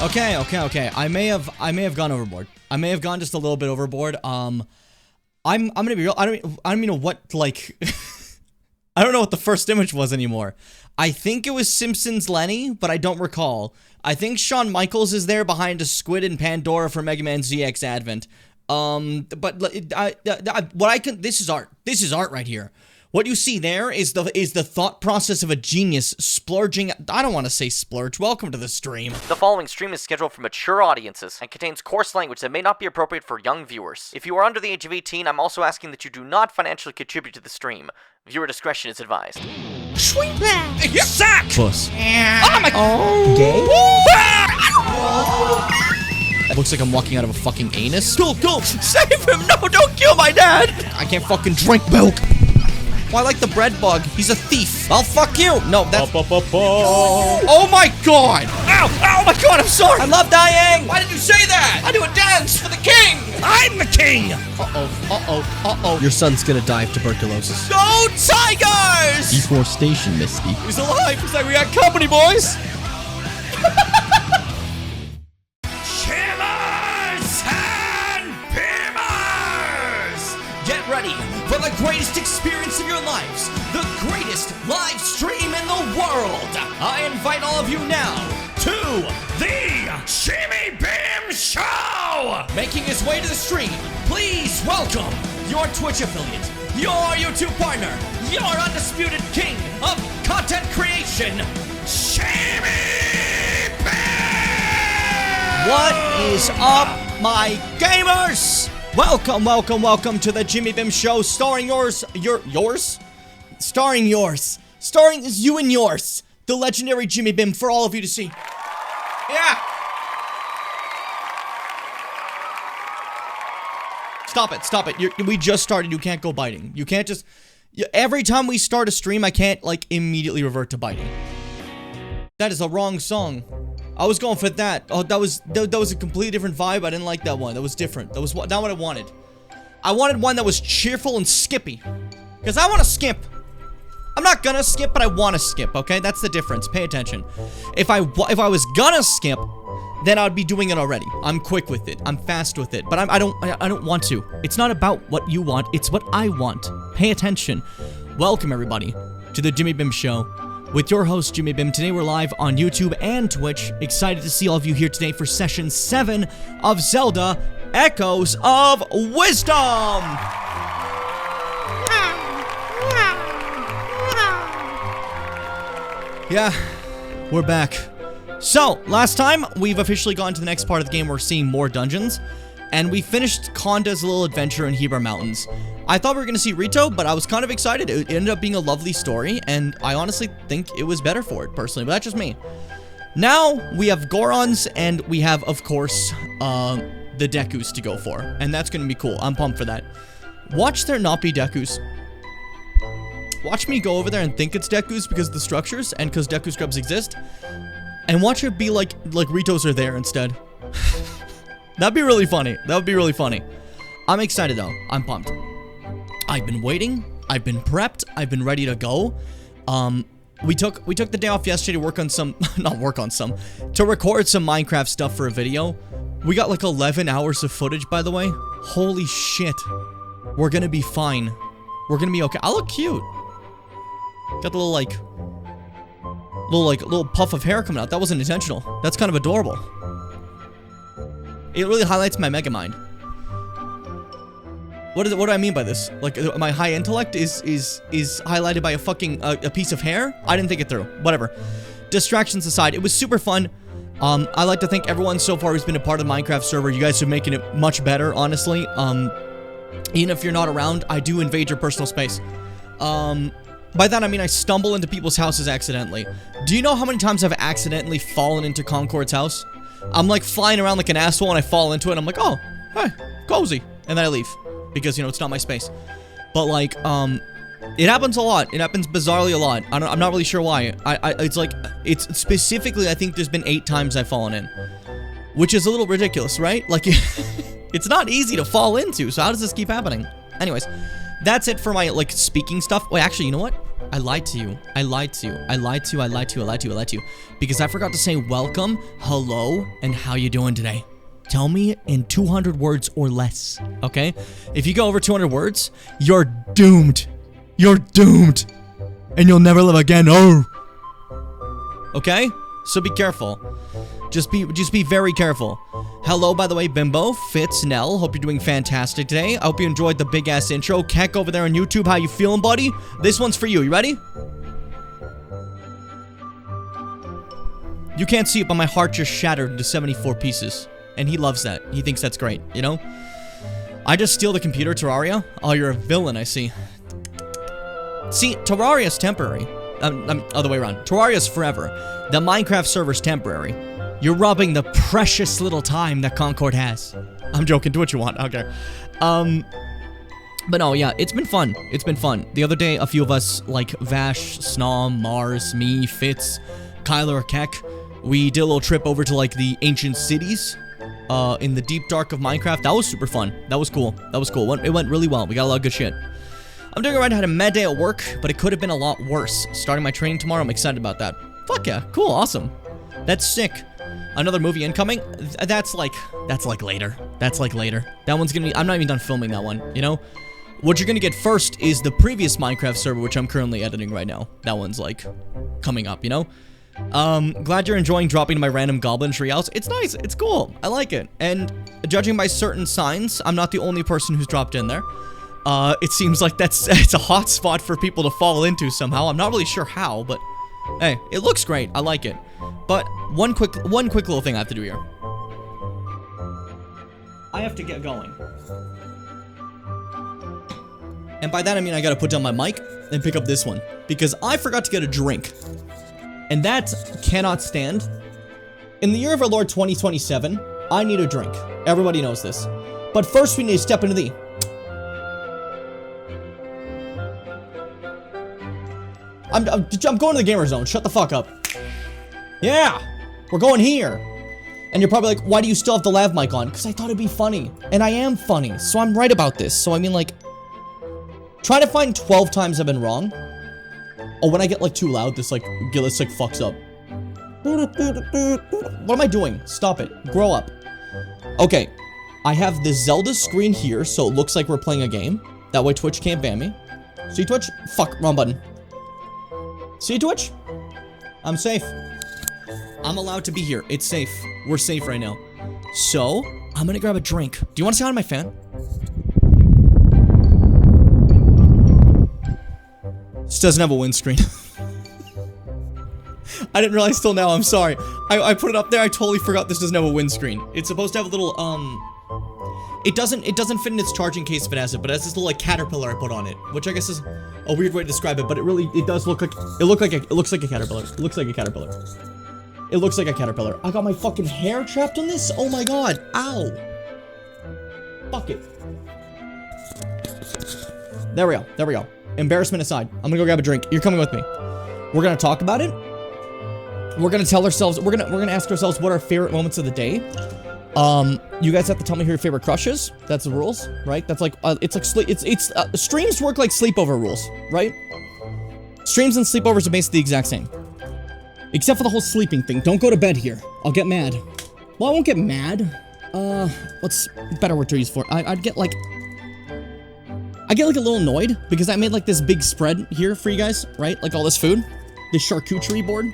Okay. I may have gone overboard. I may have gone just a little bit overboard. I'm gonna be real. I don't even know what, like, I don't know what the first image was anymore. I think it was Simpsons Lenny, but I don't recall. I think Shawn Michaels is there behind a squid and Pandora for Mega Man ZX Advent. This is art. This is art right here. What you see there is the thought process of a genius splurging. I don't want to say splurge. Welcome to the stream. The following stream is scheduled for mature audiences and contains coarse language that may not be appropriate for young viewers. If you are under the age of 18, I'm also asking that you do not financially contribute to the stream. Viewer discretion is advised. Sweet man! You suck! Puss. Oh my... Gay? Looks like I'm walking out of a fucking anus. Go! Save him! No, don't kill my dad! I can't fucking drink milk. Well, I like the bread bug. He's a thief. Well, fuck you. No, that's... Oh my god! Ow! Oh my god, I'm sorry! I love dying! Why did you say that? I do a dance for the king! I'm the king! Uh-oh. Your son's gonna die of tuberculosis. Go Tigers! Deforestation, Misty. He's alive! It's like we got company, boys! Shimmers and Pimmers! Get ready for the greatest experience of your lives, the greatest live stream in the world. I invite all of you now to the Shimmy Bim Show! Making his way to the stream, please welcome your Twitch affiliate, your YouTube partner, your undisputed king of content creation, Shimmy Bim! What is up, my gamers? Welcome to the Jimmy Bim Show, starring starring you and yours, the legendary Jimmy Bim, for all of you to see. Yeah! Stop it. We just started. You can't go biting. You can't just... Every time we start a stream, I can't, like, immediately revert to biting. That is a wrong song. I was going for that. Oh, that was a completely different vibe. I didn't like that one. That was different. That was not what I wanted. I wanted one that was cheerful and skippy. Because I want to skip. I'm not gonna skip, but I want to skip, okay? That's the difference. Pay attention. If I was gonna skip, then I'd be doing it already. I'm quick with it. I'm fast with it. But I don't want to. It's not about what you want. It's what I want. Pay attention. Welcome, everybody, to the Jimmy Bim Show. With your host, Jimmy Bim. Today we're live on YouTube and Twitch. Excited to see all of you here today for Session 7 of Zelda, Echoes of Wisdom! Yeah, we're back. So, last time, we've officially gone to the next part of the game. We're seeing more dungeons. And we finished Konda's little adventure in Heber Mountains. I thought we were going to see Rito, but I was kind of excited. It ended up being a lovely story, and I honestly think it was better for it, personally, but that's just me. Now, we have Gorons, and we have, of course, the Dekus to go for, and that's going to be cool. I'm pumped for that. Watch there not be Dekus. Watch me go over there and think it's Dekus because of the structures, and because Deku Scrubs exist, and watch it be like Ritos are there instead. That'd be really funny. That would be really funny. I'm excited though. I'm pumped. I've been waiting. I've been prepped. I've been ready to go. We took the day off yesterday to work on some, to record some Minecraft stuff for a video. We got like 11 hours of footage, by the way. Holy shit. We're gonna be fine. We're gonna be okay. I look cute. Got the little puff of hair coming out. That wasn't intentional. That's kind of adorable. It really highlights my mega mind. What do I mean by this? Like, my high intellect is highlighted by a fucking a piece of hair? I didn't think it through. Whatever. Distractions aside, it was super fun. I'd like to thank everyone so far who's been a part of the Minecraft server. You guys are making it much better, honestly. Even if you're not around, I do invade your personal space. By that I mean I stumble into people's houses accidentally. Do you know how many times I've accidentally fallen into Concord's house? I'm like flying around like an asshole and I fall into it and I'm like, oh, hey, cozy. And then I leave. Because, you know, it's not my space. But like, it happens a lot. It happens bizarrely a lot. I'm not really sure why. It's specifically, I think there's been 8 times I've fallen in. Which is a little ridiculous, right? Like, it's not easy to fall into, so how does this keep happening? Anyways, that's it for my, like, speaking stuff. Wait, actually, you know what? I lied to you. I lied to you. I lied to you. I lied to you. I lied to you. I lied to you. Because I forgot to say welcome, hello, and how you doing today. Tell me in 200 words or less, okay? If you go over 200 words, you're doomed. You're doomed. And you'll never live again. Oh. Okay? So be careful. Just be very careful. Hello, by the way, Bimbo, Fitz, Nell. Hope you're doing fantastic today. I hope you enjoyed the big-ass intro. Keck over there on YouTube, how you feeling, buddy? This one's for you. You ready? You can't see it, but my heart just shattered into 74 pieces. And he loves that. He thinks that's great, you know? I just steal the computer, Terraria? Oh, you're a villain, I see. See, Terraria's temporary. Other way around. Terraria's forever. The Minecraft server's temporary. You're robbing the precious little time that Concord has. I'm joking. Do what you want. Okay. But no, yeah, it's been fun. It's been fun. The other day, a few of us, like Vash, Snom, Mars, me, Fitz, Kyler, Keck, we did a little trip over to, like, the ancient cities, in the deep dark of Minecraft. That was super fun. That was cool. That was cool. It went really well. We got a lot of good shit. I'm doing alright. I had a mad day at work, but it could have been a lot worse. Starting my training tomorrow. I'm excited about that. Fuck yeah. Cool. Awesome. That's sick. Another movie incoming? That's like later. That's like later. That one's gonna be, I'm not even done filming that one, you know? What you're gonna get first is the previous Minecraft server, which I'm currently editing right now. That one's like, coming up, you know? Glad you're enjoying dropping my random goblin treehouse. It's nice, it's cool, I like it. And judging by certain signs, I'm not the only person who's dropped in there. It seems like it's a hot spot for people to fall into somehow. I'm not really sure how, but hey, it looks great, I like it. But one quick little thing I have to do here. I have to get going. And by that I mean I gotta put down my mic and pick up this one. Because I forgot to get a drink. And that cannot stand. In the year of our Lord 2027, I need a drink. Everybody knows this. But first we need to step into the... I'm going to the gamer zone. Shut the fuck up. Yeah, we're going here. And you're probably like, why do you still have the lav mic on? Because I thought it'd be funny. And I am funny, so I'm right about this. So I mean, like, trying to find 12 times I've been wrong. Oh, when I get, like, too loud, this fucks up. What am I doing? Stop it. Grow up. Okay, I have the Zelda screen here, so it looks like we're playing a game. That way Twitch can't ban me. See, Twitch? Fuck, wrong button. See, Twitch? I'm safe. I'm allowed to be here. It's safe. We're safe right now. So, I'm gonna grab a drink. Do you want to say hi to my fan? This doesn't have a windscreen. I didn't realize till now. I'm sorry. I put it up there. I totally forgot this doesn't have a windscreen. It's supposed to have a little, It doesn't fit in its charging case if it has it, but it has this little, like, caterpillar I put on it, which I guess is a weird way to describe it, but it does look like, it looks like a caterpillar. It looks like a caterpillar. It looks like a caterpillar. I got my fucking hair trapped on this? Oh my god. Ow. Fuck it. There we go. There we go. Embarrassment aside. I'm gonna go grab a drink. You're coming with me. We're gonna talk about it. We're gonna tell ourselves, we're gonna ask ourselves what our favorite moments of the day. You guys have to tell me who your favorite crush is. That's the rules, right? That's like, streams work like sleepover rules, right? Streams and sleepovers are basically the exact same. Except for the whole sleeping thing. Don't go to bed here. I'll get mad. Well, I won't get mad. What's a better word to use for it? I get like a little annoyed because I made like this big spread here for you guys, right? Like all this food. This charcuterie board.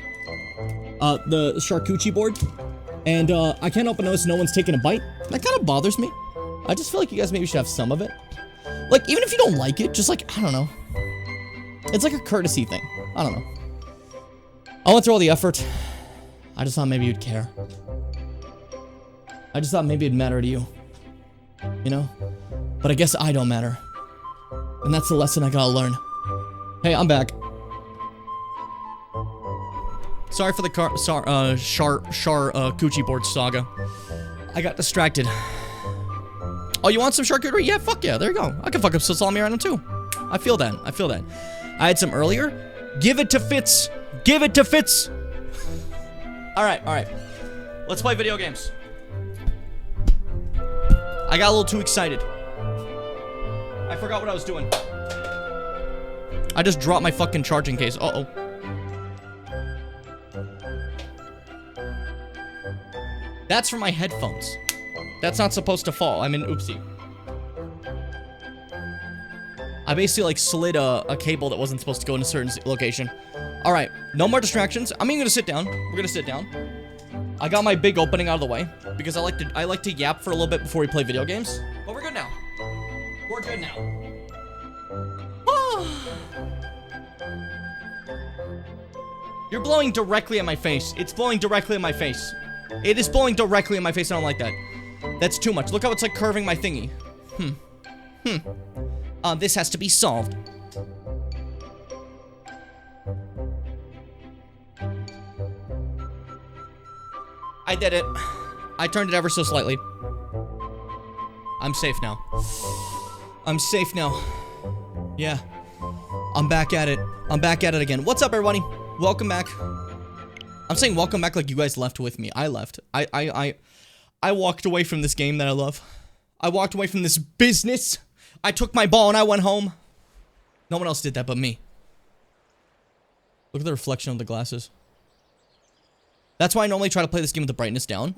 The charcuterie board. And, I can't help but notice no one's taking a bite. That kind of bothers me. I just feel like you guys maybe should have some of it. Like, even if you don't like it, just like, I don't know. It's like a courtesy thing. I don't know. I went through all the effort. I just thought maybe you'd care. I just thought maybe it'd matter to you. You know? But I guess I don't matter. And that's the lesson I gotta learn. Hey, I'm back. Sorry for the coochie board saga. I got distracted. Oh, you want some charcuterie? Yeah, fuck yeah, there you go. I can fuck up some salami right now too. I feel that, I feel that. I had some earlier. Give it to Fitz. Give it to Fitz. Alright. Let's play video games. I got a little too excited. I forgot what I was doing. I just dropped my fucking charging case. Uh-oh. That's for my headphones. That's not supposed to fall. I mean, oopsie. I basically, like, slid a cable that wasn't supposed to go in a certain location. Alright, no more distractions. I'm even gonna sit down. We're gonna sit down. I got my big opening out of the way, because I like to yap for a little bit before we play video games. But we're good now. We're good now. You're blowing directly at my face. It's blowing directly at my face. It is blowing directly at my face. I don't like that. That's too much. Look how it's like curving my thingy. This has to be solved. I did it. I turned it ever so slightly. I'm safe now. I'm safe now. Yeah. I'm back at it. I'm back at it again. What's up, everybody? Welcome back. I'm saying welcome back like you guys left with me. I left. I walked away from this game that I love. I walked away from this business. I took my ball and I went home. No one else did that but me. Look at the reflection of the glasses. That's why I normally try to play this game with the brightness down.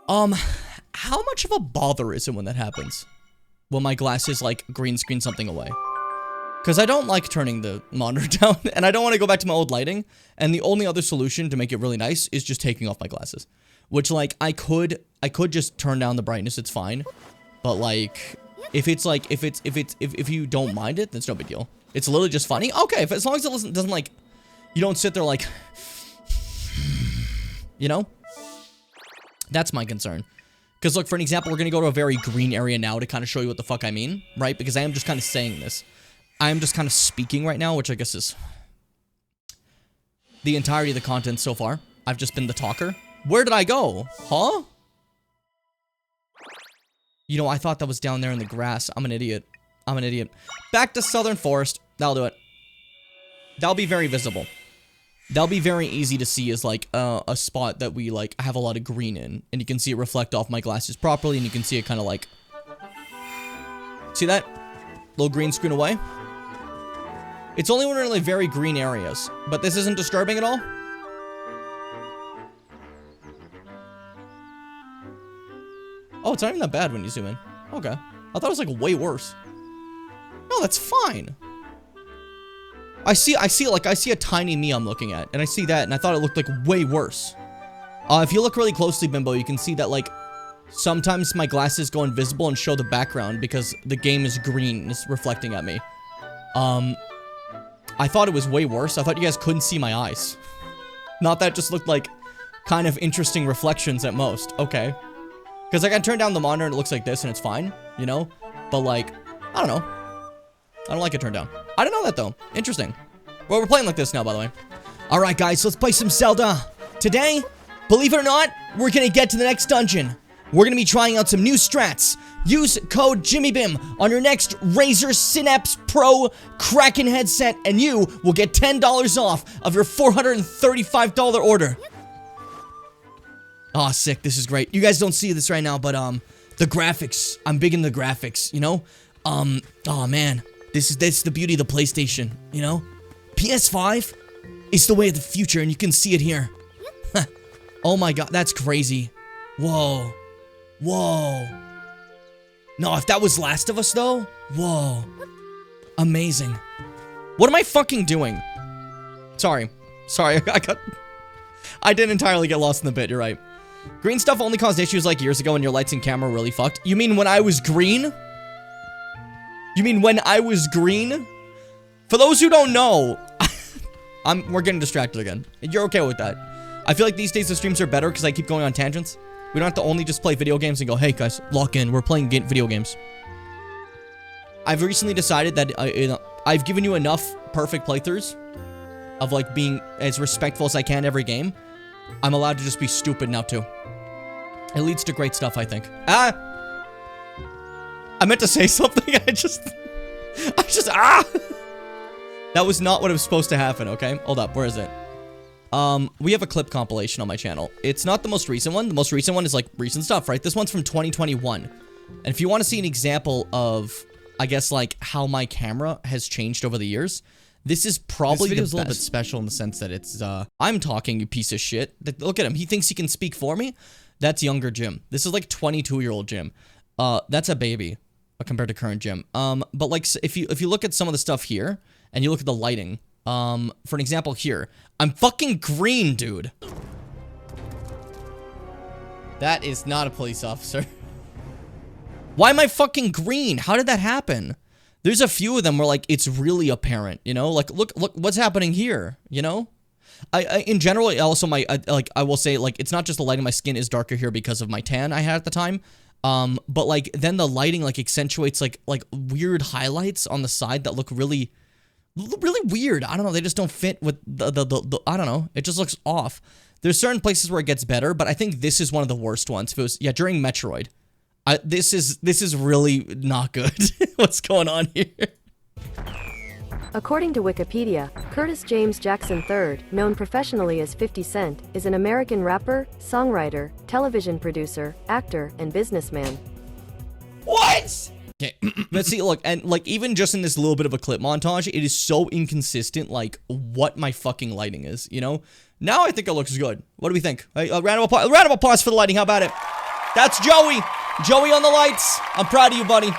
How much of a bother is it when that happens? When my glasses, like, green screen something away? Because I don't like turning the monitor down, and I don't want to go back to my old lighting, and the only other solution to make it really nice is just taking off my glasses. Which, like, I could just turn down the brightness, it's fine. But, like, if you don't mind it, that's no big deal. It's literally just funny. Okay, as long as it doesn't, like, you don't sit there, like... You know? That's my concern. Because, look, for an example, we're going to go to a very green area now to kind of show you what the fuck I mean, right? Because I am just kind of saying this. I am just kind of speaking right now, which I guess is the entirety of the content so far. I've just been the talker. Where did I go? Huh? You know, I thought that was down there in the grass. I'm an idiot. I'm an idiot. Back to Southern Forest. That'll do it. That'll be very visible. That'll be very easy to see as, like, a spot that we, like, have a lot of green in. And you can see it reflect off my glasses properly, and you can see it kind of, like... See that? Little green screen away? It's only when we're in, like, very green areas. But this isn't disturbing at all? Oh, it's not even that bad when you zoom in. Okay. I thought it was, like, way worse. No, that's fine. I see a tiny me I'm looking at, and I see that, and I thought it looked like way worse. If you look really closely, Bimbo, you can see that, like, sometimes my glasses go invisible and show the background because the game is green and it's reflecting at me. I thought it was way worse. I thought you guys couldn't see my eyes. Not that it just looked like kind of interesting reflections at most. Okay. Because, like, I turn down the monitor and it looks like this and it's fine, you know? But, like, I don't know. I don't like it turned down. I didn't know that, though. Interesting. Well, we're playing like this now, by the way. Alright, guys, let's play some Zelda. Today, believe it or not, we're gonna get to the next dungeon. We're gonna be trying out some new strats. Use code JimmyBim on your next Razer Synapse Pro Kraken headset, and you will get $10 off of your $435 order. Aw, sick. This is great. You guys don't see this right now, but, the graphics. I'm big in the graphics, you know? Oh man. This is the beauty of the PlayStation, you know? PS5 is the way of the future, and you can see it here. Oh my god, that's crazy. Whoa. Whoa. No, if that was Last of Us, though, whoa. Amazing. What am I fucking doing? Sorry. I didn't entirely get lost in the bit, you're right. Green stuff only caused issues like years ago when your lights and camera really fucked. You mean when I was green? You mean when I was green? For those who don't know, we're getting distracted again. You're okay with that. I feel like these days the streams are better because I keep going on tangents. We don't have to only just play video games and go, hey guys, lock in, we're playing video games. I've recently decided that I've given you enough perfect playthroughs of, like, being as respectful as I can every game. I'm allowed to just be stupid now too. It leads to great stuff, I think. I meant to say something, I just, That was not what was supposed to happen, okay? Hold up, where is it? We have a clip compilation on my channel. It's not the most recent one. The most recent one is, like, recent stuff, right? This one's from 2021. And if you want to see an example of I guess, like, how my camera has changed over the years. This is probably This video's a little bit special in the sense that it's, I'm talking, you piece of shit. Look at him. He thinks he can speak for me. That's younger Jim. This is, like, 22-year-old Jim. That's a baby compared to current Jim. But, like, if you look at some of the stuff here, and you look at the lighting, for an example here, I'm fucking green, dude. That is not a police officer. Why am I fucking green? How did that happen? There's a few of them where, like, it's really apparent, you know? Like, look what's happening here, you know? In general, also I will say, like, it's not just the light of my skin is darker here because of my tan I had at the time. But, like, then the lighting, like, accentuates, like weird highlights on the side that look really weird. I don't know. They just don't fit with the I don't know. It just looks off. There's certain places where it gets better, but I think this is one of the worst ones. If it was, yeah, during Metroid. This is really not good. What's going on here? According to Wikipedia, Curtis James Jackson III, known professionally as 50 Cent, is an American rapper, songwriter, television producer, actor, and businessman. What? Okay, let's see, look, and like even just in this little bit of a clip montage, it is so inconsistent, like what my fucking lighting is, you know? Now I think it looks good. What do we think? A round of applause for the lighting, how about it? That's Joey! Joey on the lights! I'm proud of you, buddy.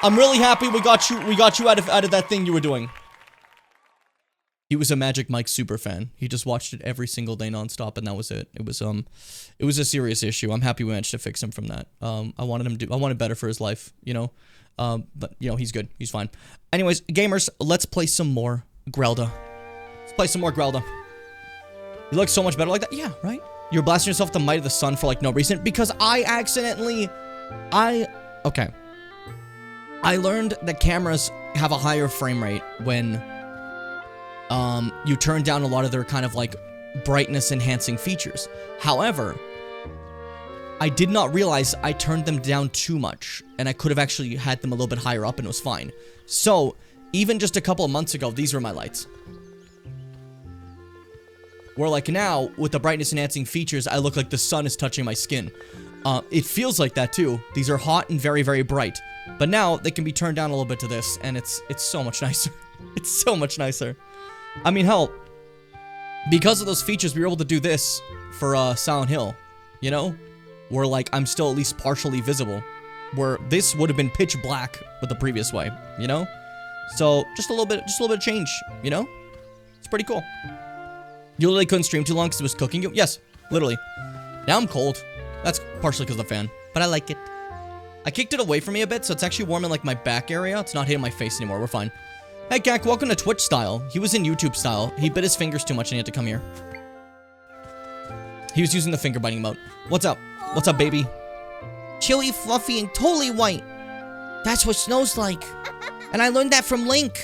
I'm really happy we got you out of that thing you were doing. He was a Magic Mike super fan. He just watched it every single day nonstop, and that was it. It was a serious issue. I'm happy we managed to fix him from that. I wanted better for his life, you know. But you know, he's good. He's fine. Anyways, gamers, let's play some more Zelda. Let's play some more Zelda. You look so much better like that. Yeah, right? You're blasting yourself with the might of the sun for like no reason because I okay. I learned that cameras have a higher frame rate when you turn down a lot of their kind of like brightness enhancing features. However, I did not realize I turned them down too much and I could have actually had them a little bit higher up and it was fine. So even just a couple of months ago, these were my lights. Where like now, with the brightness enhancing features, I look like the sun is touching my skin. It feels like that too. These are hot and very, very bright. But now, they can be turned down a little bit to this, and it's so much nicer. It's so much nicer. I mean, hell, because of those features, we were able to do this for Silent Hill, you know? Where like, I'm still at least partially visible. Where this would have been pitch black with the previous way, you know? So, just a little bit of change, you know? It's pretty cool. You literally couldn't stream too long because it was cooking you? Yes, literally. Now I'm cold. That's partially because of the fan, but I like it. I kicked it away from me a bit, so it's actually warm in like my back area. It's not hitting my face anymore. We're fine. Hey, Gak, welcome to Twitch style. He was in YouTube style. He bit his fingers too much and he had to come here. He was using the finger biting mode. What's up? What's up, baby? Chilly, fluffy, and totally white. That's what snow's like. And I learned that from Link.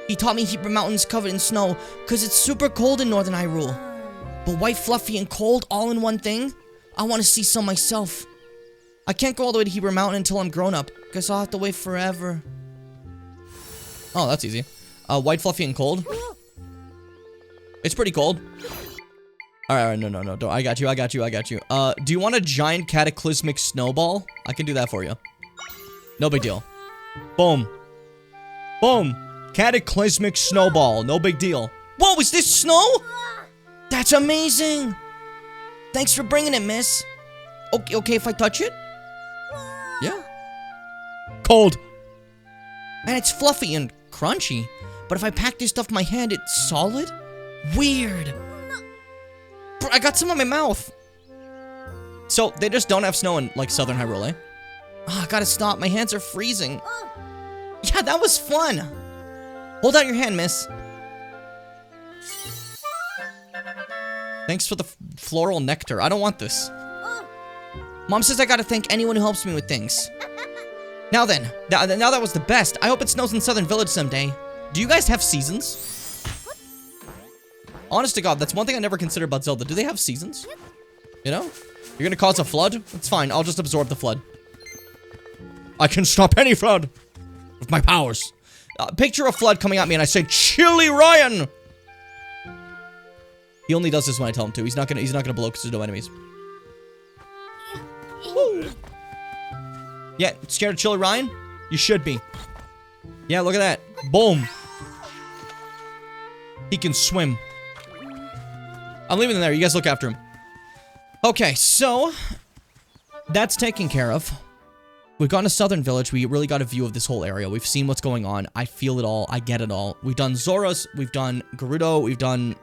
He taught me Hebra Mountains covered in snow, because it's super cold in Northern Hyrule. But white, fluffy, and cold all in one thing? I want to see some myself. I can't go all the way to Hebra Mountain until I'm grown up, because I'll have to wait forever. Oh, that's easy. White, fluffy, and cold? It's pretty cold. Alright, no, don't. I got you. Do you want a giant cataclysmic snowball? I can do that for you. No big deal. Boom. Boom. Cataclysmic snowball. No big deal. Whoa, is this snow? That's amazing. Thanks for bringing it, miss. Okay if I touch it? Yeah. Cold. And it's fluffy and crunchy. But if I pack this stuff in my hand, it's solid? Weird. I got some on my mouth. So, they just don't have snow in, like, Southern Hyrule, eh? Oh, I gotta stop. My hands are freezing. Yeah, that was fun. Hold out your hand, miss. Thanks for the floral nectar. I don't want this. Mom says I gotta thank anyone who helps me with things. Now then, now that was the best. I hope it snows in Southern Village someday. Do you guys have seasons? Honest to God, that's one thing I never considered about Zelda. Do they have seasons? You know? You're gonna cause a flood? That's fine. I'll just absorb the flood. I can stop any flood with my powers. Picture a flood coming at me and I say, Chili Ryan! He only does this when I tell him to. He's not gonna blow because there's no enemies. Woo. Yeah, scared of Chili Ryan? You should be. Yeah, look at that. Boom. He can swim. I'm leaving him there. You guys look after him. Okay, so that's taken care of. We've gone to Southern Village. We really got a view of this whole area. We've seen what's going on. I feel it all. I get it all. We've done Zoras. We've done Gerudo. We've done...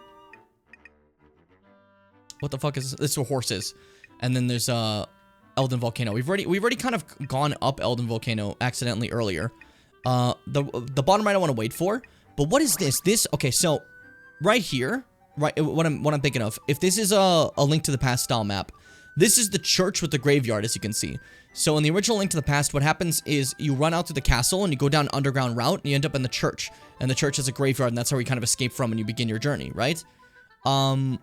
What the fuck is this? This is where horses. And then there's Elden Volcano. We've already kind of gone up Elden Volcano accidentally earlier. The bottom right I want to wait for. But what is this? Okay, so right here, right, what I'm thinking of. If this is a Link to the Past style map, this is the church with the graveyard, as you can see. So in the original Link to the Past, what happens is you run out to the castle and you go down an underground route and you end up in the church. And the church has a graveyard and that's where you kind of escape from and you begin your journey, right? I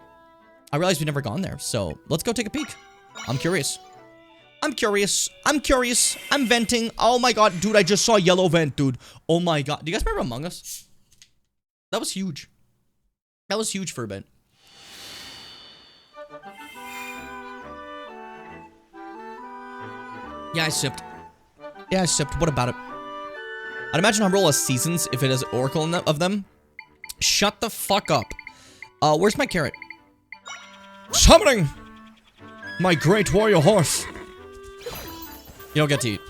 realized we've never gone there, so let's go take a peek. I'm curious. I'm venting. Oh my god, dude, I just saw a yellow vent, dude. Oh my god. Do you guys remember Among Us? That was huge. That was huge for a bit. Yeah, I sipped. What about it? I'd imagine Humble has seasons if it has Oracle of them. Shut the fuck up. Where's my carrot? Summoning my great warrior horse. You don't get to eat.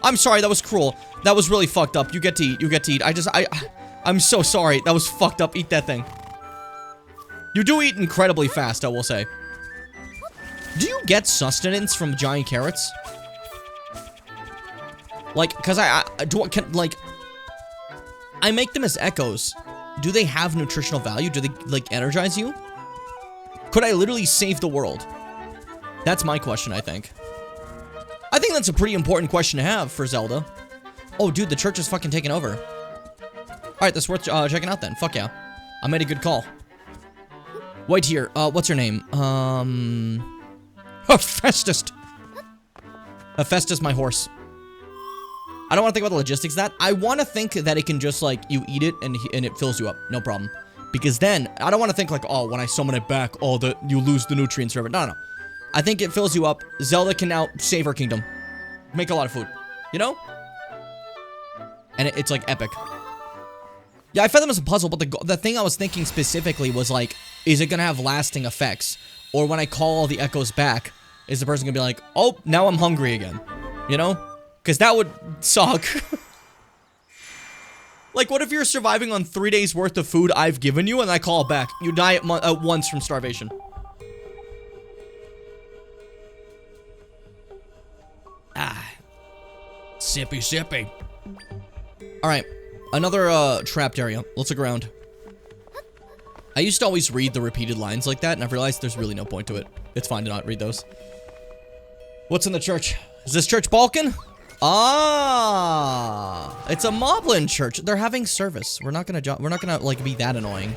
I'm sorry, that was cruel. That was really fucked up. You get to eat. You get to eat. I'm so sorry. That was fucked up. Eat that thing. You do eat incredibly fast, I will say. Do you get sustenance from giant carrots? Like, cause I make them as echoes. Do they have nutritional value? Do they, like, energize you? Could I literally save the world? That's my question, I think. I think that's a pretty important question to have for Zelda. Oh, dude, the church is fucking taking over. Alright, that's worth checking out then. Fuck yeah. I made a good call. Wait here. What's her name? Festus. Festus, my horse. I don't want to think about the logistics of that. I want to think that it can just, like, you eat it and it fills you up. No problem. Because then, I don't want to think like, oh, when I summon it back, oh, you lose the nutrients forever. No. I think it fills you up. Zelda can now save her kingdom. Make a lot of food. You know? And it's like epic. Yeah, I fed them as a puzzle, but the thing I was thinking specifically was like, is it gonna have lasting effects? Or when I call the echoes back, is the person gonna be like, oh, now I'm hungry again? You know? Because that would suck. Like, what if you're surviving on 3 days worth of food I've given you and I call it back? You die at once from starvation. Sippy. Alright, another trapped area. Let's look around. I used to always read the repeated lines like that, and I've realized there's really no point to it. It's fine to not read those. What's in the church? Is this church Balkan? Ah, it's a Moblin church. They're having service. We're not gonna like be that annoying.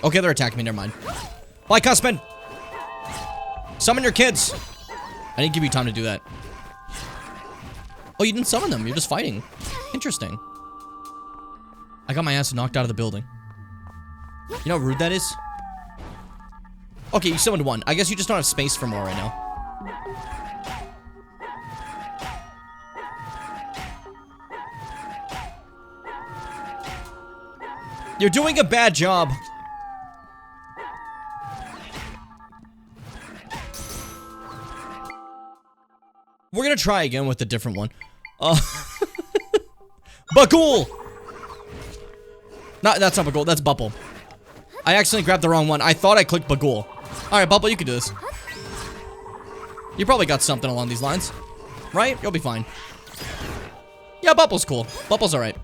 Okay, they're attacking me. Never mind. Bye, Cuspin. Summon your kids. I didn't give you time to do that. Oh, you didn't summon them. You're just fighting. Interesting. I got my ass knocked out of the building. You know how rude that is? Okay, you summoned one. I guess you just don't have space for more right now. You're doing a bad job. We're gonna try again with a different one. Bagul! That's not Bagul, that's Bubble. I accidentally grabbed the wrong one. I thought I clicked Bagul. Alright, Bubble, you can do this. You probably got something along these lines. Right? You'll be fine. Yeah, Bubble's cool. Bubble's alright.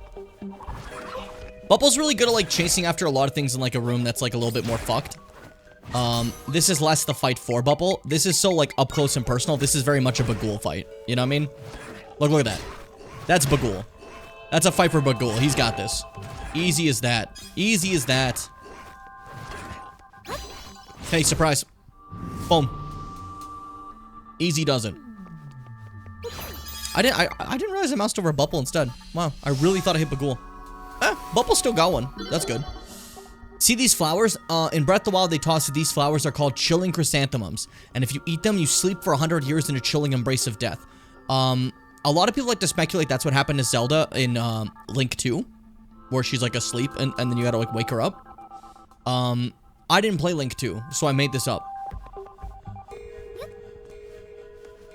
Bubble's really good at, like, chasing after a lot of things in, like, a room that's, like, a little bit more fucked. This is less the fight for Bubble. This is so, like, up close and personal. This is very much a Bagul fight. You know what I mean? Look at that. That's Bagul. That's a fight for Bagul. He's got this. Easy as that. Easy as that. Hey, surprise. Boom. Easy does it. I didn't realize I moused over a Bubble instead. Wow, I really thought I hit Bagul. Bubble still got one. That's good. See these flowers? In Breath of the Wild, they toss these flowers are called chilling chrysanthemums. And if you eat them, you sleep for 100 years in a chilling embrace of death. A lot of people like to speculate that's what happened to Zelda in Link 2, where she's like asleep and then you gotta like wake her up. I didn't play Link 2, so I made this up.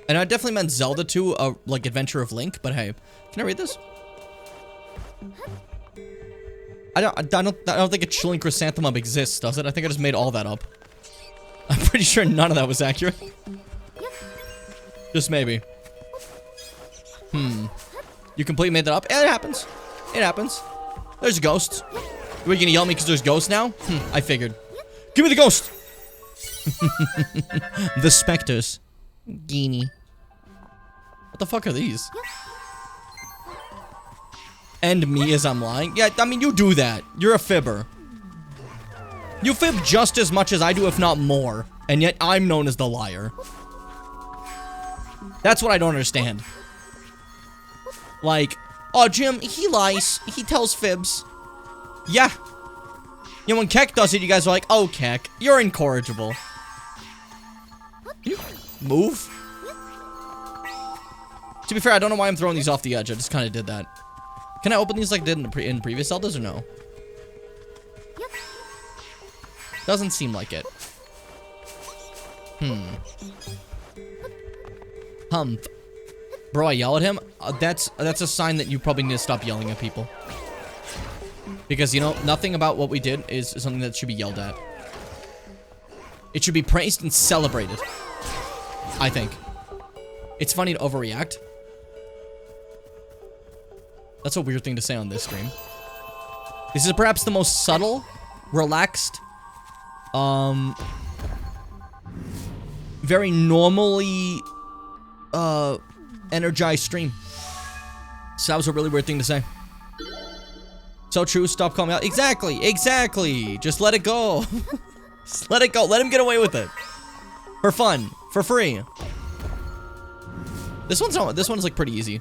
And I definitely meant Zelda 2, like Adventure of Link, but hey, can I read this? I don't think a chilling chrysanthemum exists, does it? I think I just made all that up. I'm pretty sure none of that was accurate. Just maybe. You completely made that up? Yeah, it happens. It happens. There's a ghost. Are you gonna yell at me because there's ghosts now? I figured. Give me the ghost! The specters. Geenie. What the fuck are these? And me as I'm lying? Yeah, I mean, you do that. You're a fibber. You fib just as much as I do, if not more. And yet, I'm known as the liar. That's what I don't understand. Like, oh, Jim, he lies. He tells fibs. Yeah. You know, when Keck does it, you guys are like, oh, Keck, you're incorrigible. Can you move? To be fair, I don't know why I'm throwing these off the edge. I just kind of did that. Can I open these like I did in previous Zeldas or no? Doesn't seem like it. Humph. Bro, I yell at him? That's a sign that you probably need to stop yelling at people. Because, you know, nothing about what we did is something that should be yelled at. It should be praised and celebrated. I think. It's funny to overreact. That's a weird thing to say on this stream. This is perhaps the most subtle, relaxed, very normally, energized stream. So that was a really weird thing to say. So true, stop calling me out. Exactly. Just let it go. Just let it go. Let him get away with it. For fun. For free. This one's like pretty easy.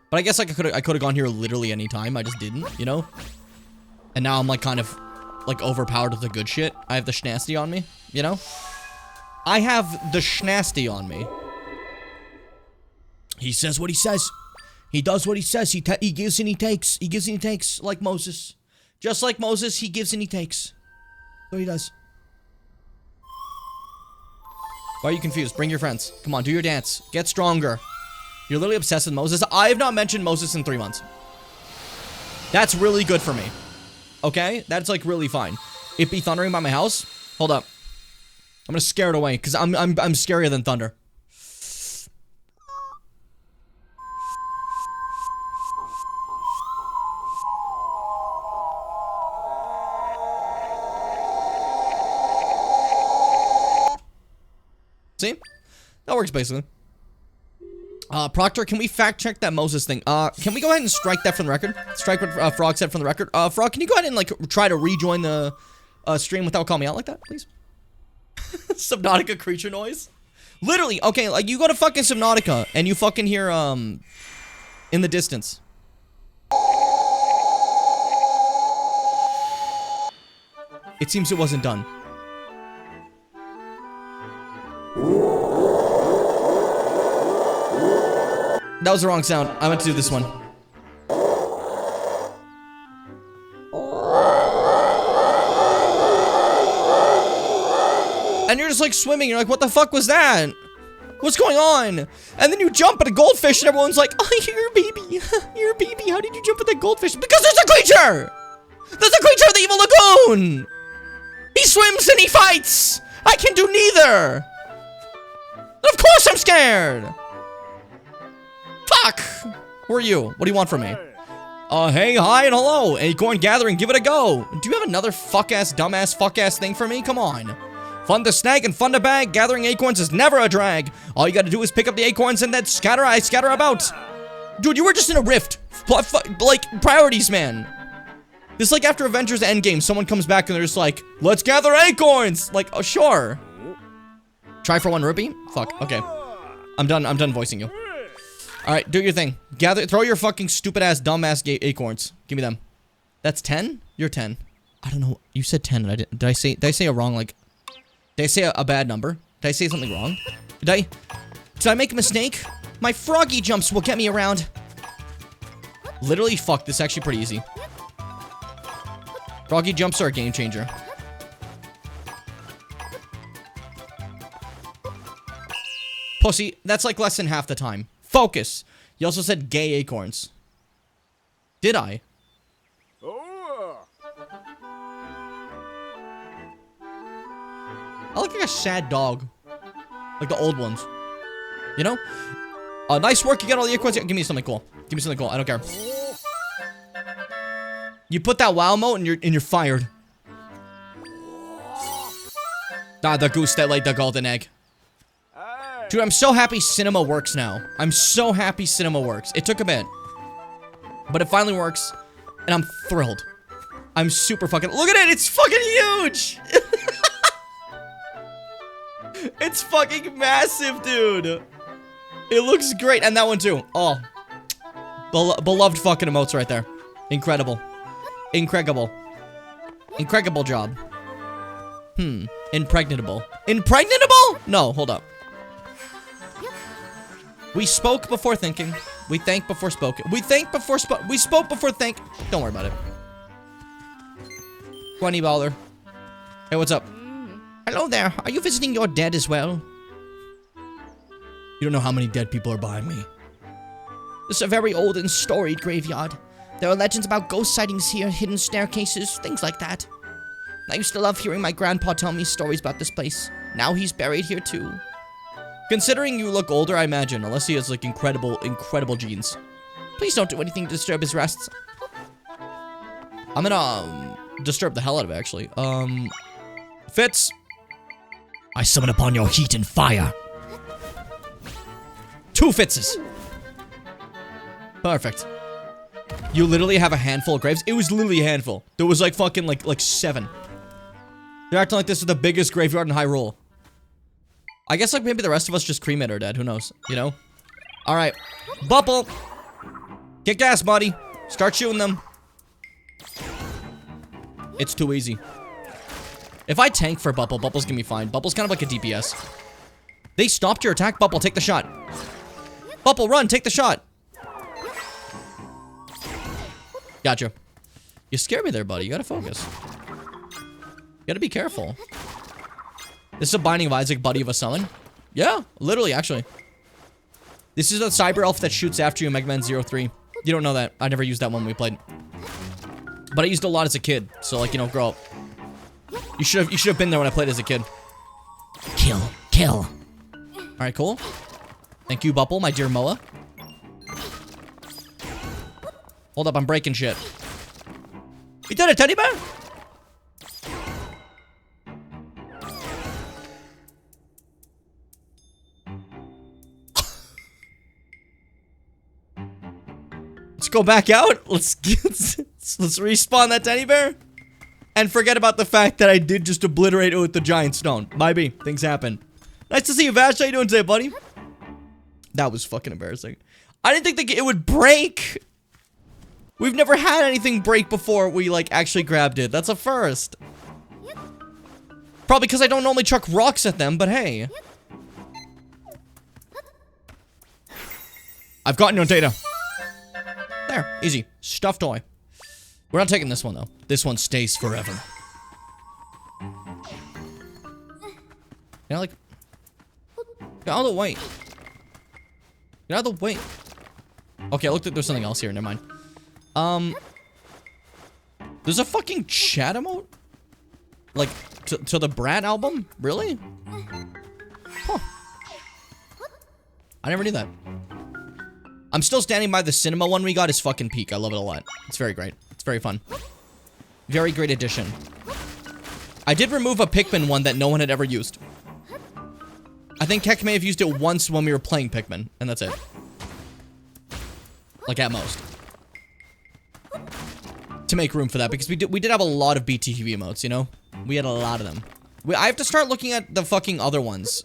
But I guess like I could have gone here literally any time. I just didn't, you know? And now I'm like kind of like overpowered with the good shit. I have the schnasty on me, you know? I have the schnasty on me. He says what he says. He does what he says. He gives and he takes. He gives and he takes, like Moses. Just like Moses, he gives and he takes. So he does. Why are you confused? Bring your friends. Come on, do your dance. Get stronger. You're literally obsessed with Moses. I have not mentioned Moses in 3 months. That's really good for me. Okay? That's like really fine. It be thundering by my house? Hold up. I'm gonna scare it away, because I'm scarier than thunder. See? That works basically. Proctor, can we fact check that Moses thing? Can we go ahead and strike that from the record? Strike what Frog said from the record. Frog, can you go ahead and like try to rejoin the stream without calling me out like that, please? Subnautica creature noise? Literally, okay, like you go to fucking Subnautica and you fucking hear in the distance. It seems it wasn't done. That was the wrong sound. I meant to do this one. And you're just like swimming. You're like, what the fuck was that? What's going on? And then you jump at a goldfish and everyone's like, oh, you're a baby. You're a baby. How did you jump at that goldfish? Because there's a creature! There's a creature of the evil lagoon! He swims and he fights! I can do neither! Of course I'm scared! Fuck! Who are you? What do you want from me? Hey, hi, and hello. Acorn Gathering, give it a go. Do you have another fuck-ass, dumbass, fuck-ass thing for me? Come on. Fun to snag and fun to bag. Gathering acorns is never a drag. All you gotta do is pick up the acorns and then scatter about. Dude, you were just in a rift. Like, priorities, man. This is like after Avengers Endgame, someone comes back and they're just like, let's gather acorns. Like, oh, sure. Try for 1 rupee? Fuck, okay. I'm done voicing you. Alright, do your thing. Throw your fucking stupid-ass, dumb-ass acorns. Give me them. That's 10? You're 10. I don't know. You said 10, and did I say a wrong, like... Did I say a bad number? Did I say something wrong? Did I make a mistake? My froggy jumps will get me around. Literally, fuck, this is actually pretty easy. Froggy jumps are a game changer. Pussy, that's like less than half the time. Focus. You also said gay acorns. Did I? I look like a sad dog. Like the old ones. You know? Nice work, you got all the acorns. Give me something cool. Give me something cool, I don't care. You put that wow emote and you're fired. Ah, the goose that laid the golden egg. Dude, I'm so happy cinema works now. I'm so happy cinema works. It took a bit. But it finally works. And I'm thrilled. I'm super fucking... Look at it! It's fucking huge! It's fucking massive, dude. It looks great. And that one too. Oh. Beloved fucking emotes right there. Incredible. Incredible. Incredible job. Impregnable. Impregnable? No, hold up. We spoke before thinking. We thank before spoken. We thank before we spoke before thank. Don't worry about it. Bunny baller. Hey, what's up? Hello there. Are you visiting your dead as well? You don't know how many dead people are behind me. This is a very old and storied graveyard. There are legends about ghost sightings here, hidden staircases, things like that. I used to love hearing my grandpa tell me stories about this place. Now he's buried here too. Considering you look older, I imagine, unless he has like incredible genes. Please don't do anything to disturb his rests. I'm gonna disturb the hell out of it, actually. Fitz. I summon upon your heat and fire. 2 Fitzes. Perfect. You literally have a handful of graves. It was literally a handful. There was like fucking like 7. They're acting like this is the biggest graveyard in Hyrule. I guess like maybe the rest of us just cremate our dead. Who knows? You know? Alright. Bubble! Kick ass, buddy. Start shooting them. It's too easy. If I tank for Bubble, Bubble's gonna be fine. Bubble's kind of like a DPS. They stopped your attack. Bubble, take the shot. Bubble, run. Take the shot. Gotcha. You scared me there, buddy. You gotta focus. You gotta be careful. This is a Binding of Isaac, buddy of a summon. Yeah, literally, actually. This is a cyber elf that shoots after you in Mega Man 03. You don't know that. I never used that one when we played. But I used it a lot as a kid. So, like, you know, grow up. You should have been there when I played as a kid. Kill. Kill. Alright, cool. Thank you, Bubble, my dear Moa. Hold up, I'm breaking shit. You did it, teddy bear? Let's go back out. Let's respawn that teddy bear. And forget about the fact that I did just obliterate it with the giant stone. Bye, B. Things happen. Nice to see you, Vash. How you doing today, buddy? That was fucking embarrassing. I didn't think it would break. We've never had anything break before we, like, actually grabbed it. That's a first. Probably because I don't normally chuck rocks at them, but hey. I've gotten your data. There, easy. Stuffed toy. We're not taking this one, though. This one stays forever. You know, like... Get out of the way. Get out of the way. Okay, I looked at there's something else here. Never mind. There's a fucking chat emote? Like, to the Brat album? Really? Huh. I never knew that. I'm still standing by the cinema one we got is fucking peak. I love it a lot. It's very great. It's very fun. Very great addition. I did remove a Pikmin one that no one had ever used. I think Keck may have used it once when we were playing Pikmin, and that's it. Like, at most. To make room for that, because we did have a lot of BTV emotes, you know? We had a lot of them. I have to start looking at the fucking other ones.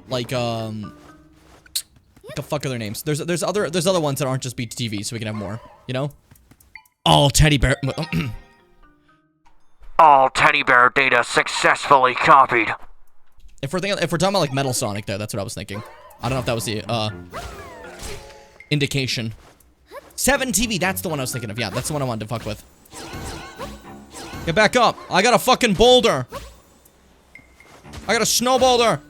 Like, what the fuck are their names? There's other ones that aren't just BTV, so we can have more, you know? All teddy bear... All teddy bear data successfully copied. If we're talking about like Metal Sonic there, that's what I was thinking. I don't know if that was the indication. 7 TV, that's the one I was thinking of. Yeah, that's the one I wanted to fuck with. Get back up. I got a fucking boulder. I got a snow boulder.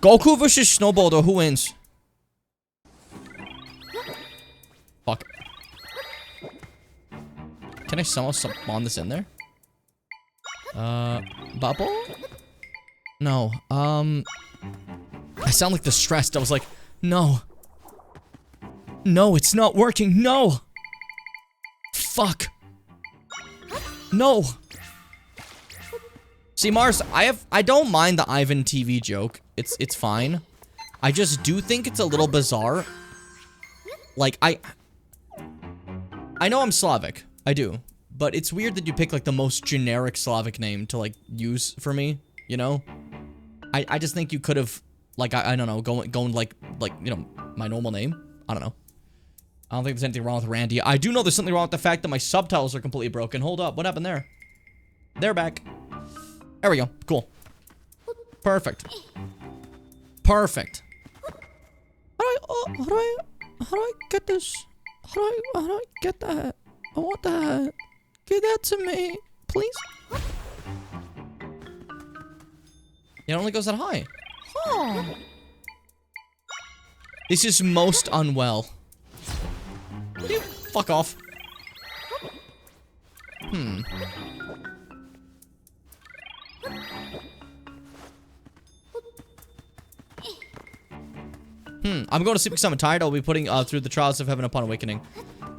Goku versus snow boulder, who wins? Fuck. Can I somehow spawn this in there? Bubble? No, I sound like distressed. I was like, no. No, it's not working. No. Fuck. No. See, Mars, I don't mind the Ivan TV joke. It's fine. I just do think it's a little bizarre. Like, I know I'm Slavic. I do. But it's weird that you pick, like, the most generic Slavic name to, like, use for me, you know? I just think you could have, like, I don't know, going like, you know, my normal name. I don't know. I don't think there's anything wrong with Randy. I do know there's something wrong with the fact that my subtitles are completely broken. Hold up, what happened there? They're back. There we go. Cool. Perfect. Perfect. How do I get this? How do I get that? I want that. Give that to me, please. It only goes that high. Huh. This is most unwell. Fuck off. I'm going to sleep because I'm tired. I'll be putting through the trials of heaven upon awakening.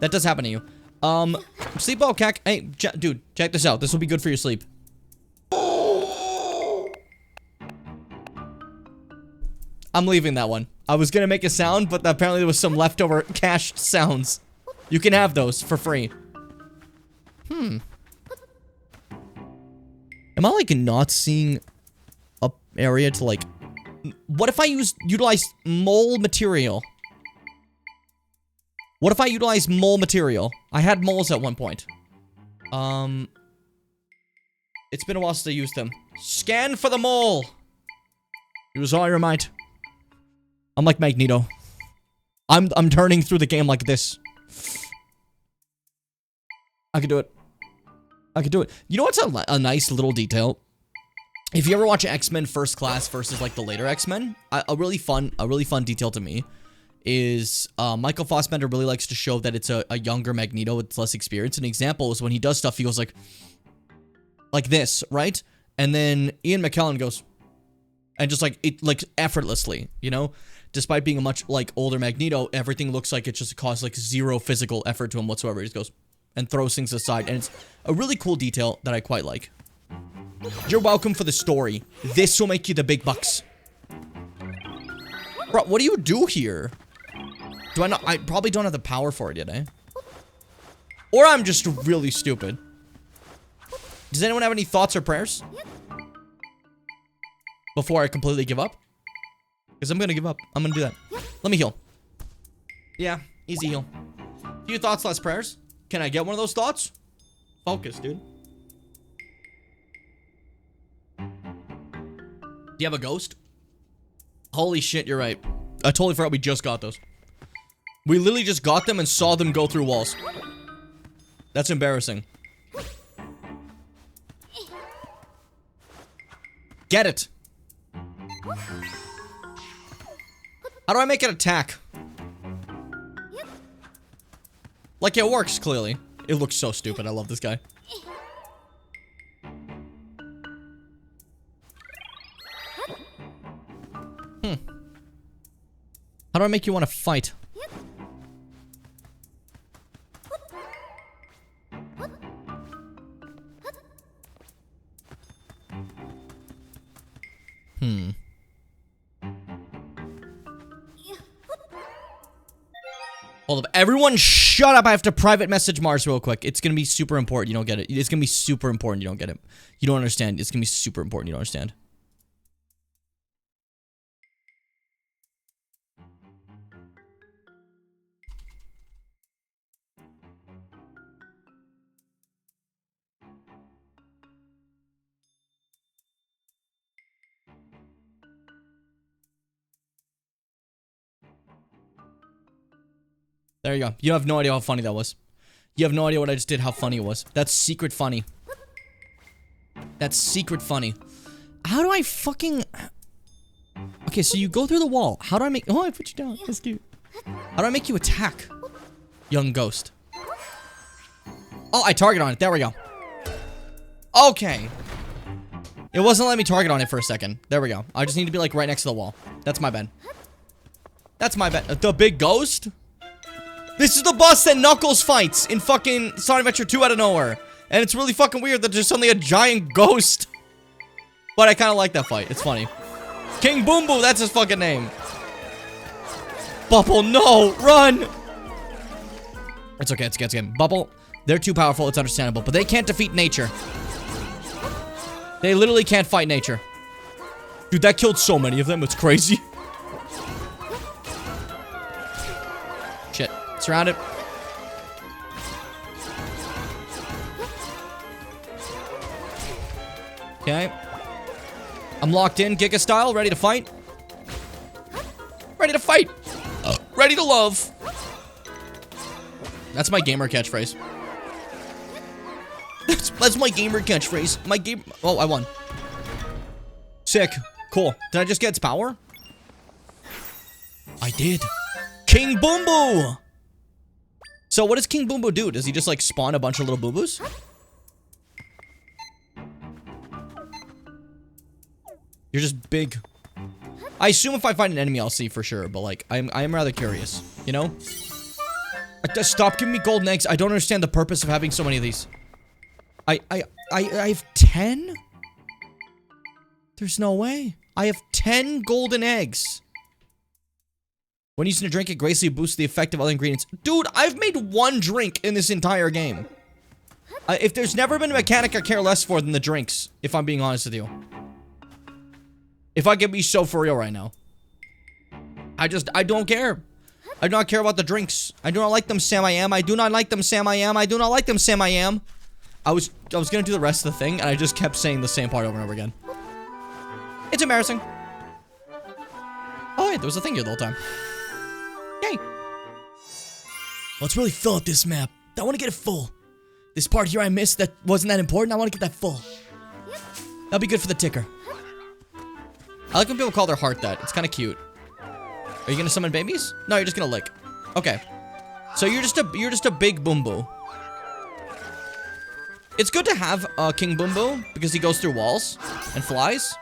That does happen to you. Sleep well, Cac. Hey, dude, check this out. This will be good for your sleep. I'm leaving that one. I was gonna make a sound, but apparently there was some leftover cached sounds. You can have those for free. Am I, like, not seeing a area to, like... What if I utilize mole material? What if I utilize mole material? I had moles at one point. It's been a while since I used them. Scan for the mole! Use all your might. I'm like Magneto. I'm turning through the game like this. I can do it. I can do it. You know what's a nice little detail? If you ever watch X-Men First Class versus, like, the later X-Men, a really fun detail to me is Michael Fassbender really likes to show that it's a younger Magneto with less experience. An example is when he does stuff, he goes like this, right? And then Ian McKellen goes, and just like effortlessly, you know? Despite being a much, like, older Magneto, everything looks like it just costs, like, zero physical effort to him whatsoever. He just goes and throws things aside, and it's a really cool detail that I quite like. You're welcome for the story. This will make you the big bucks. Bro, what do you do here? Do I not? I probably don't have the power for it yet, eh? Or I'm just really stupid. Does anyone have any thoughts or prayers? Before I completely give up? Because I'm gonna give up. I'm gonna do that. Let me heal. Yeah, easy heal. Few thoughts, less prayers. Can I get one of those thoughts? Focus, dude. Do you have a ghost? Holy shit, you're right. I totally forgot we just got those. We literally just got them and saw them go through walls. That's embarrassing. Get it. How do I make it attack? Like, it works, clearly. It looks so stupid. I love this guy. How do I make you want to fight? Hold up. Everyone shut up. I have to private message Mars real quick. It's gonna be super important. You don't get it. It's gonna be super important. You don't get it. You don't understand. It's gonna be super important. You don't understand. There you go. You have no idea how funny that was. You have no idea what I just did, how funny it was. That's secret funny. That's secret funny. How do I fucking... Okay, so you go through the wall. How do I make... Oh, I put you down. That's cute. How do I make you attack, young ghost? Oh, I target on it. There we go. Okay. It wasn't letting me target on it for a second. There we go. I just need to be, like, right next to the wall. That's my bed. That's my bed. The big ghost? This is the boss that Knuckles fights in fucking Sonic Adventure 2 out of nowhere. And it's really fucking weird that there's suddenly a giant ghost. But I kind of like that fight. It's funny. King Boom Boom, that's his fucking name. Bubble, no! Run! It's okay, it's okay, it's okay. Bubble, they're too powerful, it's understandable. But they can't defeat nature. They literally can't fight nature. Dude, that killed so many of them, it's crazy. Shit. Surrounded. Okay. I'm locked in, Giga style, ready to fight. Ready to fight. Ready to love. That's my gamer catchphrase. That's my gamer catchphrase. My game. Oh, I won. Sick. Cool. Did I just get its power? I did. King Boom Boo! So what does King Boom Boo do? Does he just like spawn a bunch of little Boo Boos? You're just big. I assume if I find an enemy I'll see for sure, but like I am rather curious, you know? Stop giving me golden eggs. I don't understand the purpose of having so many of these. I have 10? There's no way. I have 10 golden eggs. When using a drink, it greatly boosts the effect of other ingredients. Dude, I've made one drink in this entire game. If there's never been a mechanic I care less for than the drinks, if I'm being honest with you. If I can be so for real right now. I don't care. I do not care about the drinks. I do not like them, Sam I Am. I do not like them, Sam I Am. I do not like them, Sam I Am. I was gonna do the rest of the thing, and I just kept saying the same part over and over again. It's embarrassing. Oh, wait, there was a thing here the whole time. Yay. Let's really fill out this map. I want to get it full. This part here I missed that wasn't that important. I want to get that full. That'll be good for the ticker. I like when people call their heart that. It's kind of cute. Are you gonna summon babies? No, you're just gonna lick. Okay. So you're just a big Boom Boo. It's good to have King Boom Boo because he goes through walls and flies.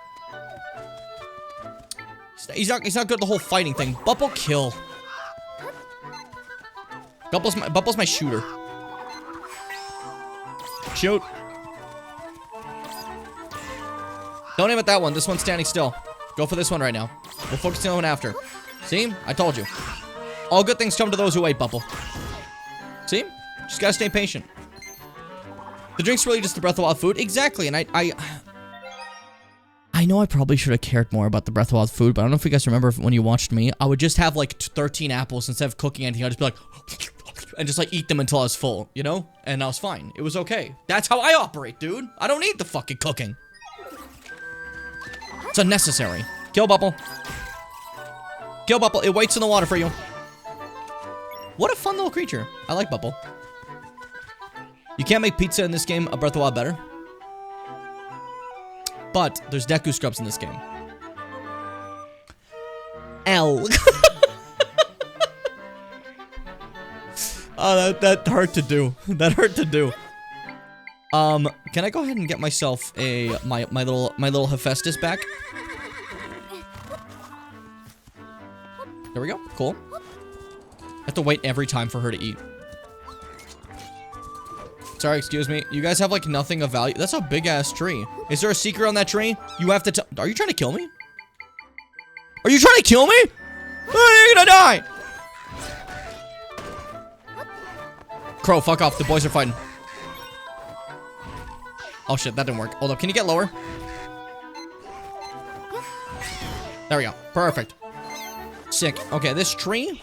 He's not good at the whole fighting thing. Bubble kill. Bubble's my shooter. Shoot. Don't aim at that one. This one's standing still. Go for this one right now. We'll focus on the one after. See? I told you. All good things come to those who wait, Bubble. See? Just gotta stay patient. The drink's really just the Breath of the Wild food. Exactly, and I know I probably should have cared more about the Breath of the Wild food, but I don't know if you guys remember when you watched me. I would just have like 13 apples instead of cooking anything. I'd just be like, and just like eat them until I was full, you know? And I was fine. It was okay. That's how I operate, dude. I don't need the fucking cooking. It's unnecessary. Kill Bubble. Kill Bubble. It waits in the water for you. What a fun little creature. I like Bubble. You can't make pizza in this game a Breath of the Wild better. But there's Deku Scrubs in this game. L. Oh, that hurt to do. That hurt to do. Can I go ahead and get myself my little Hephaestus back? There we go. Cool. I have to wait every time for her to eat. Sorry, excuse me. You guys have like nothing of value. That's a big ass tree. Is there a secret on that tree? You have to tell. Are you trying to kill me? Are you trying to kill me? Oh, you're gonna die. Crow, fuck off. The boys are fighting. Oh shit, that didn't work. Hold up. Can you get lower? There we go. Perfect. Sick. Okay, this tree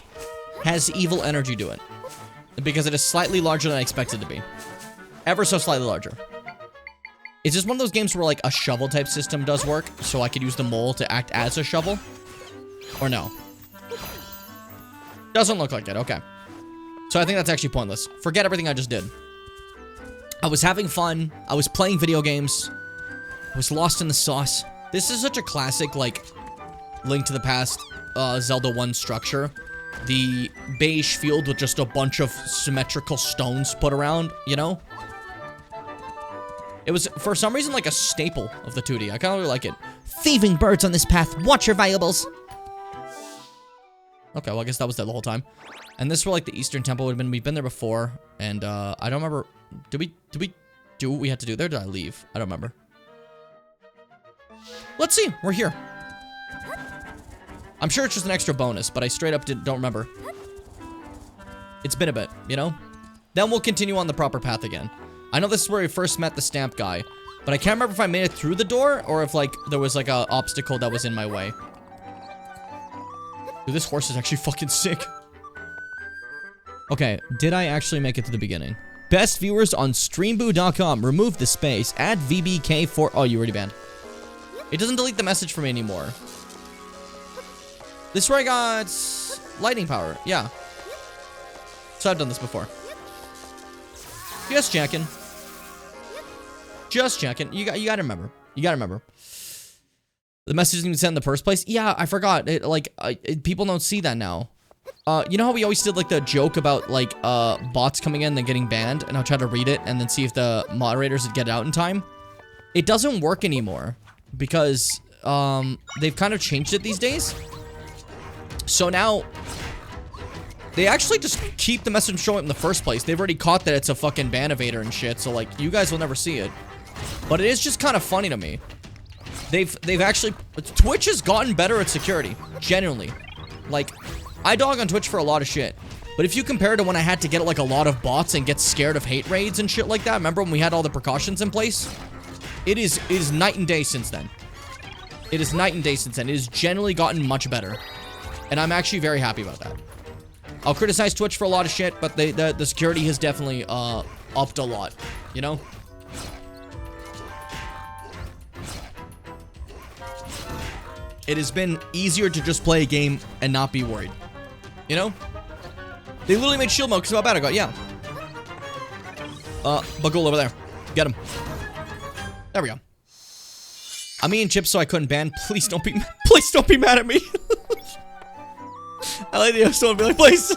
has evil energy to it. Because it is slightly larger than I expected it to be. Ever so slightly larger. Is this one of those games where like a shovel type system does work? So I could use the mole to act as a shovel? Or no? Doesn't look like it. Okay. So I think that's actually pointless. Forget everything I just did. I was having fun. I was playing video games. I was lost in the sauce. This is such a classic, like, Link to the Past, Zelda 1 structure. The beige field with just a bunch of symmetrical stones put around, you know? It was, for some reason, like a staple of the 2D. I kind of really like it. Thieving birds on this path. Watch your valuables. Okay, well, I guess that was there the whole time. And this is where, like, the Eastern Temple would have been. We've been there before. And, I don't remember. Did we do what we had to do there? Did I leave? I don't remember. Let's see. We're here. I'm sure it's just an extra bonus, but I straight up don't remember. It's been a bit, you know? Then we'll continue on the proper path again. I know this is where we first met the stamp guy, but I can't remember if I made it through the door or if, like, there was, like, a obstacle that was in my way. Dude, this horse is actually fucking sick. Okay, did I actually make it to the beginning? Best viewers on streamboo.com. Remove the space. Add VBK4. Oh, you already banned. It doesn't delete the message for me anymore. This is where I got lightning power. Yeah. So I've done this before. Just checking. Just checking. You gotta remember. You gotta remember. The message didn't sent in the first place. Yeah, I forgot. People don't see that now. You know how we always did like the joke about like bots coming in and then getting banned, and I'll try to read it and then see if the moderators would get it out in time. It doesn't work anymore because they've kind of changed it these days. So now they actually just keep the message showing up in the first place. They've already caught that it's a fucking ban evader and shit, so like you guys will never see it. But it is just kind of funny to me. They've actually, Twitch has gotten better at security, genuinely. Like, I dog on Twitch for a lot of shit, but if you compare to when I had to get like a lot of bots and get scared of hate raids and shit like that, remember when we had all the precautions in place? It is night and day since then. It is night and day since then. It has generally gotten much better, and I'm actually very happy about that. I'll criticize Twitch for a lot of shit, but the security has definitely upped a lot, you know? It has been easier to just play a game and not be worried. You know? They literally made shield mode because of how bad I got, yeah. Bagul over there. Get him. There we go. I'm eating chips so I couldn't ban. Please don't be mad at me. I like the still be like, please.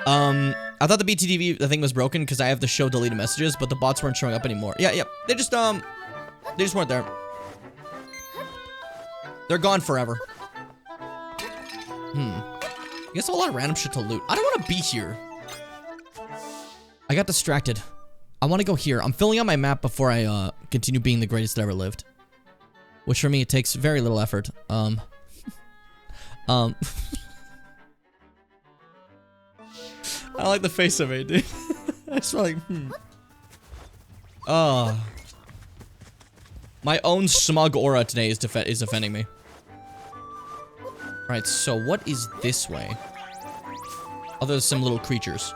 I thought the BTTV the thing was broken because I have the show deleted messages, but the bots weren't showing up anymore. Yeah. They just weren't there. They're gone forever. I guess a lot of random shit to loot. I don't want to be here. I got distracted. I want to go here. I'm filling out my map before I continue being the greatest that ever lived. Which for me, it takes very little effort. I like the face of it, dude. I just feel like, my own smug aura today is offending me. Alright, so what is this way? Oh, there's some little creatures.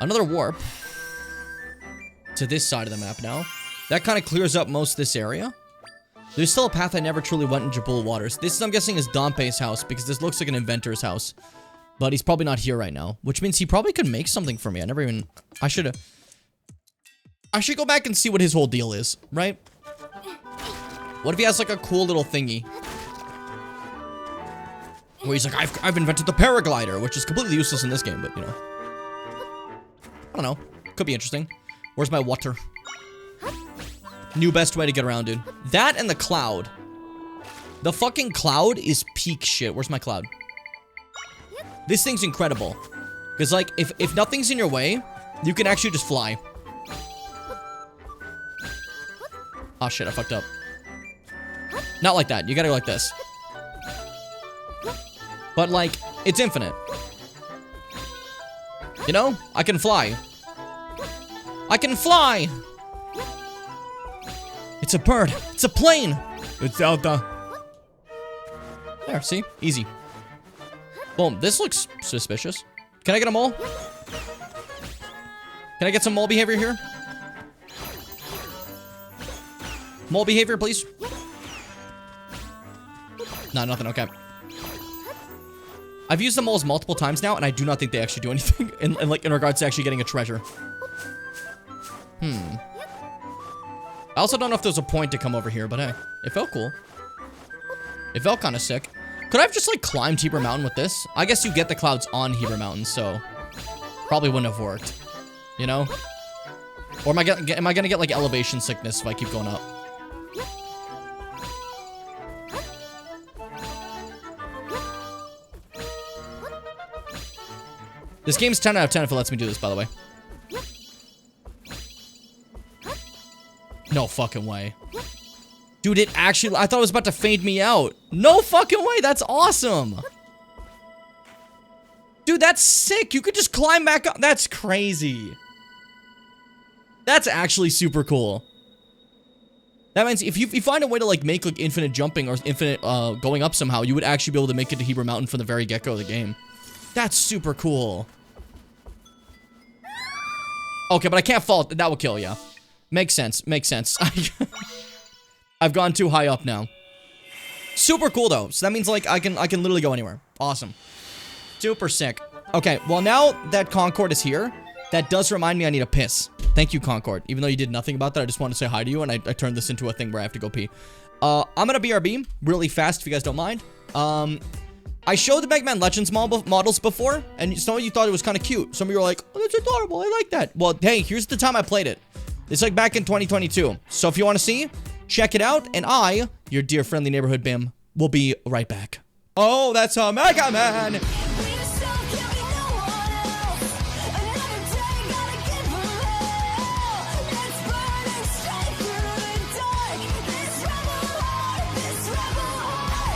Another warp. To this side of the map now. That kind of clears up most of this area. There's still a path I never truly went in Jabul Waters. This, I'm guessing, is Dompe's house, because this looks like an inventor's house. But he's probably not here right now, which means he probably could make something for me. I should go back and see what his whole deal is, right? What if he has, like, a cool little thingy? Where he's like, I've invented the paraglider, which is completely useless in this game, but, you know. I don't know. Could be interesting. Where's my water? New best way to get around, dude. That and the cloud. The fucking cloud is peak shit. Where's my cloud? This thing's incredible. Because, like, if nothing's in your way, you can actually just fly. Oh, shit, I fucked up. Not like that. You gotta go like this. But, like, it's infinite. You know? I can fly. I can fly! It's a bird. It's a plane. It's Zelda. There, see? Easy. Boom. This looks suspicious. Can I get a mole? Can I get some mole behavior here? Mole behavior, please. No, nothing. Okay. I've used the moles multiple times now, and I do not think they actually do anything in regards to actually getting a treasure. I also don't know if there's a point to come over here, but hey, it felt cool. It felt kind of sick. Could I have just, like, climbed Heber Mountain with this? I guess you get the clouds on Heber Mountain, so probably wouldn't have worked, you know? Or am I gonna get, like, elevation sickness if I keep going up? This game's 10 out of 10 if it lets me do this, by the way. No fucking way. Dude, it actually... I thought it was about to fade me out. No fucking way. That's awesome. Dude, that's sick. You could just climb back up. That's crazy. That's actually super cool. That means if you find a way to, like, make, like, infinite jumping or infinite going up somehow, you would actually be able to make it to Heber Mountain from the very get-go of the game. That's super cool. Okay, but I can't fall. That will kill you. Makes sense. Makes sense. I've gone too high up now. Super cool, though. So that means, like, I can literally go anywhere. Awesome. Super sick. Okay, well, now that Concord is here, that does remind me I need a piss. Thank you, Concord. Even though you did nothing about that, I just wanted to say hi to you, and I turned this into a thing where I have to go pee. I'm gonna BRB really fast, if you guys don't mind. I showed the Mega Man Legends models before, and some of you thought it was kind of cute. Some of you were like, oh, that's adorable. I like that. Well, hey, here's the time I played it. It's like back in 2022. So if you want to see, check it out. And I, your dear friendly neighborhood Bim, will be right back. Oh, that's a Mega Man.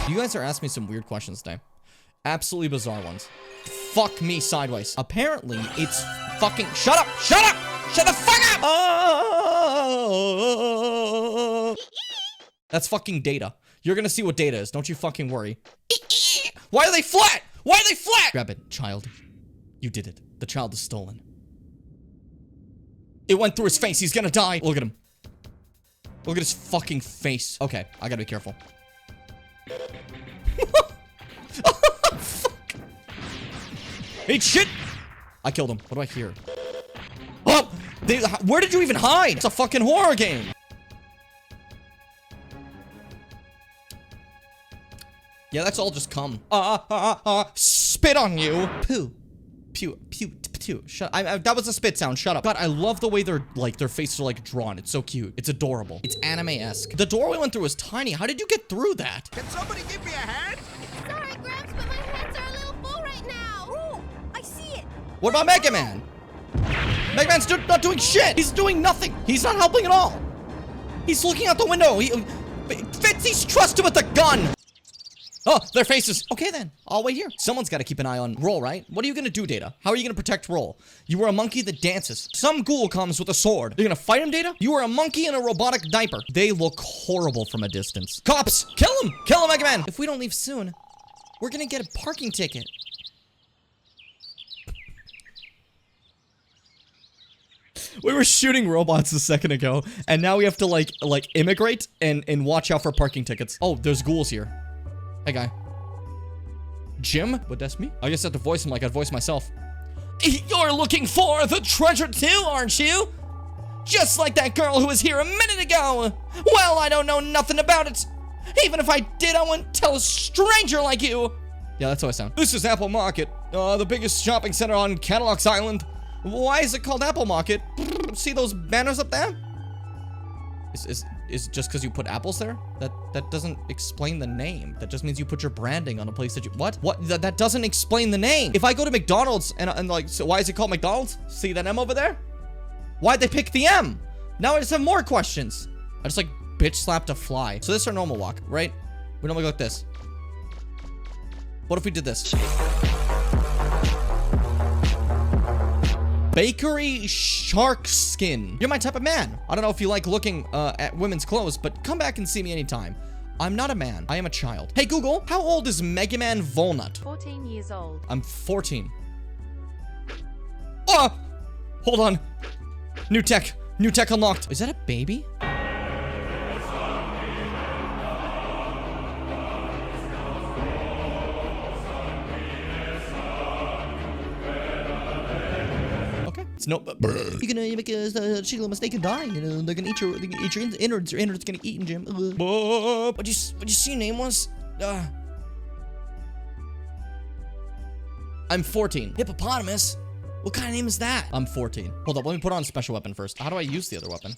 You guys are asking me some weird questions today. Absolutely bizarre ones. Fuck me sideways. Apparently, it's fucking... Shut up! Shut up! Shut the fuck up! Oh! That's fucking Data. You're gonna see what Data is. Don't you fucking worry. Why are they flat? Why are they flat? Grab it, child. You did it. The child is stolen. It went through his face. He's gonna die. Look at him. Look at his fucking face. Okay, I gotta be careful. Fuck. Eat shit! I killed him. What do I hear? Oh! Where did you even hide? It's a fucking horror game. Yeah, that's all just cum. Spit on you. Poo. Pew. Pew. Pew. Shut up. That was a spit sound. Shut up. God, I love the way their faces are, like, drawn. It's so cute. It's adorable. It's anime-esque. The door we went through was tiny. How did you get through that? Can somebody give me a hand? Sorry, Gramps, but my hands are a little full right now. Oh, I see it. What about Mega Man? Mega Man's not doing shit. He's doing nothing. He's not helping at all. He's looking out the window. He's trusted with a gun. Oh, their faces. Okay, then. I'll wait here. Someone's got to keep an eye on Roll, right? What are you going to do, Data? How are you going to protect Roll? You were a monkey that dances. Some ghoul comes with a sword. You're going to fight him, Data? You were a monkey in a robotic diaper. They look horrible from a distance. Cops! Kill him! Kill him, Mega Man! If we don't leave soon, we're going to get a parking ticket. We were shooting robots a second ago, and now we have to, like immigrate and watch out for parking tickets. Oh, there's ghouls here. Hey, guy. Jim? But that's me? I guess I have to voice him like I'd voice myself. You're looking for the treasure too, aren't you? Just like that girl who was here a minute ago. Well, I don't know nothing about it. Even if I did, I wouldn't tell a stranger like you. Yeah, that's how I sound. This is Apple Market, the biggest shopping center on Cadillacs Island. Why is it called Apple Market? See those banners up there? Is just because you put apples there? That doesn't explain the name. That just means you put your branding on a place that you... What? That doesn't explain the name. If I go to McDonald's and like, so why is it called McDonald's? See that M over there? Why'd they pick the M? Now I just have more questions. I just like bitch slapped a fly. So this is our normal walk, right? We normally go like this. What if we did this? Bakery shark skin. You're my type of man. I don't know if you like looking at women's clothes, but come back and see me anytime. I'm not a man. I am a child. Hey, Google, how old is Mega Man Volnut? 14 years old. I'm 14. Oh! Hold on. New tech. New tech unlocked. Is that a baby? It's no. You're gonna make a single mistake and die. You know, they're gonna eat your innards. Your innards gonna eat, Jim. What'd you see your name was? I'm 14. Hippopotamus? What kind of name is that? I'm 14. Hold up, let me put on special weapon first. How do I use the other weapon?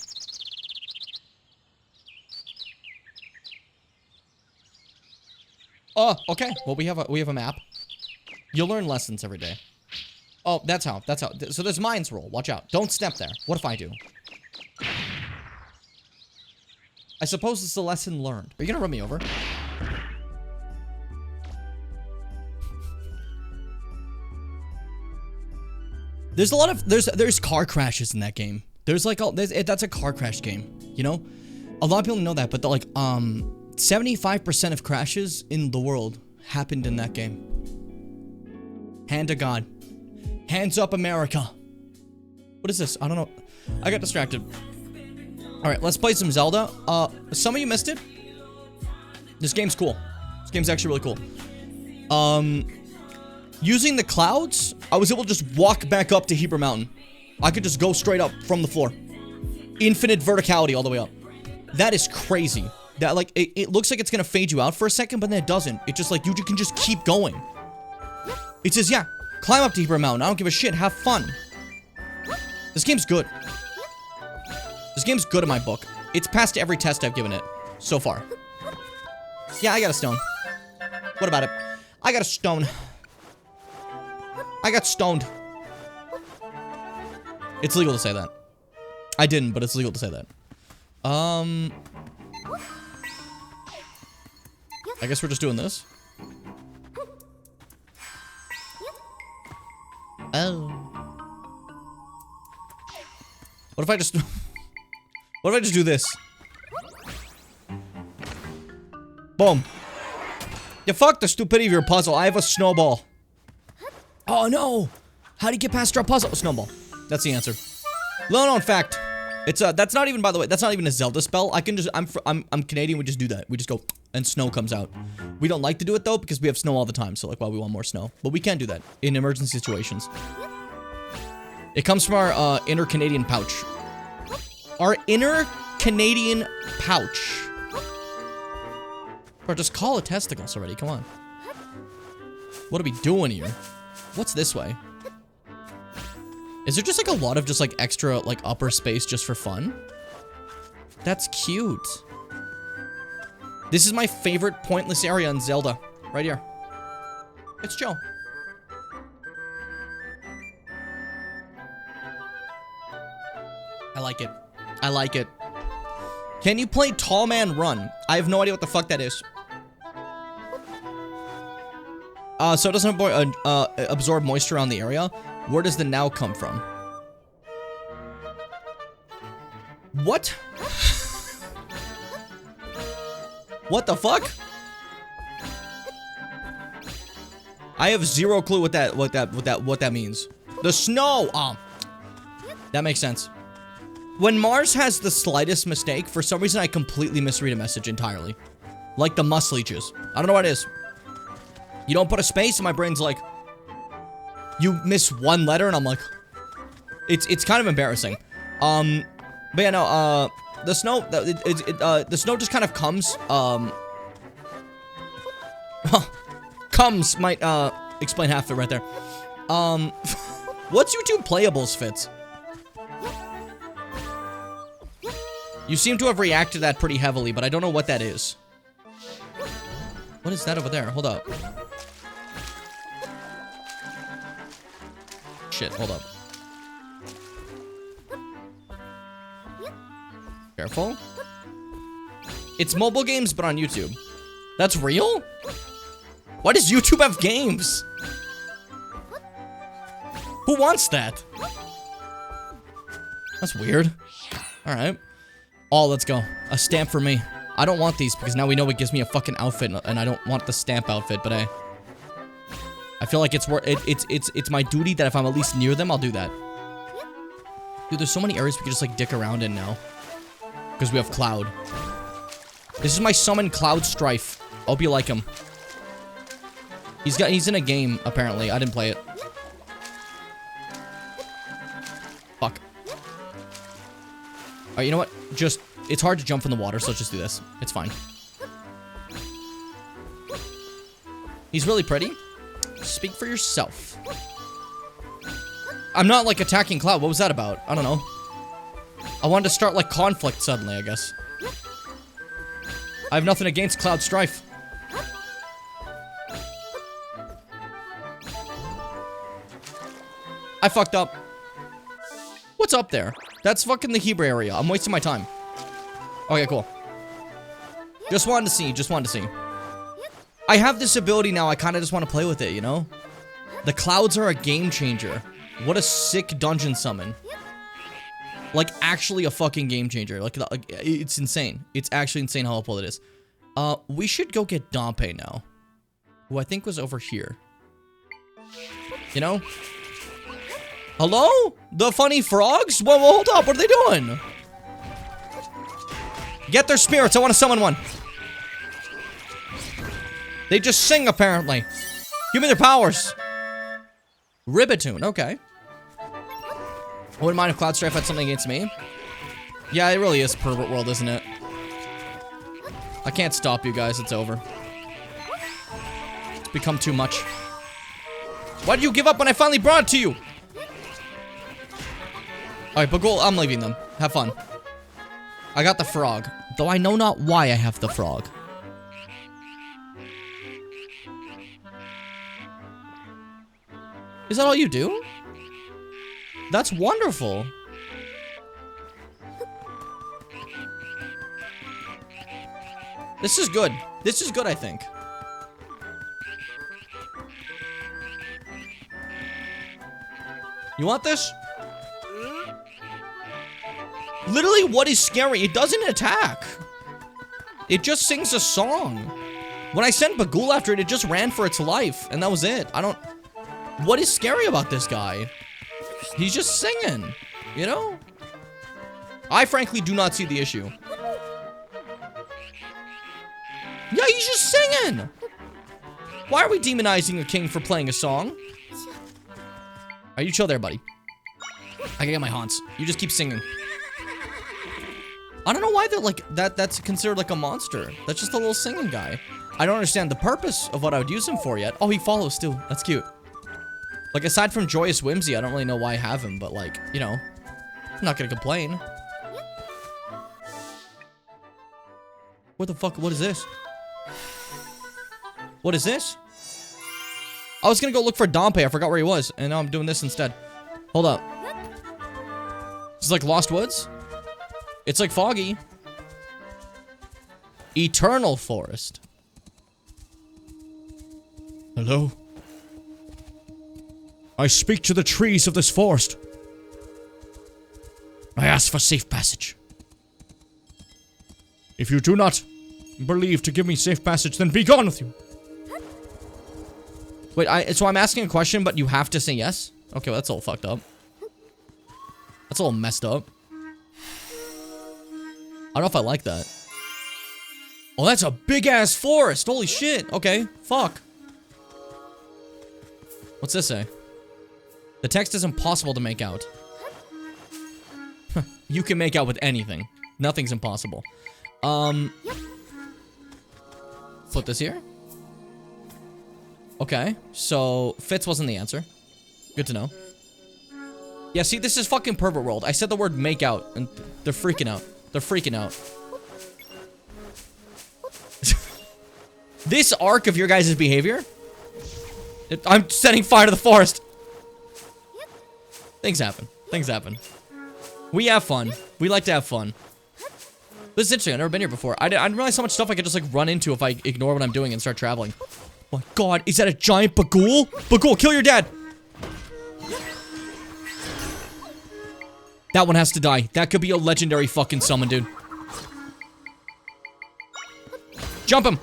Oh, okay. Well, we have a map. You'll learn lessons every day. Oh, that's how. So there's mines roll. Watch out. Don't step there. What if I do? I suppose it's a lesson learned. Are you gonna run me over? There's a lot of there's car crashes in that game. That's a car crash game, you know? A lot of people know that, but 75% of crashes in the world happened in that game. Hand to God. Hands up, America. What is this? I don't know. I got distracted. All right, let's play some Zelda. Some of you missed it. This game's cool. This game's actually really cool. Using the clouds, I was able to just walk back up to Heber Mountain. I could just go straight up from the floor. Infinite verticality all the way up. That is crazy. That, like, it looks like it's gonna fade you out for a second, but then it doesn't. It just, like, you can just keep going. It says, yeah, climb up to Heber Mountain. I don't give a shit. Have fun. This game's good. This game's good in my book. It's passed every test I've given it so far. Yeah, I got a stone. What about it? I got a stone. I got stoned. It's legal to say that. I didn't, but it's legal to say that. I guess we're just doing this. Oh. What if I just... What if I just do this? Boom. Yeah, fuck the stupidity of your puzzle. I have a snowball. Oh no! How do you get past our puzzle? Snowball. That's the answer. No, in fact, it's that's not even, by the way, that's not even a Zelda spell. I can just, I'm Canadian. We just do that. We just go, and snow comes out. We don't like to do it though because we have snow all the time. So like, well, we want more snow, but we can do that in emergency situations. It comes from our inner Canadian pouch. Our inner Canadian pouch. Or just call it testicles already. Come on. What are we doing here? What's this way? Is there just like a lot of just like extra like upper space just for fun? That's cute. This is my favorite pointless area in Zelda. Right here. It's chill. I like it. I like it. Can you play Tall Man Run? I have no idea what the fuck that is. So it doesn't absorb moisture around the area. Where does the now come from? What? What the fuck? I have zero clue what that means. The snow. That makes sense. When Mars has the slightest mistake, for some reason I completely misread a message entirely. Like the must leeches. I don't know what it is. You don't put a space, and my brain's like, you miss one letter, and I'm like, it's kind of embarrassing. But yeah, no, the snow, the snow just kind of comes, comes might, explain half of it right there. What's YouTube playables, Fitz? You seem to have reacted to that pretty heavily, but I don't know what that is. What is that over there? Hold up. Shit, hold up. Careful. It's mobile games, but on YouTube. That's real? Why does YouTube have games? Who wants that? That's weird. Alright. Oh, let's go. A stamp for me. I don't want these because now we know it gives me a fucking outfit, and I don't want the stamp outfit, but I feel like it's my duty that if I'm at least near them, I'll do that. Dude, there's so many areas we can just like dick around in now. Because we have Cloud. This is my summon Cloud Strife. Hope you like him. He's in a game, apparently. I didn't play it. Alright, you know what? Just, it's hard to jump from the water, so let's just do this. It's fine. He's really pretty. Speak for yourself. I'm not, like, attacking Cloud. What was that about? I don't know. I wanted to start, like, conflict suddenly, I guess. I have nothing against Cloud Strife. I fucked up. What's up there? That's fucking the Hebrew area. I'm wasting my time. Okay, cool. Just wanted to see. Just wanted to see. I have this ability now. I kind of just want to play with it, you know? The clouds are a game changer. What a sick dungeon summon. Like, actually a fucking game changer. Like, it's insane. It's actually insane how helpful it is. We should go get Dompe now. Who I think was over here. You know? Hello? The funny frogs? Well, hold up. What are they doing? Get their spirits. I want to summon one. They just sing, apparently. Give me their powers. Ribbitoon. Okay. I wouldn't mind if Cloud Strife had something against me. Yeah, it really is pervert world, isn't it? I can't stop you guys. It's over. It's become too much. Why did you give up when I finally brought it to you? Alright, Bagul, I'm leaving them. Have fun. I got the frog. Though I know not why I have the frog. Is that all you do? That's wonderful. This is good. This is good, I think. You want this? Literally, what is scary? It doesn't attack. It just sings a song. When I sent Bagul after it, it just ran for its life. And that was it. I don't... What is scary about this guy? He's just singing. You know? I frankly do not see the issue. Yeah, he's just singing. Why are we demonizing a king for playing a song? Are you chill there, buddy? I can get my haunts. You just keep singing. I don't know why they're like that's considered like a monster. That's just a little singing guy. I don't understand the purpose of what I would use him for yet. Oh, he follows too. That's cute. Like, aside from Joyous Whimsy, I don't really know why I have him, but like, you know, I'm not gonna complain. What the fuck? What is this? What is this? I was gonna go look for Dompe. I forgot where he was, and now I'm doing this instead. Hold up. This is like Lost Woods? It's like foggy. Eternal Forest. Hello? I speak to the trees of this forest. I ask for safe passage. If you do not believe to give me safe passage, then be gone with you. Wait, so I'm asking a question, but you have to say yes? Okay, well, that's all fucked up. That's all messed up. I don't know if I like that. Oh, that's a big-ass forest. Holy shit. Okay, fuck. What's this say? The text is impossible to make out. You can make out with anything. Nothing's impossible. Put this here. Okay, so Fitz wasn't the answer. Good to know. Yeah, see, this is fucking pervert world. I said the word make out, and they're freaking out. They're freaking out. This arc of your guys' behavior? I'm setting fire to the forest. Things happen. Things happen. We have fun. We like to have fun. This is interesting. I've never been here before. I didn't realize how much stuff I could just, like, run into if I ignore what I'm doing and start traveling. Oh my god, is that a giant Bagul? Bagul, kill your dad! That one has to die. That could be a legendary fucking summon, dude. Jump him!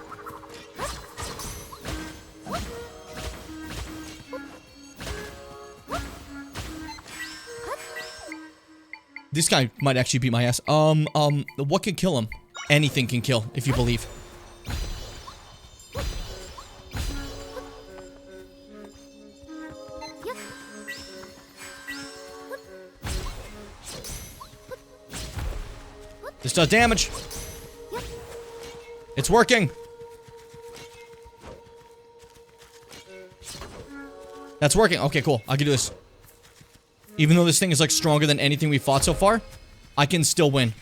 This guy might actually beat my ass. What can kill him? Anything can kill, if you believe. This does damage. It's working. That's working. Okay, cool. I can do this. Even though this thing is like stronger than anything we fought so far, I can still win.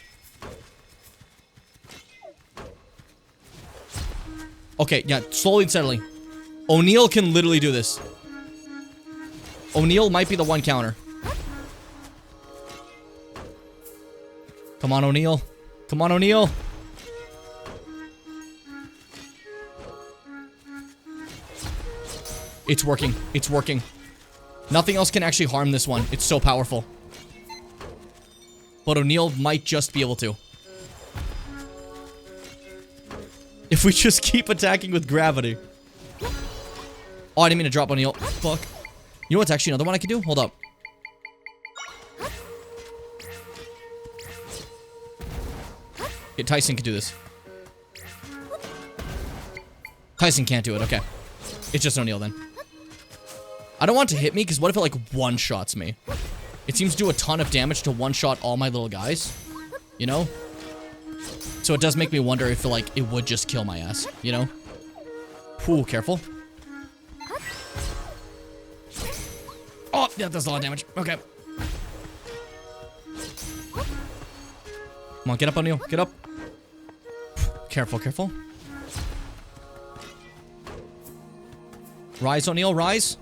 Okay, yeah, slowly and steadily. O'Neal can literally do this. O'Neal might be the one counter. Come on, O'Neal. Come on, O'Neal. It's working. It's working. Nothing else can actually harm this one. It's so powerful. But O'Neal might just be able to. If we just keep attacking with gravity. Oh, I didn't mean to drop O'Neal. Fuck. You know what's actually another one I could do? Hold up. Okay, Tyson can do this. Tyson can't do it. Okay. It's just O'Neal then. I don't want it to hit me, because what if it, like, one-shots me? It seems to do a ton of damage to one-shot all my little guys. You know? So it does make me wonder if, like, it would just kill my ass. You know? Ooh, careful. Oh, yeah, that's a lot of damage. Okay. Come on, get up, O'Neal. Get up. Careful, careful. Rise, O'Neal, rise.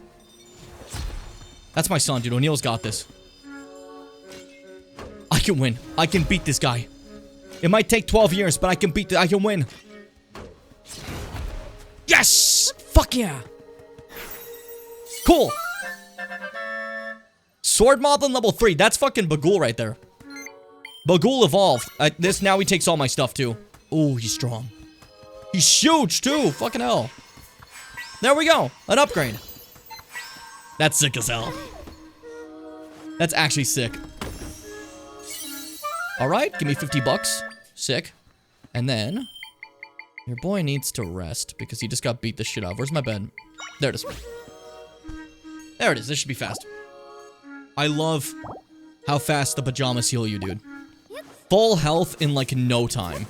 That's my son, dude. O'Neal's got this. I can win. I can beat this guy. It might take 12 years, but I can beat I can win. Yes! Fuck yeah! Cool. Sword Moblin level 3. That's fucking Bagul right there. Bagul evolved. This now he takes all my stuff too. Ooh, he's strong. He's huge too. Fucking hell. There we go. An upgrade. That's sick as hell. That's actually sick. Alright, give me 50 bucks. Sick. And then... your boy needs to rest because he just got beat the shit out of. Where's my bed? There it is. There it is. This should be fast. I love how fast the pajamas heal you, dude. Full health in, like, no time.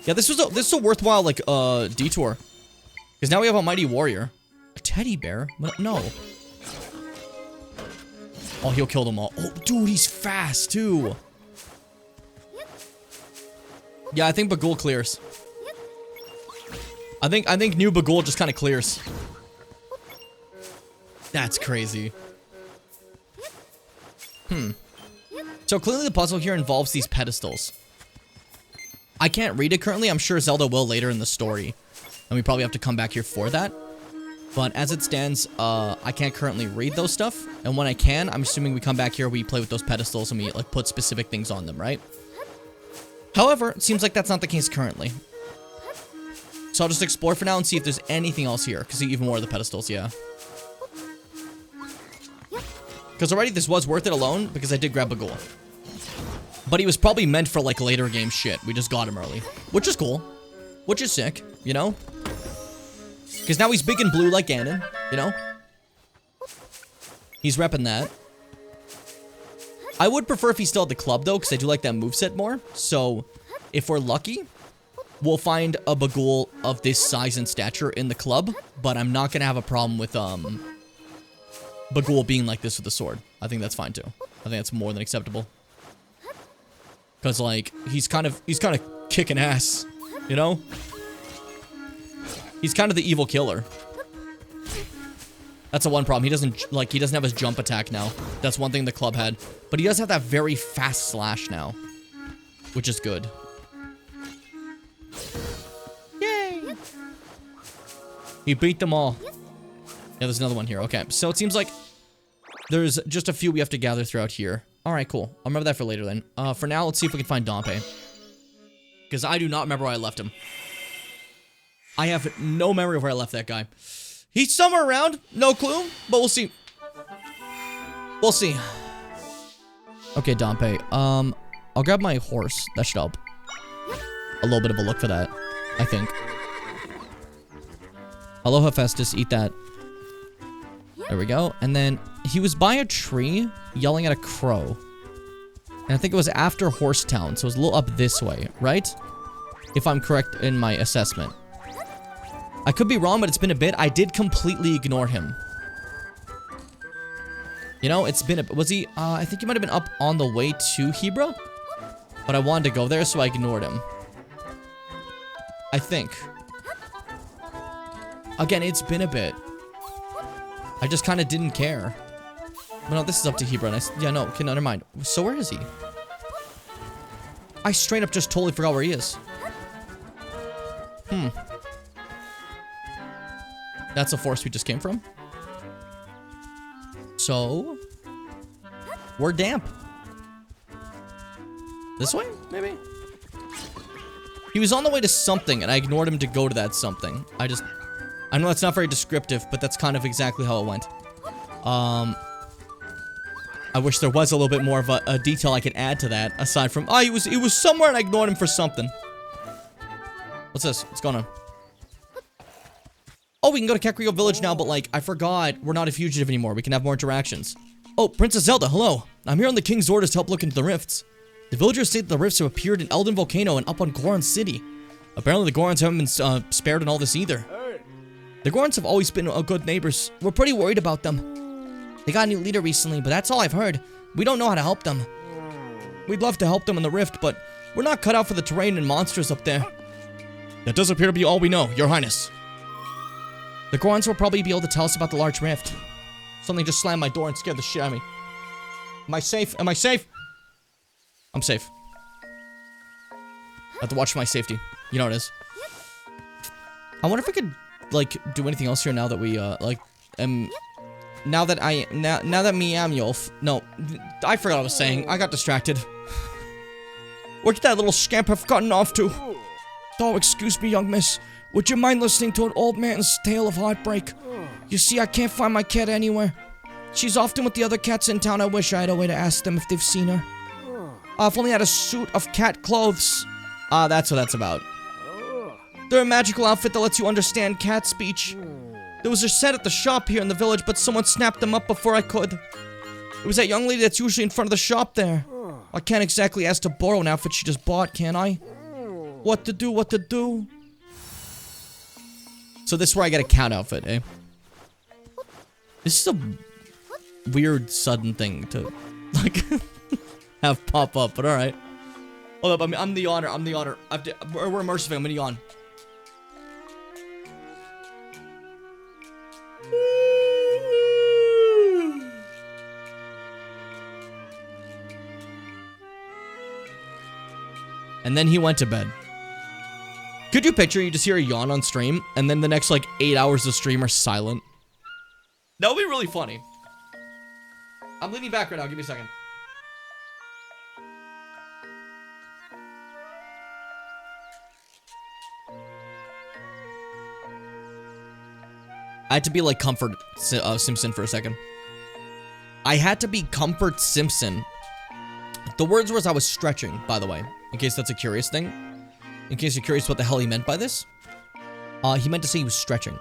Yeah, this is a worthwhile, like, detour. Because now we have a mighty warrior. A teddy bear? No. Oh, he'll kill them all. Oh, dude, he's fast, too. Yeah, I think Bagul clears. I think new Bagul just kind of clears. That's crazy. So clearly the puzzle here involves these pedestals. I can't read it currently. I'm sure Zelda will later in the story. And we probably have to come back here for that. But as it stands, I can't currently read those stuff. And when I can, I'm assuming we come back here, we play with those pedestals, and we like put specific things on them, right? However, it seems like that's not the case currently. So I'll just explore for now and see if there's anything else here. Because even more of the pedestals, yeah. Because already this was worth it alone, because I did grab a goal. But he was probably meant for, like, later game shit. We just got him early. Which is cool. Which is sick, you know? Because now he's big and blue like Ganon, you know? He's repping that. I would prefer if he still had the club, though, because I do like that moveset more. So, if we're lucky, we'll find a Bagul of this size and stature in the club. But I'm not going to have a problem with, Bagul being like this with the sword. I think that's fine, too. I think that's more than acceptable. Because, like, he's kind of kicking ass, you know? He's kind of the evil killer. That's the one problem. He doesn't have his jump attack now. That's one thing the club had. But he does have that very fast slash now. Which is good. Yay! He beat them all. Yeah, there's another one here. Okay, so it seems like there's just a few we have to gather throughout here. Alright, cool. I'll remember that for later then. For now, let's see if we can find Dompe. Because I do not remember where I left him. I have no memory of where I left that guy. He's somewhere around. No clue, but we'll see. We'll see. Okay, Dompe. I'll grab my horse. That should help. A little bit of a look for that, I think. Hello, Hephaestus. Eat that. There we go. And then he was by a tree yelling at a crow. And I think it was after Horsetown, so it was a little up this way, right? If I'm correct in my assessment. I could be wrong, but it's been a bit. I did completely ignore him. You know, it's been a... Was he... I think he might have been up on the way to Hebra. But I wanted to go there, so I ignored him. I think. Again, it's been a bit. I just kind of didn't care. But no, this is up to Hebra. And yeah, no, okay, never mind. So where is he? I straight up just totally forgot where he is. That's the forest we just came from. So, we're damp. This way, maybe? He was on the way to something, and I ignored him to go to that something. I know that's not very descriptive, but that's kind of exactly how it went. I wish there was a little bit more of a detail I could add to that, aside from, he was somewhere and I ignored him for something. What's this? What's going on? Oh, we can go to Kekrio Village now, but like, I forgot we're not a fugitive anymore. We can have more interactions. Oh, Princess Zelda, hello. I'm here on the King's orders to help look into the rifts. The villagers say that the rifts have appeared in Elden Volcano and up on Goron City. Apparently the Gorons haven't been spared in all this either. The Gorons have always been good neighbors. We're pretty worried about them. They got a new leader recently, but that's all I've heard. We don't know how to help them. We'd love to help them in the rift, but we're not cut out for the terrain and monsters up there. That does appear to be all we know, Your Highness. The Gorons will probably be able to tell us about the large rift. Something just slammed my door and scared the shit out of me. Am I safe? Am I safe? I'm safe. I have to watch for my safety. You know what it is. I wonder if I could, like, do anything else here now that we, like, now that me am Yolf. No, I forgot what I was saying. I got distracted. Where did that little scamp have gotten off to? Oh, excuse me, young miss. Would you mind listening to an old man's tale of heartbreak? You see, I can't find my cat anywhere. She's often with the other cats in town. I wish I had a way to ask them if they've seen her. I've only had a suit of cat clothes. That's what that's about. They're a magical outfit that lets you understand cat speech. There was a set at the shop here in the village, but someone snapped them up before I could. It was that young lady that's usually in front of the shop there. I can't exactly ask to borrow an outfit she just bought, can I? What to do, what to do? So this is where I get a cat outfit, eh? This is a weird, sudden thing to, like, have pop up, but alright. Hold up, I'm the honor, we're immersive, I'm gonna yawn. And then he went to bed. Could you picture you just hear a yawn on stream, and then the next, like, 8 hours of stream are silent? That would be really funny. I'm leaning back right now, give me a second. I had to be like Comfort Simpson for a second. I had to be Comfort Simpson. The words were as I was stretching, by the way, in case that's a curious thing. In case you're curious what the hell he meant by this. He meant to say he was stretching.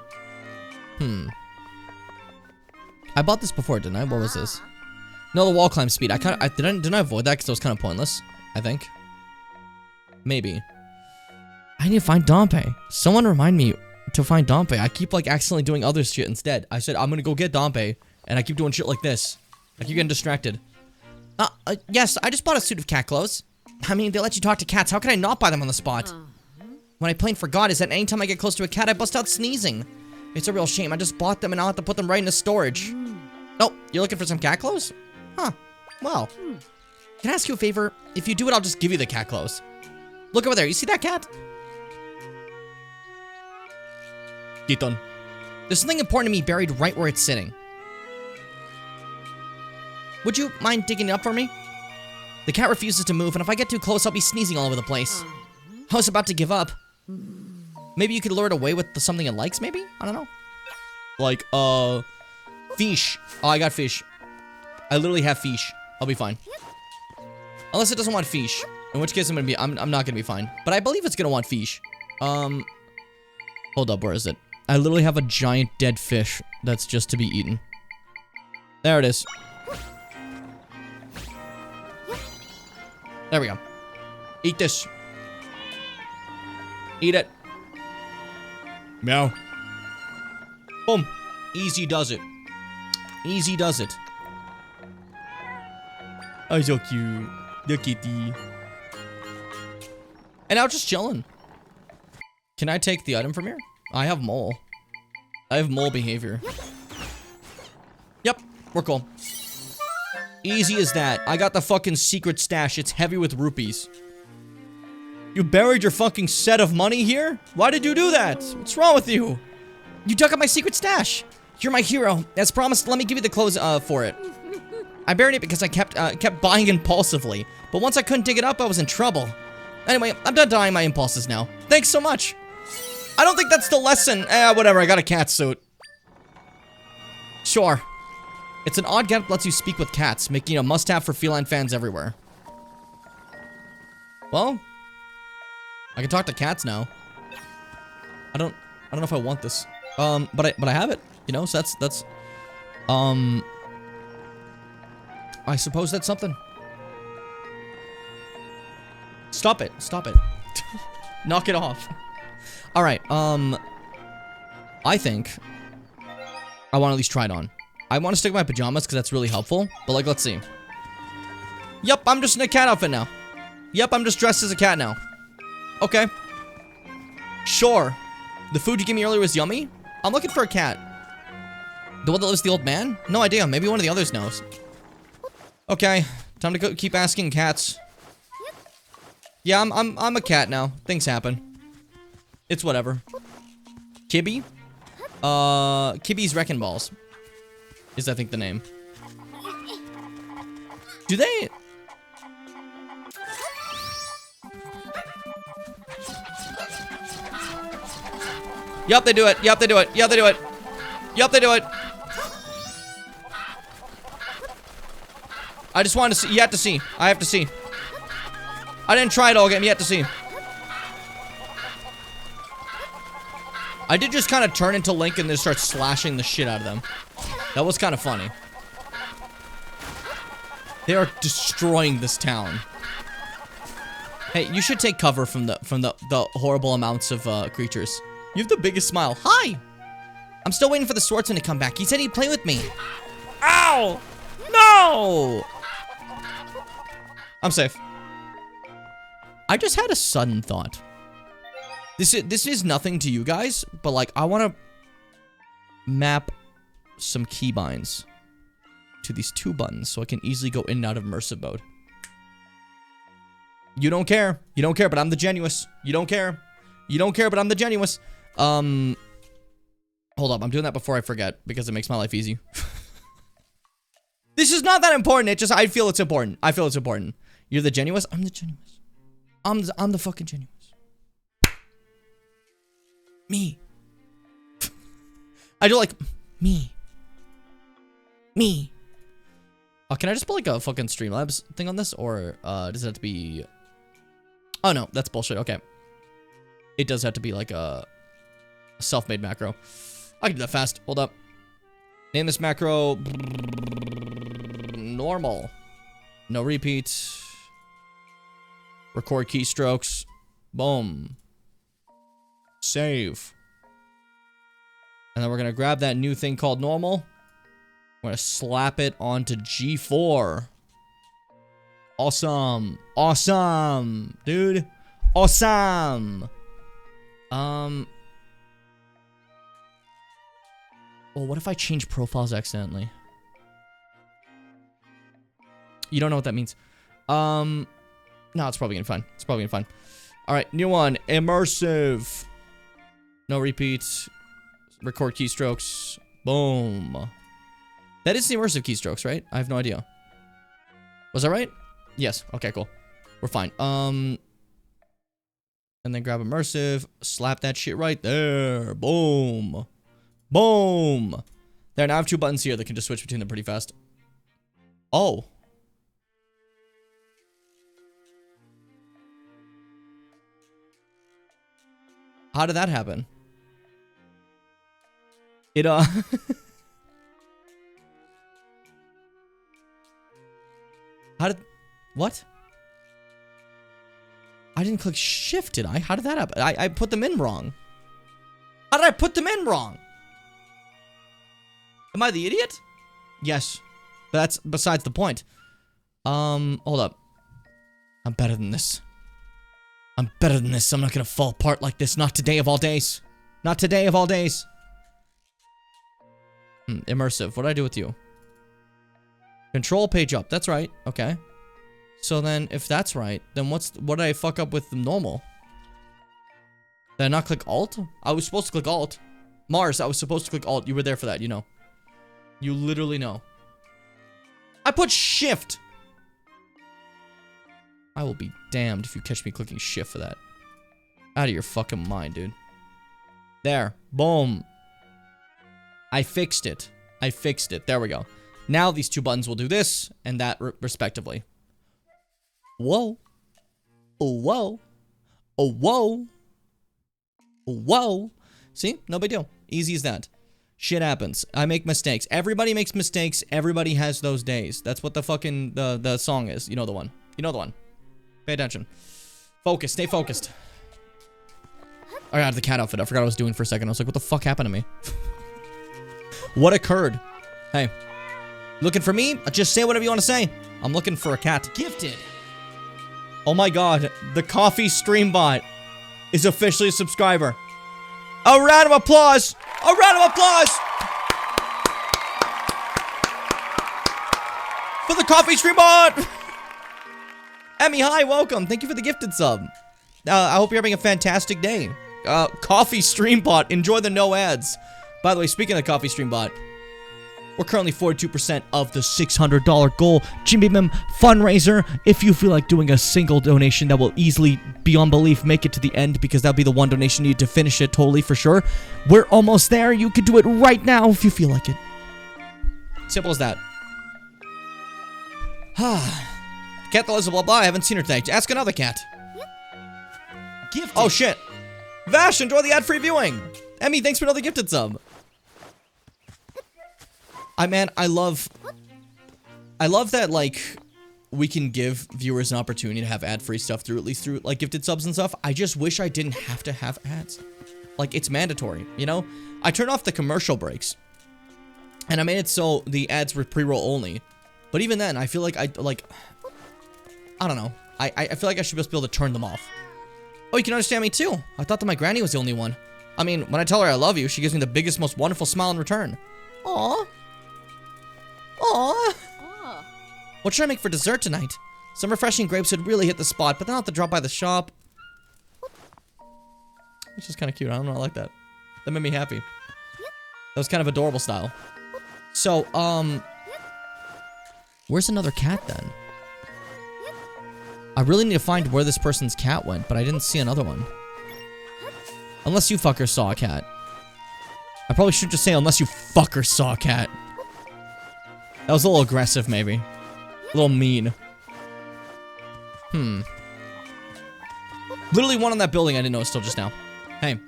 I bought this before, didn't I? What was this? No, the wall climb speed. Didn't I avoid that because it was kind of pointless? I think. Maybe. I need to find Dompe. Someone remind me to find Dompe. I keep like accidentally doing other shit instead. I said I'm gonna go get Dompe, and I keep doing shit like this. I keep getting distracted. Yes, I just bought a suit of cat clothes. I mean, they let you talk to cats. How can I not buy them on the spot? What I plain forgot is that anytime I get close to a cat, I bust out sneezing. It's a real shame. I just bought them and I'll have to put them right into storage. Oh, you're looking for some cat clothes? Huh. Well. Can I ask you a favor? If you do it, I'll just give you the cat clothes. Look over there. You see that cat? Giton. There's something important to me buried right where it's sitting. Would you mind digging it up for me? The cat refuses to move, and if I get too close, I'll be sneezing all over the place. I was about to give up. Maybe you could lure it away with something it likes, maybe? I don't know. Like, fish. Oh, I got fish. I literally have fish. I'll be fine. Unless it doesn't want fish. In which case, I'm not gonna be fine. But I believe it's gonna want fish. Hold up, where is it? I literally have a giant dead fish that's just to be eaten. There it is. There we go. Eat this. Eat it. Meow. Boom. Easy does it. Easy does it. Oh, so cute. The kitty. And now just chilling. Can I take the item from here? I have mole. I have mole behavior. Yep, we're cool. Easy as that. I got the fucking secret stash. It's heavy with rupees. You buried your fucking set of money here? Why did you do that? What's wrong with you? You dug up my secret stash. You're my hero. As promised, let me give you the clothes for it. I buried it because I kept buying impulsively. But once I couldn't dig it up, I was in trouble. Anyway, I'm done dying my impulses now. Thanks so much. I don't think that's the lesson. Whatever, I got a cat suit. Sure. It's an odd gadget that lets you speak with cats, making it a must-have for feline fans everywhere. Well, I can talk to cats now. I don't know if I want this. But I have it, you know, so that's I suppose that's something. Stop it. Stop it. Knock it off. All right. I think I want to at least try it on. I want to stick with my pajamas because that's really helpful. But like, let's see. Yep, I'm just in a cat outfit now. Yep, I'm just dressed as a cat now. Okay. Sure. The food you gave me earlier was yummy. I'm looking for a cat. The one that lives with the old man? No idea. Maybe one of the others knows. Okay. Time to go keep asking cats. Yeah, I'm a cat now. Things happen. It's whatever. Kibby? Kibby's Wrecking Balls. Is I think the name. Do they? Yup, they do it. Yup, they do it. Yup, they do it. Yup, they do it. I just wanted to see. You have to see. I have to see. I didn't try it all game. You have to see. I did just kind of turn into Link and then start slashing the shit out of them. That was kind of funny. They are destroying this town. Hey, you should take cover from the horrible amounts of creatures. You have the biggest smile. Hi! I'm still waiting for the swordsman to come back. He said he'd play with me. Ow! No! I'm safe. I just had a sudden thought. This is nothing to you guys, but like I want to map some keybinds to these two buttons so I can easily go in and out of immersive mode. You don't care. You don't care, but I'm the genuous. You don't care. You don't care, but I'm the genuous. Hold up. I'm doing that before I forget because it makes my life easy. This is not that important. It just, I feel it's important. I feel it's important. You're the genuous. I'm the genuous. I'm the fucking genuous. Me. I do like me. Me. Oh, can I just put like a fucking Streamlabs thing on this? Or does it have to be... Oh no, that's bullshit. Okay. It does have to be like a self-made macro. I can do that fast. Hold up. Name this macro... Normal. No repeats. Record keystrokes. Boom. Save. And then we're going to grab that new thing called normal. We're going to slap it onto G4. Awesome. Awesome. Dude. Awesome. Well, what if I change profiles accidentally? You don't know what that means. No, it's probably gonna be fine. It's probably gonna be fine. Alright, new one. Immersive. No repeats. Record keystrokes. Boom. That is the immersive keystrokes, right? I have no idea. Was that right? Yes. Okay, cool. We're fine. And then grab immersive. Slap that shit right there. Boom. Boom. There, now I have two buttons here that can just switch between them pretty fast. Oh. How did that happen? It, How did... What? I didn't click shift, did I? How did that happen? I put them in wrong. How did I put them in wrong? Am I the idiot? Yes. But that's besides the point. Hold up. I'm better than this. I'm better than this. I'm not gonna fall apart like this. Not today of all days. Not today of all days. Immersive. What did I do with you? Control page up. That's right. Okay. So then, if that's right, then what did I fuck up with the normal? Did I not click Alt? I was supposed to click Alt. Mars, I was supposed to click Alt. You were there for that, you know. You literally know. I put Shift! I will be damned if you catch me clicking Shift for that. Out of your fucking mind, dude. There. Boom. I fixed it. I fixed it. There we go. Now these two buttons will do this and that respectively. Whoa. Oh, whoa. Oh, whoa. Oh, whoa. See? No big deal. Easy as that. Shit happens. I make mistakes. Everybody makes mistakes. Everybody has those days. That's what the fucking, the song is. You know the one. You know the one. Pay attention. Focus. Stay focused. I got the cat outfit. I forgot what I was doing for a second. I was like, what the fuck happened to me? What occurred? Hey. Looking for me? Just say whatever you want to say. I'm looking for a cat. Gifted. Oh my god. The coffee stream bot is officially a subscriber. A round of applause. A round of applause. For the coffee stream bot. Emmy, hi. Welcome. Thank you for the gifted sub. I hope you're having a fantastic day. Coffee stream bot. Enjoy the no ads. By the way, speaking of the coffee stream bot, we're currently 42% of the $600 goal. Jimmy Mim fundraiser. If you feel like doing a single donation that will easily, beyond belief, make it to the end, because that'll be the one donation needed to finish it totally for sure. We're almost there. You can do it right now if you feel like it. Simple as that. Cat that lives blah blah. I haven't seen her today. Ask another cat. Gifted. Oh shit. Vash, enjoy the ad-free viewing. Emmy, thanks for another gifted sub. I love that, like, we can give viewers an opportunity to have ad-free stuff through, at least through, like, gifted subs and stuff. I just wish I didn't have to have ads. Like, it's mandatory, you know? I turned off the commercial breaks. And I made it so the ads were pre-roll only. But even then, I feel like I don't know. I feel like I should just be able to turn them off. Oh, you can understand me too. I thought that my granny was the only one. I mean, when I tell her I love you, she gives me the biggest, most wonderful smile in return. Aww. Aww. What should I make for dessert tonight? Some refreshing grapes would really hit the spot, but then I'll have to drop by the shop. Which is kind of cute. I don't know. I like that. That made me happy. That was kind of adorable style. So, where's another cat then? I really need to find where this person's cat went, but I didn't see another one. Unless you fuckers saw a cat. I probably should just say unless you fuckers saw a cat. That was a little aggressive, maybe. A little mean. Literally one on that building I didn't notice till just now. Hey.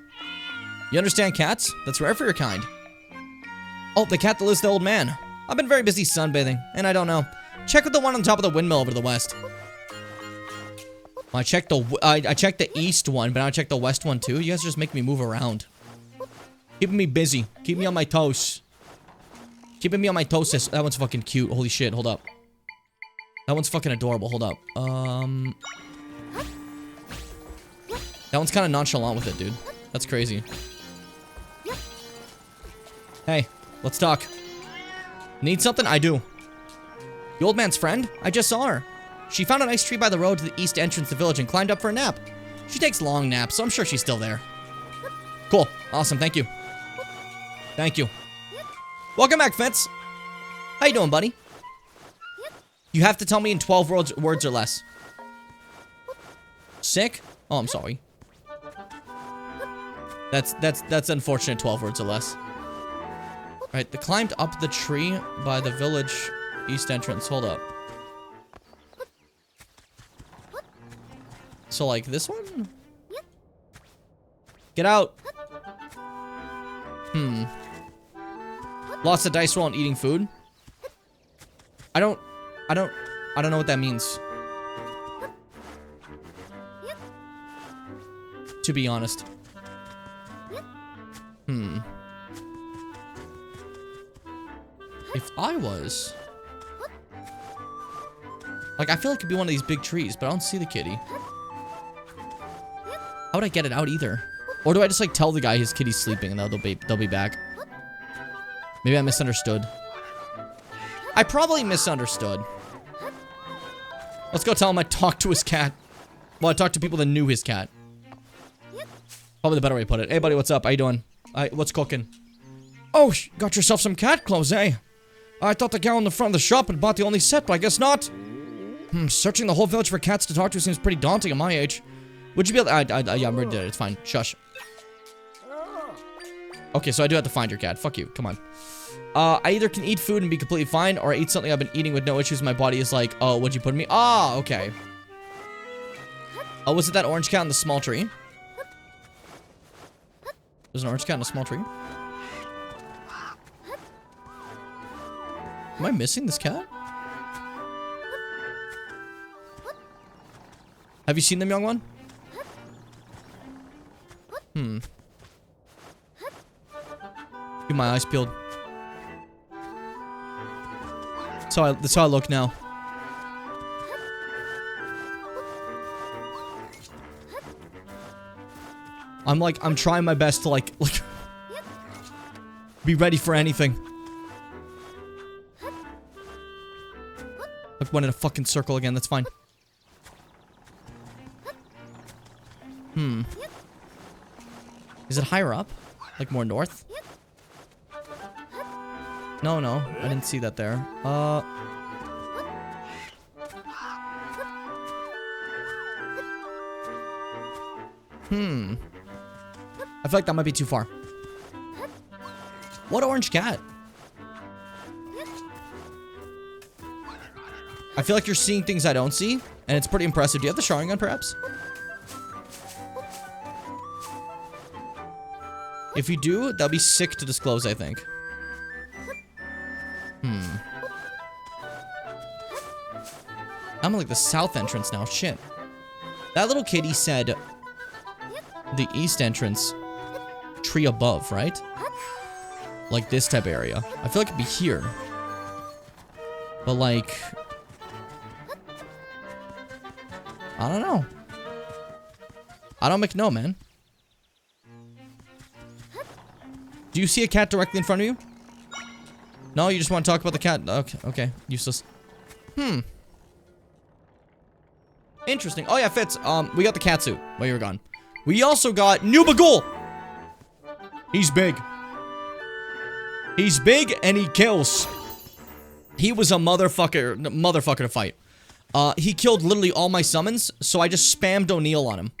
You understand cats? That's rare for your kind. Oh, the cat that lives the old man. I've been very busy sunbathing, and I don't know. Check with the one on top of the windmill over to the west. I checked the east one, but now I checked the west one too. You guys just make me move around. Keeping me busy. Keep me on my toes. Keeping me on my toes. That one's fucking cute. Holy shit, hold up. That one's fucking adorable. Hold up. That one's kind of nonchalant with it, dude. That's crazy. Hey, let's talk. Need something? I do. The old man's friend? I just saw her. She found a nice tree by the road to the east entrance of the village and climbed up for a nap. She takes long naps, so I'm sure she's still there. Cool. Awesome. Thank you. Thank you. Welcome back, Fitz. How you doing, buddy? You have to tell me in 12 words or less. Sick? Oh, I'm sorry. That's unfortunate. 12 words or less. Right, they climbed up the tree by the village east entrance. Hold up. So, like, this one? Get out! Lots of dice roll and eating food? I don't know what that means. to be honest. If I was... Like, I feel like it could be one of these big trees, but I don't see the kitty. How would I get it out either? Or do I just, like, tell the guy his kitty's sleeping and they'll be back? Maybe I misunderstood. I probably misunderstood. Let's go tell him I talked to his cat. Well, I talked to people that knew his cat. Probably the better way to put it. Hey, buddy, what's up? How you doing? What's cooking? Oh, got yourself some cat clothes, eh? I thought the gal in the front of the shop had bought the only set, but I guess not. Searching the whole village for cats to talk to seems pretty daunting at my age. Would you be able to... yeah, I'm already dead. It's fine. Shush. Okay, so I do have to find your cat. Fuck you. Come on. I either can eat food and be completely fine, or I eat something I've been eating with no issues. My body is like, oh, what'd you put in me? Ah, okay. Oh, was it that orange cat in the small tree? There's an orange cat in a small tree? Am I missing this cat? Have you seen them, young one? Keep my eyes peeled. That's how I look now. I'm trying my best to like be ready for anything. Like one in a fucking circle again, that's fine. Is it higher up? Like more north? No, I didn't see that there. I feel like that might be too far. What orange cat? I feel like you're seeing things I don't see, and it's pretty impressive. Do you have the showering gun, perhaps? If you do, that'll be sick to disclose, I think. I'm like the south entrance now. Shit. That little kitty said the east entrance, tree above, right? Like this type of area. I feel like it'd be here. But like... I don't know. I don't make no, man. Do you see a cat directly in front of you? No, you just want to talk about the cat. Okay, useless. Interesting. Oh yeah, Fitz. We got the cat suit while you were gone. We also got New Bagul. He's big. He's big and he kills. He was a motherfucker to fight. He killed literally all my summons, so I just spammed O'Neil on him.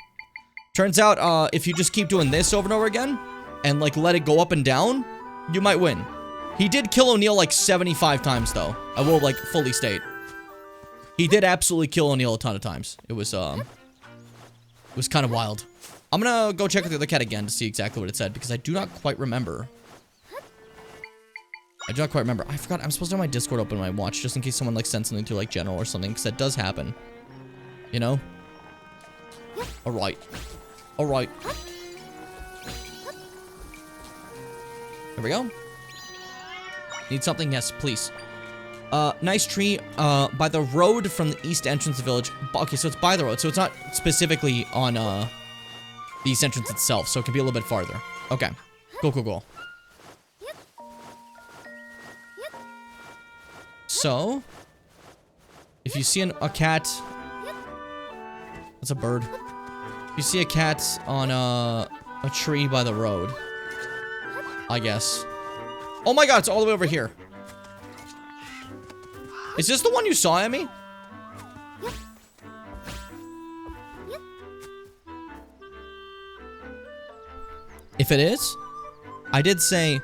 Turns out, if you just keep doing this over and over again, and like let it go up and down, you might win. He did kill O'Neil like 75 times though. I will like fully state. He did absolutely kill O'Neil a ton of times. It was kind of wild. I'm gonna go check with the other cat again to see exactly what it said, because I do not quite remember. I forgot I'm supposed to have my Discord open when I watch, just in case someone like sends something to like General or something, because that does happen. You know? Alright. Alright. There we go. Need something? Yes, please. Nice tree, by the road from the east entrance of the village. Okay, so it's by the road, so it's not specifically on, the east entrance itself, so it can be a little bit farther. Okay. Cool. So, if you see a cat... That's a bird. If you see a cat on, a tree by the road, I guess. Oh my god, it's all the way over here. Is this the one you saw at me? If it is, I did say,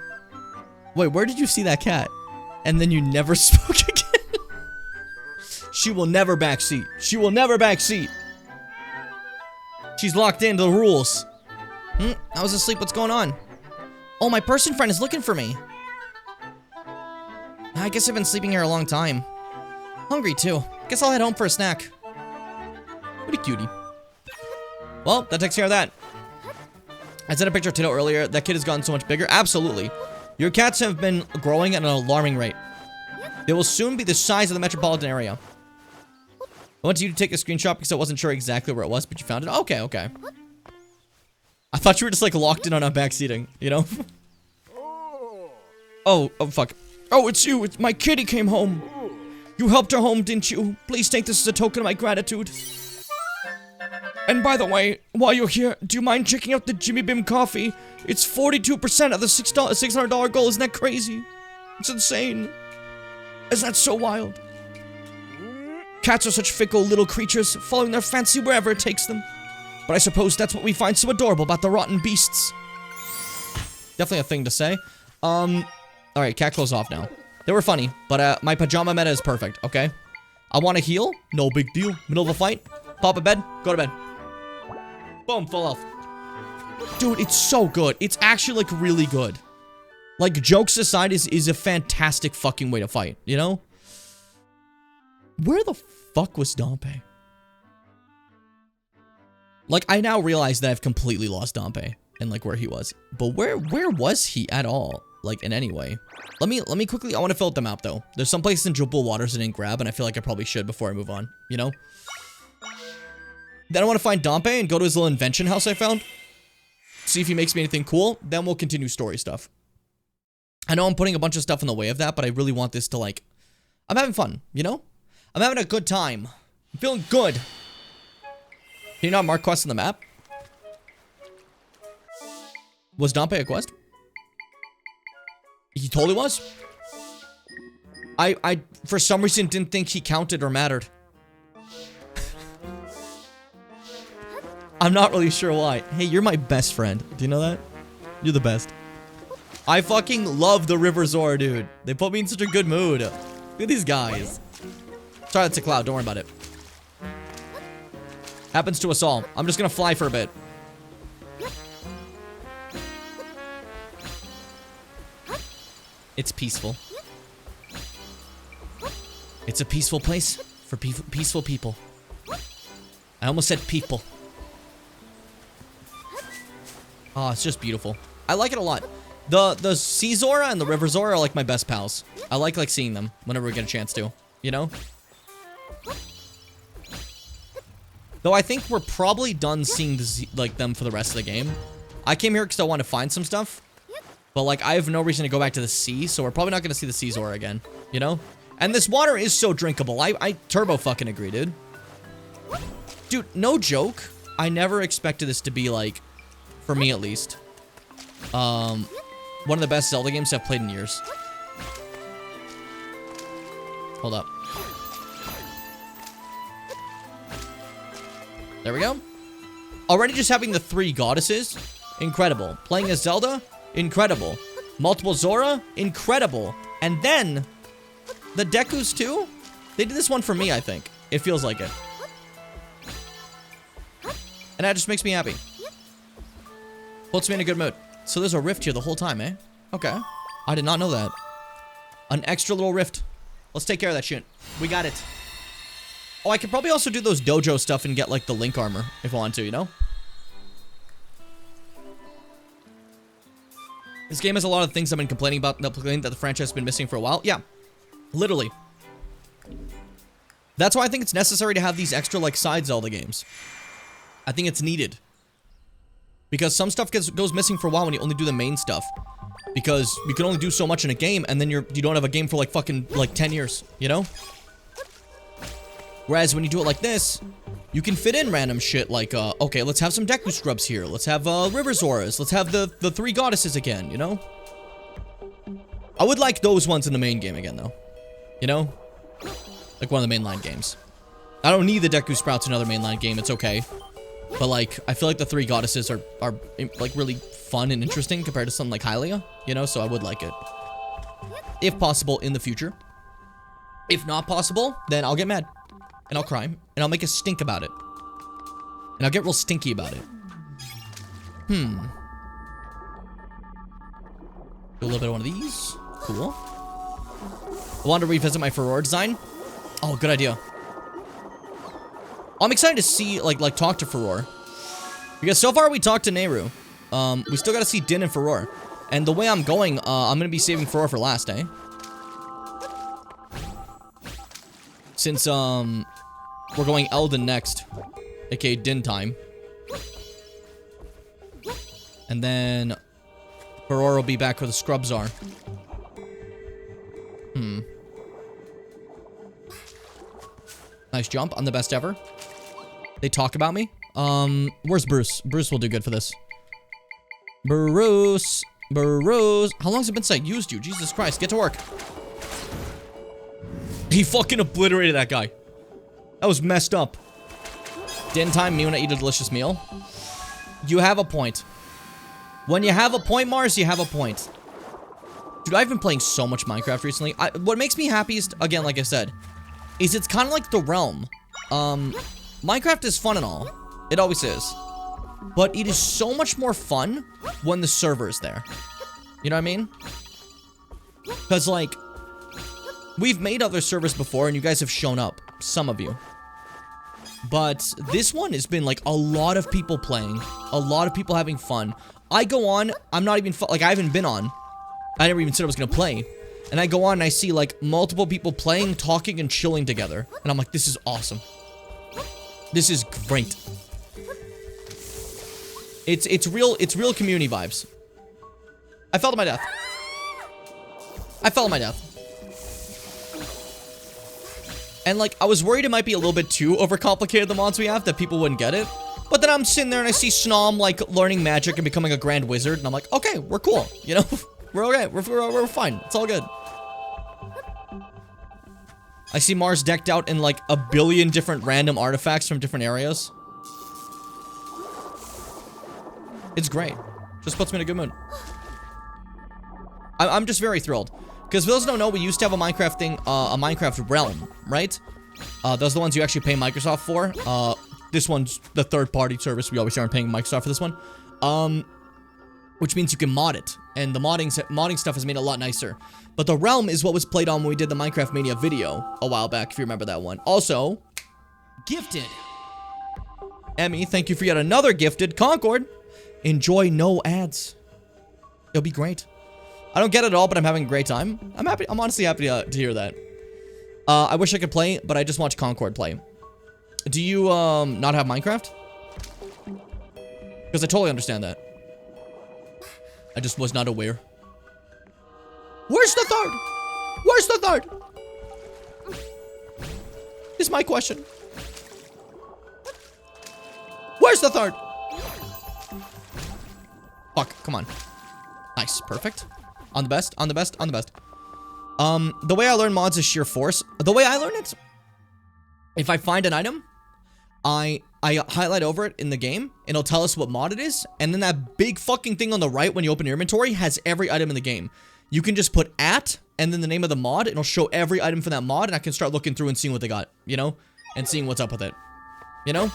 wait, where did you see that cat? And then you never spoke again. She will never backseat. She will never backseat. She's locked into the rules. I was asleep. What's going on? Oh, my person friend is looking for me. I guess I've been sleeping here a long time. Hungry too. Guess I'll head home for a snack. What a cutie. Well, that takes care of that. I sent a picture of Tito earlier. That kid has gotten so much bigger. Absolutely. Your cats have been growing at an alarming rate. They will soon be the size of the metropolitan area. I wanted you to take a screenshot because I wasn't sure exactly where it was, but you found it. Okay, okay. I thought you were just like locked in on back seating, you know? Oh, fuck. Oh, it's you. My kitty came home. You helped her home, didn't you? Please take this as a token of my gratitude. And by the way, while you're here, do you mind checking out the Jimmy Bim coffee? It's 42% of the $600 goal. Isn't that crazy? It's insane. Isn't that so wild? Cats are such fickle little creatures, following their fancy wherever it takes them. But I suppose that's what we find so adorable about the rotten beasts. Definitely a thing to say. Alright, cat clothes off now. They were funny, but my pajama meta is perfect, okay? I want to heal? No big deal. Middle of a fight? Pop a bed? Go to bed. Boom, full health. Dude, it's so good. It's actually, like, really good. Like, jokes aside, is a fantastic fucking way to fight, you know? Where the fuck was Dompe? Like, I now realize that I've completely lost Dompe and, like, where he was. But where was he at all? Like, in any way. Let me quickly, I want to fill out the map, though. There's some places in Jubal Waters I didn't grab, and I feel like I probably should before I move on, you know? Then I want to find Dompe and go to his little invention house I found. See if he makes me anything cool. Then we'll continue story stuff. I know I'm putting a bunch of stuff in the way of that, but I really want this to, like... I'm having fun, you know? I'm having a good time. I'm feeling good. Can you not mark quests on the map? Was Dompe a quest? He totally was. I for some reason didn't think he counted or mattered. I'm not really sure why. Hey, you're my best friend. Do you know that? You're the best. I fucking love the River Zora, dude. They put me in such a good mood. Look at these guys. Sorry, that's a cloud. Don't worry about it. Happens to us all. I'm just gonna fly for a bit. It's peaceful. It's a peaceful place for peaceful people. I almost said people. Oh, it's just beautiful. I like it a lot. The Sea Zora and the River Zora are like my best pals. I like seeing them whenever we get a chance to, you know? Though I think we're probably done seeing them for the rest of the game. I came here because I want to find some stuff. But like I have no reason to go back to the sea, so we're probably not gonna see the Sea Zora again, you know? And this water is so drinkable. I turbo fucking agree, dude. Dude, no joke. I never expected this to be like, for me at least, one of the best Zelda games I've played in years. Hold up. There we go. Already just having the 3 goddesses, incredible. Playing as Zelda, incredible. Multiple Zora, incredible. And then, the Dekus too? They did this one for me, I think. It feels like it. And that just makes me happy. Puts me in a good mood. So there's a rift here the whole time, eh? Okay. I did not know that. An extra little rift. Let's take care of that shit. We got it. Oh, I could probably also do those dojo stuff and get, like, the Link armor if I want to, you know? This game has a lot of things I've been complaining about, that the franchise has been missing for a while. Yeah. Literally. That's why I think it's necessary to have these extra, like, side Zelda games. I think it's needed. Because some stuff goes missing for a while when you only do the main stuff. Because you can only do so much in a game, and then you don't have a game for, like, fucking, like, 10 years, you know? Whereas when you do it like this, you can fit in random shit like, okay, let's have some Deku Scrubs here. Let's have, River Zoras. Let's have the 3 goddesses again, you know? I would like those ones in the main game again, though. You know? Like one of the mainline games. I don't need the Deku Sprouts in another mainline game. It's okay. But, like, I feel like the 3 goddesses are like, really fun and interesting compared to something like Hylia, you know? So I would like it. If possible, in the future. If not possible, then I'll get mad. And I'll cry. And I'll make a stink about it. And I'll get real stinky about it. Do a little bit of one of these. Cool. I want to revisit my Furore design. Oh, good idea. I'm excited to see, like talk to Furore. Because so far we talked to Nehru. We still gotta see Din and Furore. And the way I'm going, I'm gonna be saving Furore for last, eh? Since, we're going Elden next. AKA Din time. And then Furore will be back where the scrubs are. Nice jump. I'm the best ever. They talk about me. Where's Bruce? Bruce will do good for this. Bruce. How long has it been since I used you? Jesus Christ, get to work. He fucking obliterated that guy. That was messed up. Din time, me when I eat a delicious meal. You have a point. When you have a point, Mars, you have a point. Dude, I've been playing so much Minecraft recently. What makes me happiest, again, like I said, is it's kind of like the realm. Minecraft is fun and all. It always is. But it is so much more fun when the server is there. You know what I mean? Because, like, we've made other servers before and you guys have shown up. Some of you. But this one has been, like, a lot of people playing. A lot of people having fun. I go on, I'm not even, like, I haven't been on. I never even said I was gonna play. And I go on and I see, like, multiple people playing, talking, and chilling together. And I'm like, this is awesome. This is great. It's real community vibes. I fell to my death. I fell to my death. And, like, I was worried it might be a little bit too overcomplicated, the mods we have, that people wouldn't get it. But then I'm sitting there and I see Snom, like, learning magic and becoming a grand wizard. And I'm like, okay, we're cool. You know? We're okay. We're fine. It's all good. I see Mars decked out in, like, a billion different random artifacts from different areas. It's great. Just puts me in a good mood. I'm just very thrilled. Because for those who don't know, we used to have a Minecraft thing, a Minecraft realm, right? Those are the ones you actually pay Microsoft for. This one's the third-party service. We always aren't paying Microsoft for this one. Which means you can mod it. And the modding stuff has made it a lot nicer. But the realm is what was played on when we did the Minecraft Mania video a while back, if you remember that one. Also, gifted. Emmy, thank you for yet another gifted. Concord, enjoy no ads. It'll be great. I don't get it all, but I'm having a great time. I'm happy. I'm honestly happy to hear that. I wish I could play, but I just watch Concord play. Do you, not have Minecraft? Because I totally understand that. I just was not aware. Where's the third? Where's the third? Is my question. Where's the third? Fuck, come on. Nice, perfect. On the best, on the best, on the best. The way I learn mods is sheer force. The way I learn it, if I find an item, I highlight over it in the game, and it'll tell us what mod it is, and then that big fucking thing on the right when you open your inventory has every item in the game. You can just put @ and then the name of the mod, and it'll show every item from that mod, and I can start looking through and seeing what they got, you know? And seeing what's up with it. You know?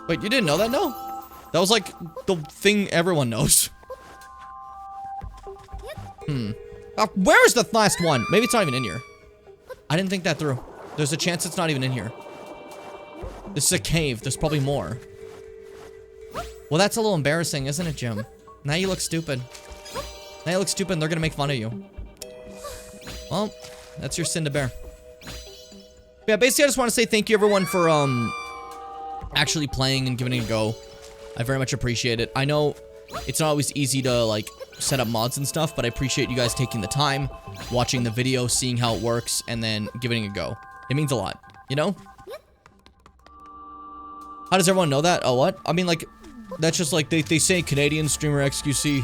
Wait, you didn't know that? No? That was like the thing everyone knows. Where is the last one? Maybe it's not even in here. I didn't think that through. There's a chance it's not even in here. This is a cave. There's probably more. Well, that's a little embarrassing, isn't it, Jim? Now you look stupid. Now you look stupid and they're gonna make fun of you. Well, that's your sin to bear. Yeah, basically I just want to say thank you everyone for actually playing and giving it a go. I very much appreciate it. I know it's not always easy to like set up mods and stuff, but I appreciate you guys taking the time, watching the video, seeing how it works, and then giving it a go. It means a lot, you know? How does everyone know that? Oh, what? I mean, like, that's just like, they say Canadian streamer XQC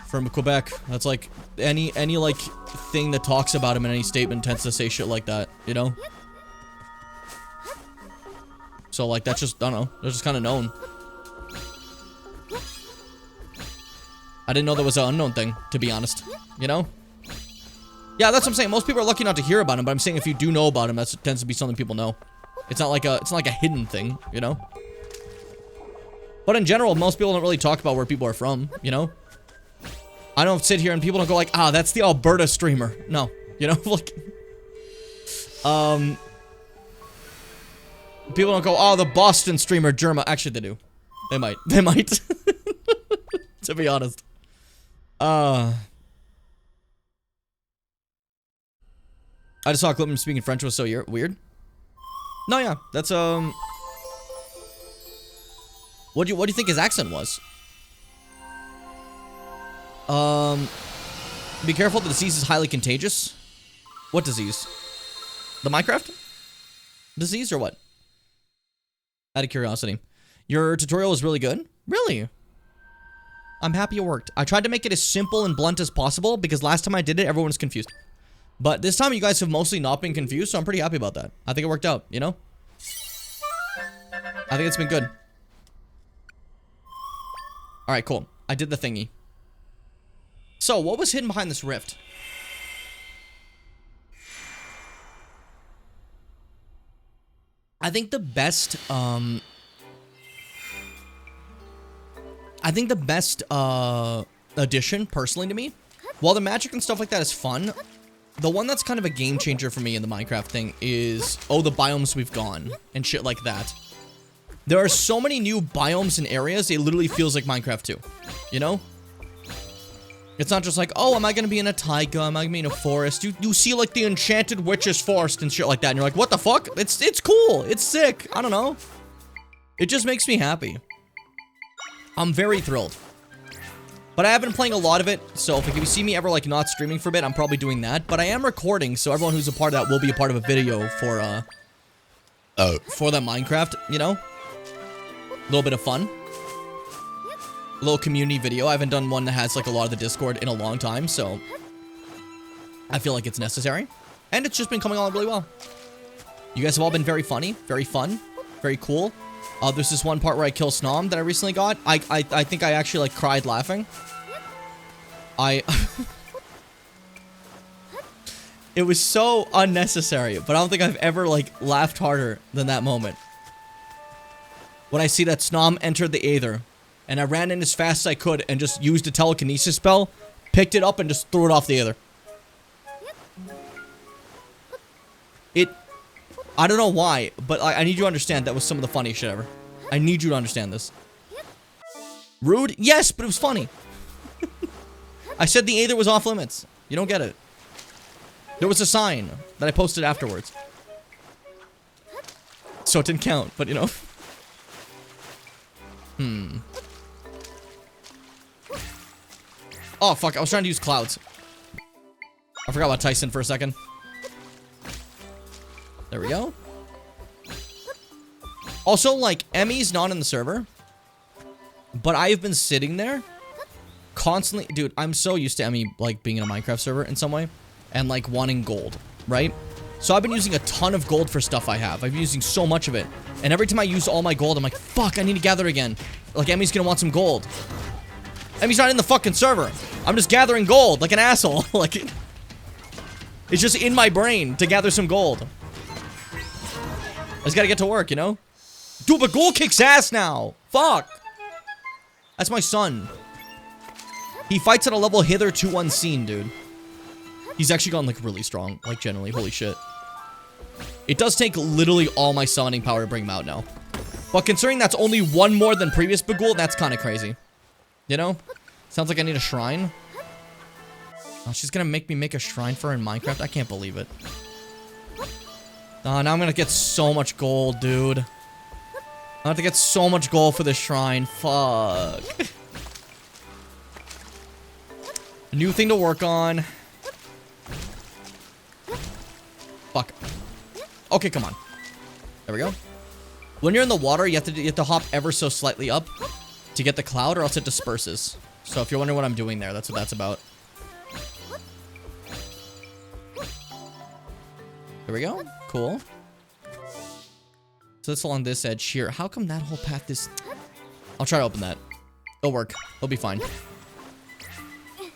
from Quebec. That's like, any like, thing that talks about him in any statement tends to say shit like that, you know? So, like, that's just, I don't know, that's just kind of known. I didn't know there was an unknown thing, to be honest, you know? Yeah, that's what I'm saying. Most people are lucky not to hear about him, but I'm saying if you do know about him, that tends to be something people know. It's not like a hidden thing, you know? But in general, most people don't really talk about where people are from, you know? I don't sit here and people don't go like, ah, that's the Alberta streamer. No, you know, like, people don't go, oh, the Boston streamer, Germa. Actually, they do. They might. They might. To be honest. I just saw a clip of him speaking French was so weird. No, yeah. That's, what do you think his accent was? Be careful, the disease is highly contagious. What disease? The Minecraft disease or what? Out of curiosity. Your tutorial was really good? Really? I'm happy it worked. I tried to make it as simple and blunt as possible because last time I did it, everyone was confused. But this time you guys have mostly not been confused, so I'm pretty happy about that. I think it worked out, you know? I think it's been good. Alright, cool. I did the thingy. So, what was hidden behind this rift? I think the best, addition, personally to me, while the magic and stuff like that is fun, the one that's kind of a game changer for me in the Minecraft thing is, the biomes we've gone, and shit like that. There are so many new biomes and areas, it literally feels like Minecraft 2, you know? It's not just like, oh, am I gonna be in a taiga? Am I gonna be in a forest? You see like the enchanted witch's forest and shit like that, and you're like, what the fuck? It's cool. It's sick. I don't know. It just makes me happy. I'm very thrilled. But I have been playing a lot of it, so if you see me ever like not streaming for a bit, I'm probably doing that. But I am recording, so everyone who's a part of that will be a part of a video for that Minecraft, you know? A little bit of fun. A little community video. I haven't done one that has like a lot of the Discord in a long time, so I feel like it's necessary. And it's just been coming along really well. You guys have all been very funny, very fun, very cool. There's this one part where I kill Snom that I recently got. I think I actually like cried laughing. It was so unnecessary, but I don't think I've ever like laughed harder than that moment. When I see that Snom entered the Aether. And I ran in as fast as I could and just used a telekinesis spell, picked it up, and just threw it off the Aether. I don't know why, but I need you to understand that was some of the funniest shit ever. I need you to understand this. Rude? Yes, but it was funny. I said the Aether was off limits. You don't get it. There was a sign that I posted afterwards. So it didn't count, but you know. Oh, fuck. I was trying to use clouds. I forgot about Tyson for a second. There we go. Also, like, Emmy's not in the server. But I have been sitting there constantly. Dude, I'm so used to Emmy, like, being in a Minecraft server in some way. And, like, wanting gold, right? So I've been using a ton of gold for stuff I have. I've been using so much of it. And every time I use all my gold, I'm like, fuck, I need to gather again. Like, Emmy's gonna want some gold. Emmy's not in the fucking server. I'm just gathering gold like an asshole. Like, it's just in my brain to gather some gold. I just gotta get to work, you know? Dude, but gold kicks ass now. Fuck. That's my son. He fights at a level hitherto unseen, dude. He's actually gotten, like, really strong. Like, generally. Holy shit. It does take literally all my summoning power to bring him out now. But considering that's only one more than previous Bagul, that's kind of crazy. You know? Sounds like I need a shrine. Oh, she's gonna make me make a shrine for her in Minecraft? I can't believe it. Oh, now I'm gonna get so much gold, dude. I have to get so much gold for this shrine. Fuck. A new thing to work on. Fuck. Okay, come on. There we go. When you're in the water, you have to hop ever so slightly up to get the cloud, or else it disperses. So if you're wondering what I'm doing there, that's what that's about. There we go. Cool. So that's along this edge here. How come that whole path is... I'll try to open that. It'll work. It'll be fine. And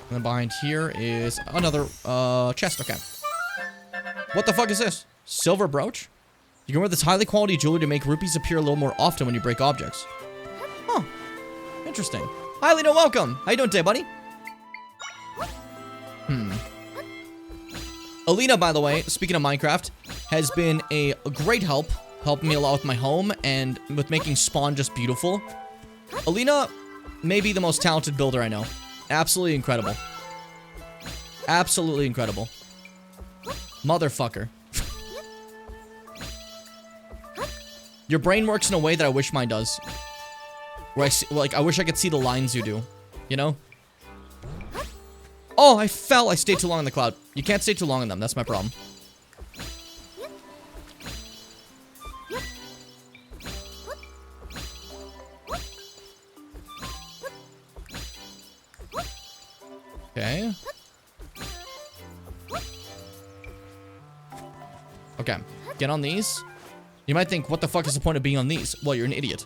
then behind here is another chest. Okay. What the fuck is this? Silver brooch? You can wear this highly quality jewelry to make rupees appear a little more often when you break objects. Huh. Interesting. Hi, Lino. Welcome. How you doing today, buddy? Alina, by the way, speaking of Minecraft, has been a great help helping me a lot with my home and with making Spawn just beautiful. Alina may be the most talented builder I know. Absolutely incredible. Absolutely incredible. Motherfucker. Your brain works in a way that I wish mine does. Where I see, like, I wish I could see the lines you do. You know? Oh, I fell. I stayed too long in the cloud. You can't stay too long in them. That's my problem. Okay. Okay. Get on these. You might think, what the fuck is the point of being on these? Well, you're an idiot.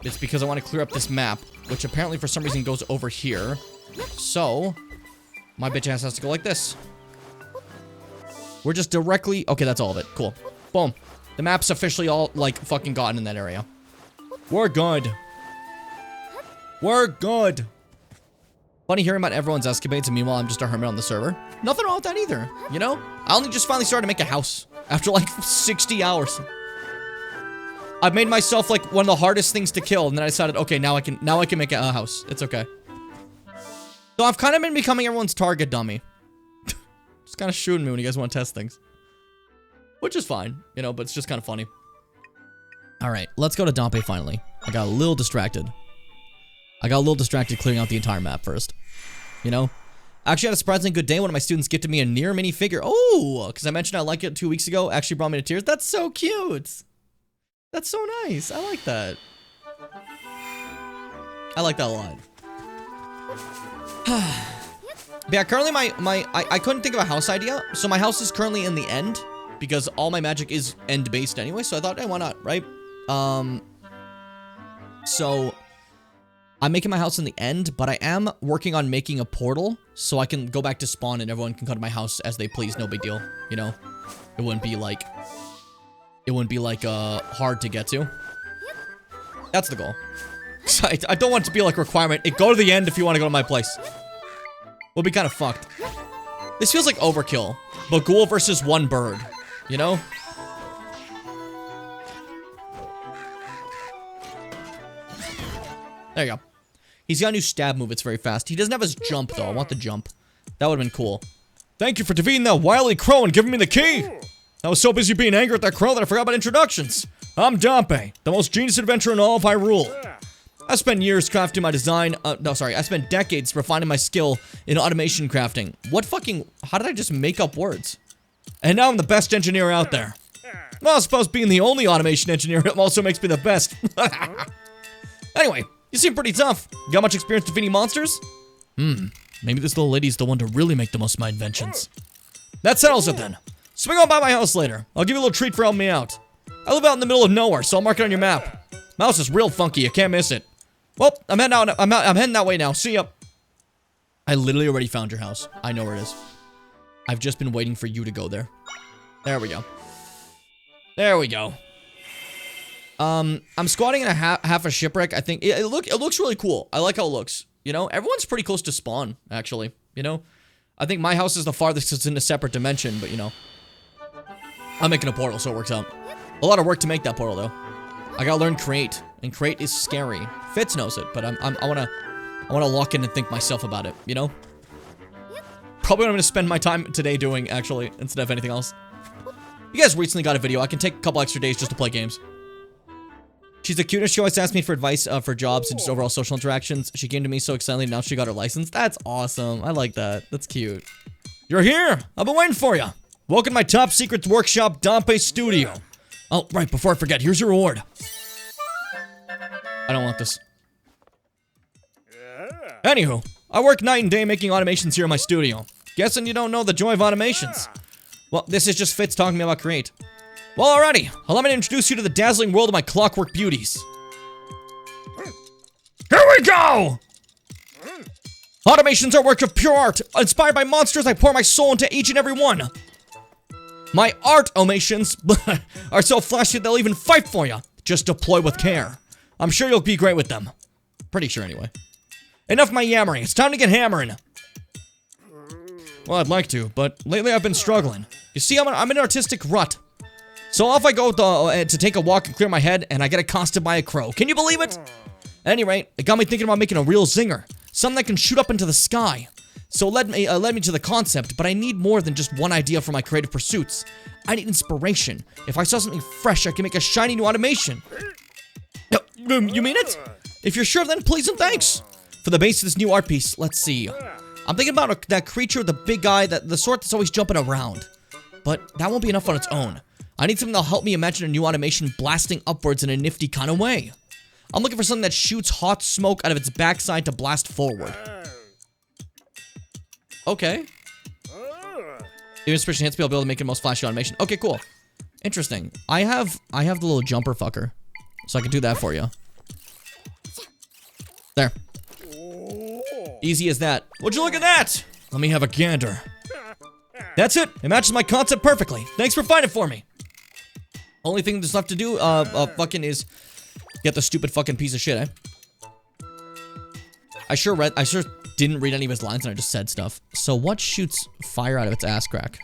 It's because I want to clear up this map, which apparently for some reason goes over here. So, my bitch ass has to go like this. We're just directly... Okay, that's all of it. Cool. Boom. The map's officially all, like, fucking gotten in that area. We're good. We're good. Funny hearing about everyone's escapades, and meanwhile, I'm just a hermit on the server. Nothing wrong with that either, you know? I only just finally started to make a house after, like, 60 hours. I've made myself, like, one of the hardest things to kill, and then I decided, okay, now I can make a house. It's okay. So I've kind of been becoming everyone's target dummy. Just kind of shooting me when you guys want to test things. Which is fine, you know, but it's just kind of funny. Alright, let's go to Dompe finally. I got a little distracted. Clearing out the entire map first. You know? I actually had a surprisingly good day. One of my students gifted me a near minifigure. Oh, because I mentioned I liked it 2 weeks ago. Actually brought me to tears. That's so cute. That's so nice. I like that. I like that a lot. But yeah, currently I couldn't think of a house idea. So my house is currently in the end. Because all my magic is end-based anyway. So I thought, hey, why not, right? So... I'm making my house in the end, but I am working on making a portal so I can go back to spawn and everyone can come to my house as they please. No big deal, you know? It wouldn't be like hard to get to. That's the goal. I don't want it to be like a requirement. Go to the end if you want to go to my place. We'll be kind of fucked. This feels like overkill. But ghoul versus one bird, you know? There you go. He's got a new stab move. It's very fast. He doesn't have his jump, though. I want the jump. That would have been cool. Thank you for defeating that wily crow and giving me the key. I was so busy being angry at that crow that I forgot about introductions. I'm Dompe, the most genius adventurer in all of Hyrule. I spent years crafting my design. I spent decades refining my skill in automation crafting. How did I just make up words? And now I'm the best engineer out there. Well, I suppose being the only automation engineer also makes me the best. Anyway. You seem pretty tough. Got much experience defeating monsters? Maybe this little lady's the one to really make the most of my inventions. That settles it then. Swing on by my house later. I'll give you a little treat for helping me out. I live out in the middle of nowhere, so I'll mark it on your map. My house is real funky, you can't miss it. Well, I'm heading out. I'm heading that way now. See ya. I literally already found your house. I know where it is. I've just been waiting for you to go there. There we go. There we go. I'm squatting in half a shipwreck. I think it looks really cool. I like how it looks. You know, everyone's pretty close to spawn, actually. You know, I think my house is the farthest. It's in a separate dimension, but you know, I'm making a portal, so it works out. A lot of work to make that portal, though. I gotta learn create, and create is scary. Fitz knows it, but I wanna lock in and think myself about it. You know, probably what I'm gonna spend my time today doing, actually, instead of anything else. You guys recently got a video. I can take a couple extra days just to play games. She's the cutest. She always asks me for advice for jobs and just overall social interactions. She came to me so excitedly. Now she got her license. That's awesome. I like that. That's cute. You're here. I've been waiting for you. Welcome to my top secret workshop, Dompe Studio. Oh, right. Before I forget, here's your reward. I don't want this. Anywho, I work night and day making automations here in my studio. Guessing you don't know the joy of automations. Well, this is just Fitz talking to me about create. Well, alrighty. Allow me to introduce you to the dazzling world of my clockwork beauties. Here we go! Automations are works of pure art. Inspired by monsters, I pour my soul into each and every one. My art automations are so flashy they'll even fight for you. Just deploy with care. I'm sure you'll be great with them. Pretty sure, anyway. Enough of my yammering. It's time to get hammering. Well, I'd like to, but lately I've been struggling. You see, I'm in an artistic rut. So off I go to take a walk and clear my head, and I get accosted by a crow. Can you believe it? At any rate, it got me thinking about making a real zinger. Something that can shoot up into the sky. So it led me to the concept, but I need more than just one idea for my creative pursuits. I need inspiration. If I saw something fresh, I can make a shiny new automation. No, you mean it? If you're sure, then please and thanks. For the base of this new art piece, let's see. I'm thinking about that creature with the big eye, the sort that's always jumping around. But that won't be enough on its own. I need something that'll help me imagine a new automation blasting upwards in a nifty kind of way. I'm looking for something that shoots hot smoke out of its backside to blast forward. Okay. The inspiration hits me, I'll be able to make the most flashy automation. Okay, cool. Interesting. I have the little jumper fucker. So I can do that for you. There. Easy as that. Would you look at that? Let me have a gander. That's it. It matches my concept perfectly. Thanks for finding it for me. Only thing that's left to do, fucking is get the stupid fucking piece of shit, eh? I sure didn't read any of his lines and I just said stuff. So what shoots fire out of its ass crack?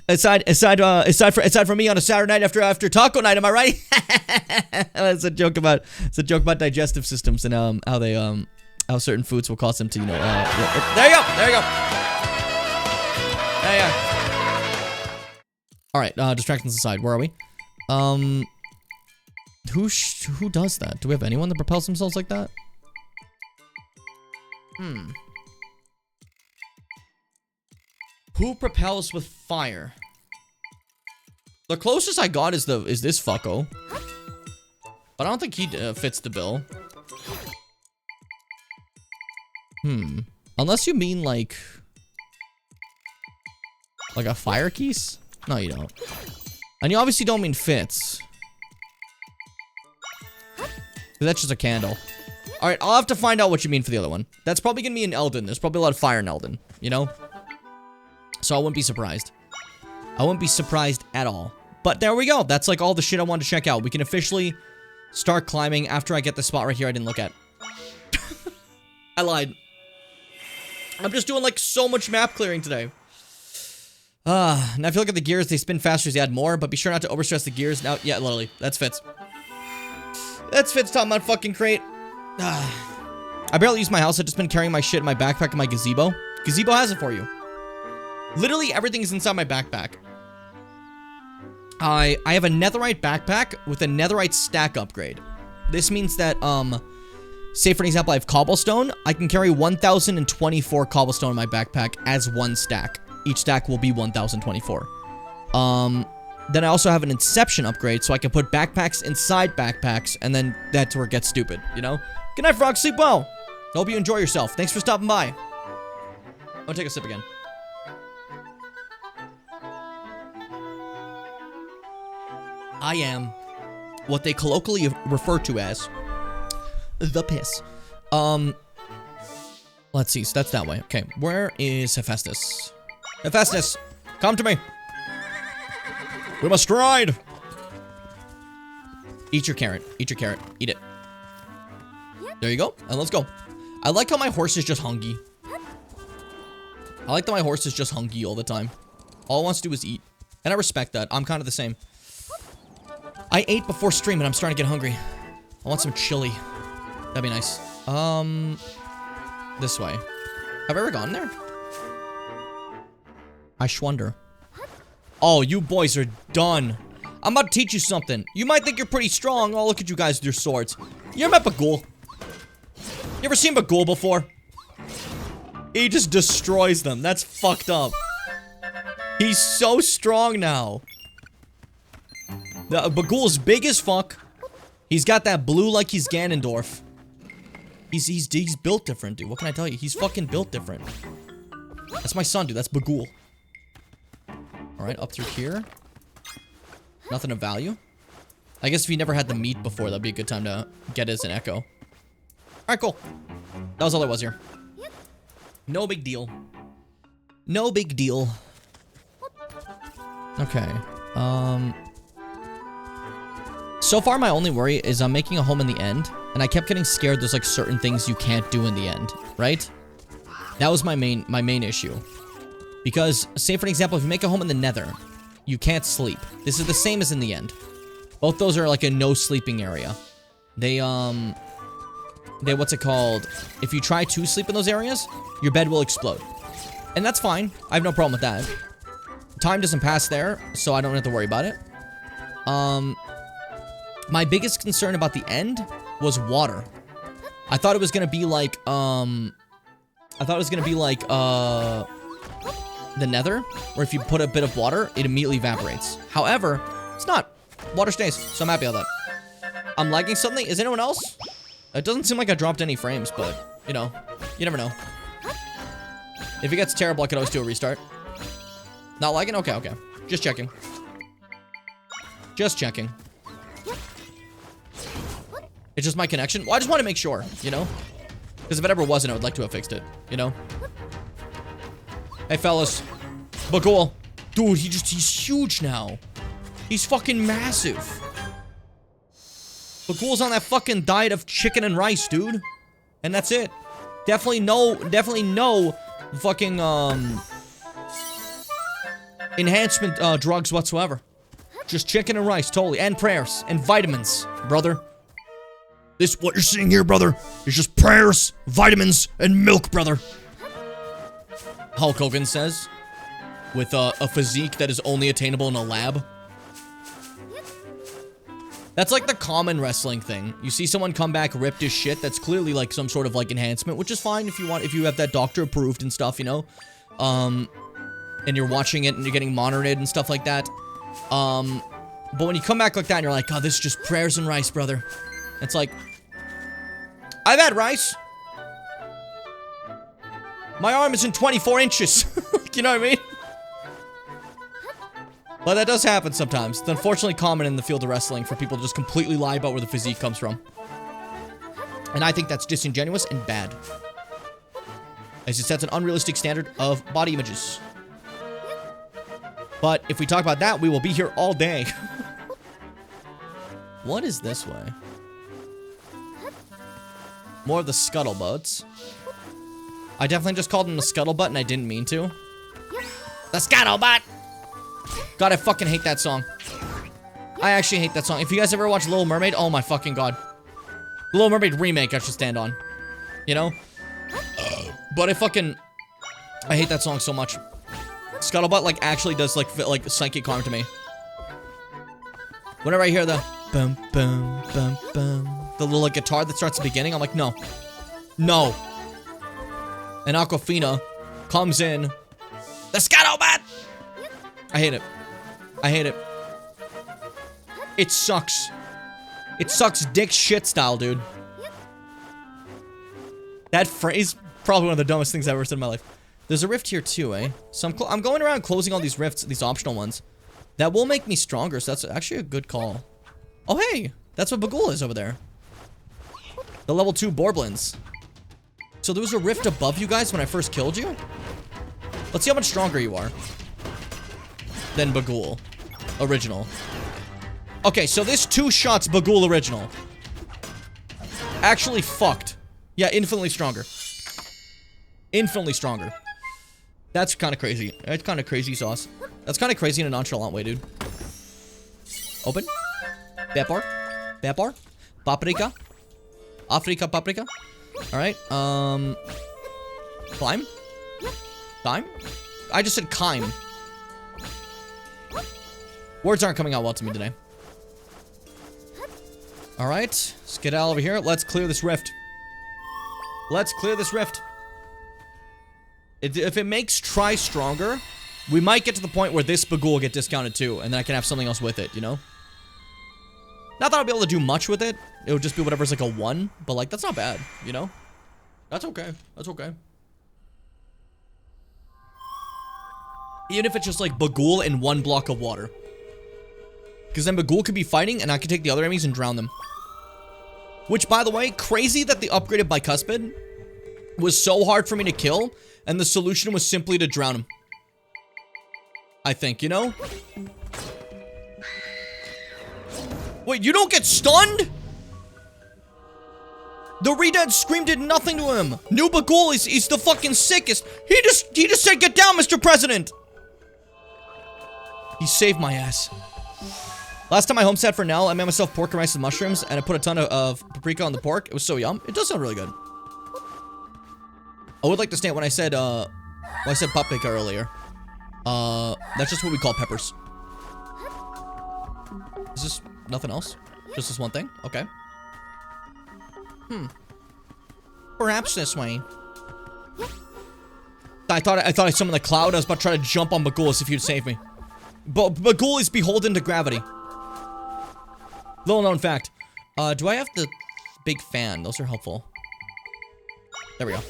aside from me on a Saturday night after taco night, am I right? It's a joke about digestive systems and how certain foods will cause them to, you know, there you go. All right, distractions aside, where are we? Who does that? Do we have anyone that propels themselves like that? Who propels with fire? The closest I got is this fucko. But I don't think he fits the bill. Unless you mean like a fire keys? No, you don't. And you obviously don't mean fits. That's just a candle. Alright, I'll have to find out what you mean for the other one. That's probably gonna be in Elden. There's probably a lot of fire in Elden, you know? So I wouldn't be surprised. I wouldn't be surprised at all. But there we go. That's like all the shit I wanted to check out. We can officially start climbing after I get the spot right here I didn't look at. I lied. I'm just doing like so much map clearing today. Now if you look at the gears, they spin faster as you add more, but be sure not to overstress the gears. Now, yeah, literally. That's Fitz. That's Fitz talking about fucking crate. I barely use my house. I've just been carrying my shit in my backpack and my gazebo. Gazebo has it for you. Literally everything is inside my backpack. I have a netherite backpack with a netherite stack upgrade. This means that, say for an example, I have cobblestone. I can carry 1,024 cobblestone in my backpack as one stack. Each stack will be 1,024. Then I also have an inception upgrade, so I can put backpacks inside backpacks, and then that's where it gets stupid, you know? Good night, Frog. Sleep well. Hope you enjoy yourself. Thanks for stopping by. I'll take a sip again. I am what they colloquially refer to as the piss. Let's see. So that's that way. Okay. Where is Hephaestus? Hephaestus, come to me. We must ride. Eat your carrot. Eat your carrot. Eat it. There you go. And let's go. I like how my horse is just hungry. I like that my horse is just hungry all the time. All it wants to do is eat. And I respect that. I'm kind of the same. I ate before stream and I'm starting to get hungry. I want some chili. That'd be nice. This way. Have I ever gone there? I schwonder. Oh, you boys are done. I'm about to teach you something. You might think you're pretty strong. Oh, look at you guys with your swords. You ever met Bagul? You ever seen Bagul before? He just destroys them. That's fucked up. He's so strong now. Bagul's big as fuck. He's got that blue like he's Ganondorf. He's built different, dude. What can I tell you? He's fucking built different. That's my son, dude. That's Bagul. Alright, up through here. Nothing of value. I guess if you never had the meat before, that'd be a good time to get it as an echo. Alright, cool. That was all there was here. No big deal. No big deal. Okay. So far, my only worry is I'm making a home in the end, and I kept getting scared there's like certain things you can't do in the end, right? That was my main issue. Because, say for an example, if you make a home in the nether, you can't sleep. This is the same as in the end. Both those are like a no sleeping area. They, what's it called? If you try to sleep in those areas, your bed will explode. And that's fine. I have no problem with that. Time doesn't pass there, so I don't have to worry about it. My biggest concern about the end was water. I thought it was gonna be like, the nether, where if you put a bit of water, it immediately evaporates. However, it's not. Water stays, so I'm happy about that. I'm lagging something. Is anyone else? It doesn't seem like I dropped any frames, but, you know, you never know. If it gets terrible, I could always do a restart. Not lagging? Okay, okay. Just checking. Just checking. It's just my connection. Well, I just want to make sure, you know? Because if it ever wasn't, I would like to have fixed it, you know? Hey, fellas. Bagul. Dude, he's huge now. He's fucking massive. Bagul's on that fucking diet of chicken and rice, dude. And that's it. Definitely no fucking, enhancement, drugs whatsoever. Just chicken and rice, totally. And prayers. And vitamins, brother. What you're seeing here, brother, is just prayers, vitamins, and milk, brother. Hulk Hogan says. With, a physique that is only attainable in a lab. That's like the common wrestling thing. You see someone come back ripped as shit, that's clearly like some sort of like enhancement, which is fine if you have that doctor approved and stuff, you know? And you're watching it and you're getting monitored and stuff like that. But when you come back like that and you're like, oh, this is just prayers and rice, brother. It's like, I've had rice. My arm isn't 24 inches. You know what I mean? But that does happen sometimes. It's unfortunately common in the field of wrestling for people to just completely lie about where the physique comes from. And I think that's disingenuous and bad. As it sets an unrealistic standard of body images. But if we talk about that, we will be here all day. What is this way? More of the scuttlebutts. I definitely just called him the scuttlebutt and I didn't mean to. The scuttlebutt! God, I fucking hate that song. I actually hate that song. If you guys ever watch Little Mermaid, oh my fucking god. The Little Mermaid remake I should stand on. You know? But I hate that song so much. Scuttlebutt, like, actually does, like psychic harm to me. Whenever I hear the bum, bum, bum, bum, the little, like, guitar that starts at the beginning, I'm like, no. No. And Aquafina comes in. The Scuttlebutt! I hate it. I hate it. It sucks. It sucks dick shit style, dude. That phrase, probably one of the dumbest things I've ever said in my life. There's a rift here too, eh? So I'm going around closing all these rifts, these optional ones. That will make me stronger, so that's actually a good call. Oh, hey! That's what Bagul is over there. The level 2 Borblins. So there was a rift above you guys when I first killed you? Let's see how much stronger you are than Bagul. Original. Okay, so this 2 shots Bagul original. Actually fucked. Yeah, infinitely stronger. Infinitely stronger. That's kind of crazy. That's kind of crazy sauce. That's kind of crazy in a nonchalant way, dude. Open. Bepar. Bepar. Paprika. Afrika paprika. Alright, climb? Climb? I just said climb. Words aren't coming out well to me today. Alright, let's get out over here. Let's clear this rift. Let's clear this rift. If it makes try stronger, we might get to the point where this Bagul will get discounted too, and then I can have something else with it, you know? Not that I'll be able to do much with it. It would just be whatever's like a 1, but like, that's not bad, you know? That's okay. That's okay. Even if it's just like Bagul in 1 block of water. Because then Bagul could be fighting, and I could take the other enemies and drown them. Which, by the way, crazy that the upgraded bicuspid was so hard for me to kill, and the solution was simply to drown him. I think, you know? Wait, you don't get stunned? The Redead Scream did nothing to him. New Bagul is the fucking sickest. He just said, get down, Mr. President. He saved my ass. Last time I homestead for Nell, I made myself pork and rice with mushrooms, and I put a ton of paprika on the pork. It was so yum. It does sound really good. I would like to state when I said, paprika earlier. That's just what we call peppers. Is this nothing else? Just this one thing? Okay. Perhaps this way. I thought I summoned the cloud. I was about to try to jump on Bagul as if he'd save me. But Bagul is beholden to gravity. Little known fact. Do I have the big fan? Those are helpful. There we go.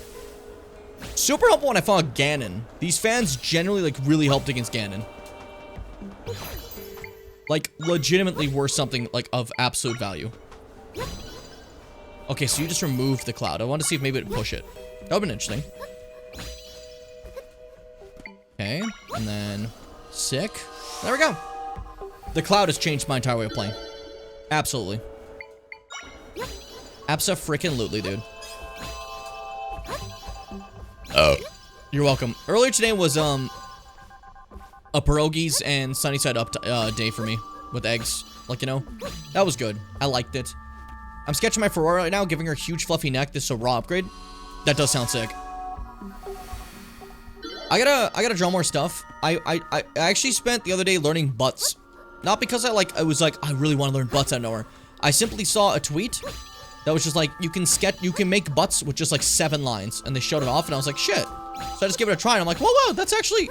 Super helpful when I fought Ganon. These fans generally, like, really helped against Ganon. Like, legitimately were something, like, of absolute value. Okay, so you just removed the cloud. I want to see if maybe it'd push it. That would've been interesting. Okay, and then... sick. There we go. The cloud has changed my entire way of playing. Absolutely. Abso-frickin-lutely, dude. You're welcome. Earlier today was, a pierogies and sunny side up day for me. With eggs. Like, you know, that was good. I liked it. I'm sketching my Ferrari right now, giving her a huge fluffy neck. This is a raw upgrade. That does sound sick. I gotta draw more stuff. I actually spent the other day learning butts. Not because I really want to learn butts out of nowhere. I simply saw a tweet that was just like, you can make butts with just like 7 lines, and they showed it off, and I was like, shit. So I just give it a try, and I'm like, whoa, that's actually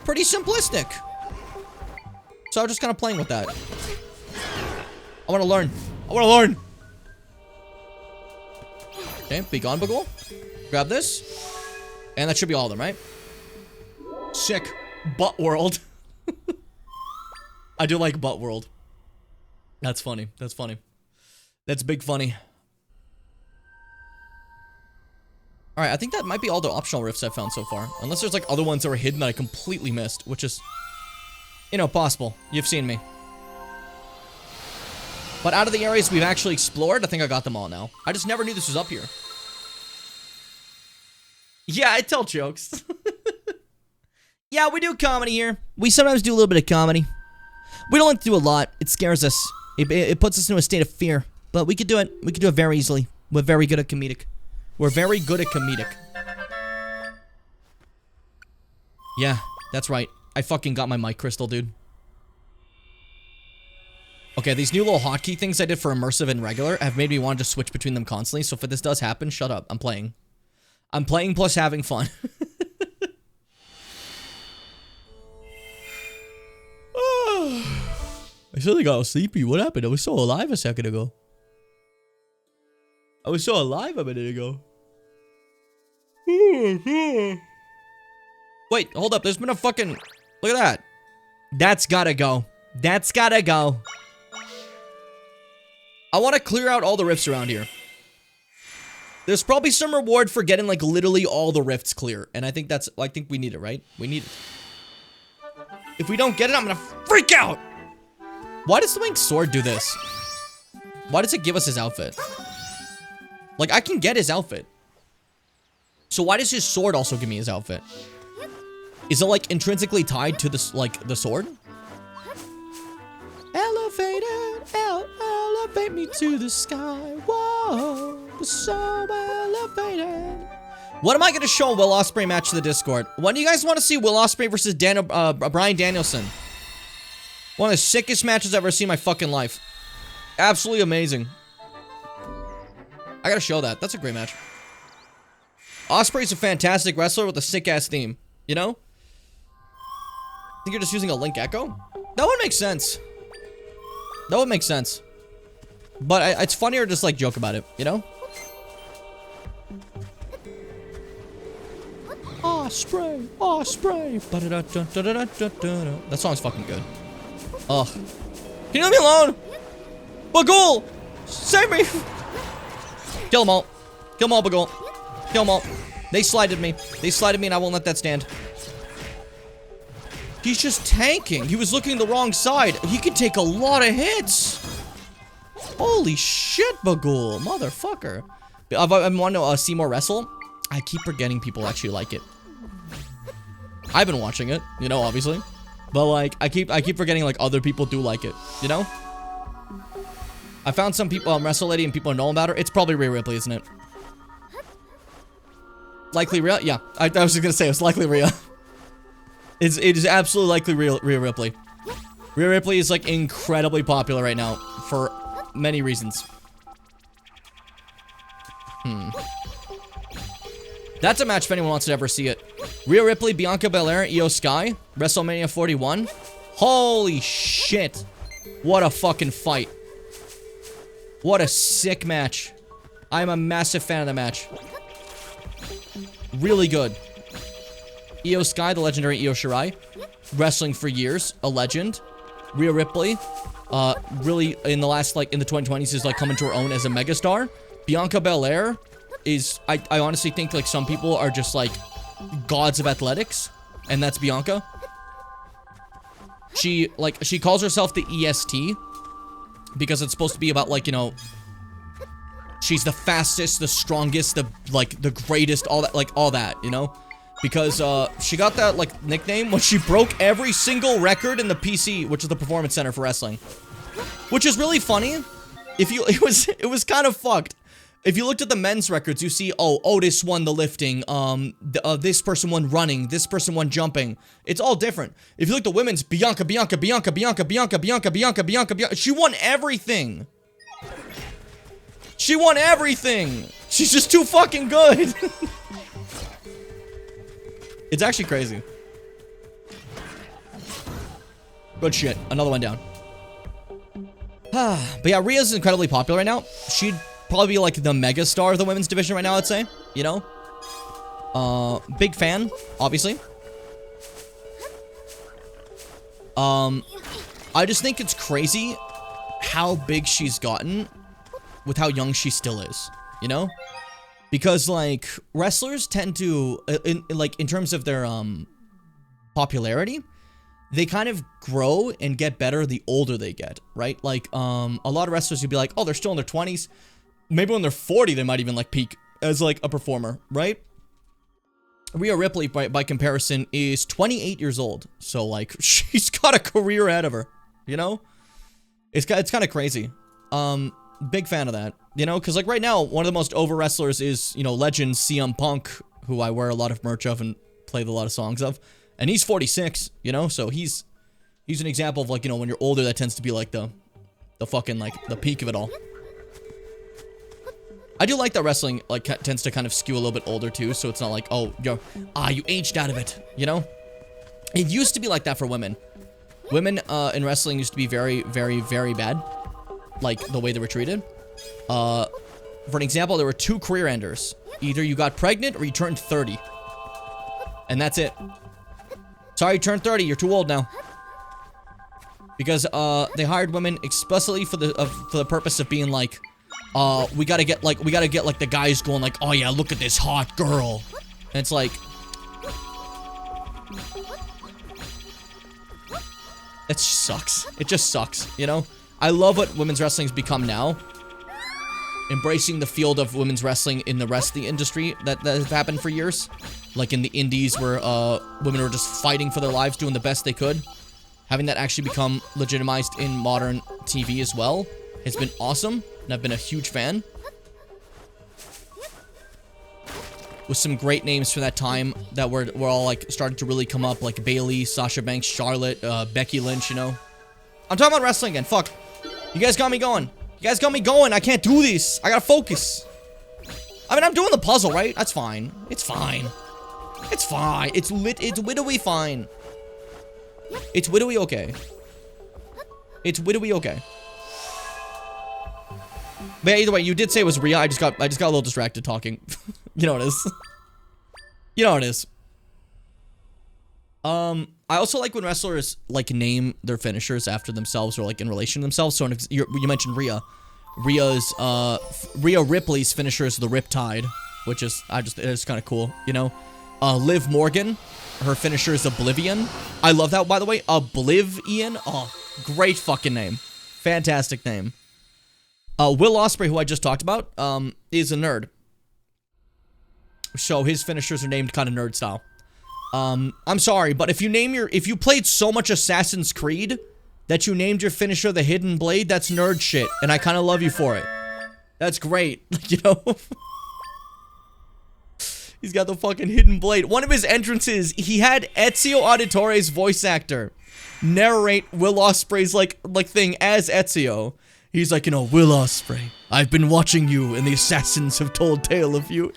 pretty simplistic. So I was just kind of playing with that. I want to learn. Okay, be gone, Bagul. Grab this. And that should be all of them, right? Sick. Butt World. I do like Butt World. That's funny. That's funny. That's big funny. Alright, I think that might be all the optional rifts I've found so far. Unless there's like other ones that were hidden that I completely missed, which is, you know, possible. You've seen me. But out of the areas we've actually explored, I think I got them all now. I just never knew this was up here. Yeah, I tell jokes. Yeah, we do comedy here. We sometimes do a little bit of comedy. We don't like to do a lot. It scares us. It puts us into a state of fear. But we could do it. We could do it very easily. We're very good at comedic. We're very good at comedic. Yeah, that's right. I fucking got my mic crystal, dude. Okay, these new little hotkey things I did for immersive and regular have made me want to just switch between them constantly. So if this does happen, shut up. I'm playing. I'm playing plus having fun. I suddenly got sleepy. What happened? I was so alive a second ago. I was so alive a minute ago. Wait, hold up. There's been a fucking... Look at that. That's gotta go. That's gotta go. I want to clear out all the rifts around here. There's probably some reward for getting, like, literally all the rifts clear. And I think that's... I think we need it, right? We need it. If we don't get it, I'm gonna freak out! Why does the winged sword do this? Why does it give us his outfit? Like, I can get his outfit. So why does his sword also give me his outfit? Is it, like, intrinsically tied to this, like, the sword? Elevated, elevate me to the sky. Whoa, so elevated. What am I gonna show Will Ospreay match to the Discord? When do you guys want to see Will Ospreay versus Bryan Danielson? One of the sickest matches I've ever seen in my fucking life. Absolutely amazing. I gotta show that. That's a great match. Ospreay's a fantastic wrestler with a sick-ass theme. You know? I think you're just using a Link Echo? That would make sense. That would make sense. But it's funnier to just, like, joke about it, you know? Ospreay, Ospreay. That song's fucking good. Ugh. Can you leave me alone? Bagul! Save me! Kill them all. Kill them all, Bagul. Kill them all. They slided me. They slided me and I won't let that stand. He's just tanking. He was looking the wrong side. He could take a lot of hits. Holy shit, Bagul. Motherfucker. I want to see more wrestle. I keep forgetting people actually like it. I've been watching it, you know, obviously. But, like, I keep forgetting, like, other people do like it, you know? I found some people, Wrestle Lady, and people know about her. It's probably Rhea Ripley, isn't it? Likely Rhea? Yeah, I was just gonna say, it's likely Rhea. It is absolutely likely Rhea Ripley. Rhea Ripley is, like, incredibly popular right now for many reasons. That's a match if anyone wants to ever see it. Rhea Ripley, Bianca Belair, Io Sky, WrestleMania 41. Holy shit. What a fucking fight. What a sick match. I'm a massive fan of the match. Really good. Io Sky, the legendary Io Shirai. Wrestling for years. A legend. Rhea Ripley. Really, in the last, like, in the 2020s is, like, coming to her own as a megastar. Bianca Belair is, I honestly think, like, some people are just, like, gods of athletics. And that's Bianca. She calls herself the EST. Because it's supposed to be about, like, you know, she's the fastest, the strongest, the greatest, all that, like, all that, you know? Because, she got that, like, nickname when she broke every single record in the PC, which is the Performance Center for Wrestling. Which is really funny. It was kind of fucked. If you looked at the men's records, you see, oh, Otis won the lifting, this person won running, this person won jumping. It's all different. If you look at the women's, Bianca, she won everything. She won everything. She's just too fucking good. It's actually crazy. Good shit. Another one down. But yeah, Rhea's incredibly popular right now. She'd probably be like the mega star of the women's division right now, I'd say. You know? Big fan, obviously. I just think it's crazy how big she's gotten with how young she still is, you know? Because, like, wrestlers tend to, in terms of their, popularity, they kind of grow and get better the older they get, right? Like, a lot of wrestlers, you'd be like, oh, they're still in their 20s. Maybe when they're 40, they might even, like, peak as, like, a performer, right? Rhea Ripley, by comparison, is 28 years old. So, like, she's got a career ahead of her, you know? It's kind of crazy. Big fan of that, you know? Because, like, right now, one of the most over wrestlers is, you know, legend CM Punk, who I wear a lot of merch of and play a lot of songs of. And he's 46, you know? So he's an example of, like, you know, when you're older, that tends to be, like, the fucking, like, the peak of it all. I do like that wrestling, like, tends to kind of skew a little bit older, too. So it's not like, oh, you aged out of it, you know? It used to be like that for women. Women, in wrestling used to be very, very, very bad. Like, the way they were treated. For an example, there were 2 career enders. Either you got pregnant or you turned 30. And that's it. Sorry, you turned 30. You're too old now. Because, they hired women explicitly for the purpose of being like, we gotta get like the guys going like, oh yeah, look at this hot girl. And it's like, it sucks. It just sucks, you know? I love what women's wrestling's become now. Embracing the field of women's wrestling in the wrestling industry that has happened for years. Like in the indies where, women were just fighting for their lives, doing the best they could. Having that actually become legitimized in modern TV as well has been awesome, and I've been a huge fan. With some great names from that time that were all, like, starting to really come up, like Bayley, Sasha Banks, Charlotte, Becky Lynch, you know? I'm talking about wrestling again, fuck. You guys got me going. You guys got me going. I can't do this. I gotta focus. I mean, I'm doing the puzzle, right? That's fine. It's fine. It's fine. It's widowy fine. It's widowy okay. It's widowy okay. But yeah, either way, you did say it was Rhea. I just got a little distracted talking. You know what it is. You know what it is. I also like when wrestlers, like, name their finishers after themselves or, like, in relation to themselves. So, you mentioned Rhea. Rhea Ripley's finisher is the Riptide, which is, it's kind of cool, you know? Liv Morgan, her finisher is Oblivion. I love that, by the way. Oblivion. Oh, great fucking name. Fantastic name. Will Ospreay, who I just talked about, is a nerd. So his finishers are named kind of nerd style. I'm sorry, but if you played so much Assassin's Creed that you named your finisher the Hidden Blade, that's nerd shit, and I kind of love you for it. That's great, you know? He's got the fucking Hidden Blade. One of his entrances, he had Ezio Auditore's voice actor narrate Will Ospreay's, like thing as Ezio. He's like, you know, Will Ospreay, I've been watching you, and the assassins have told tale of you.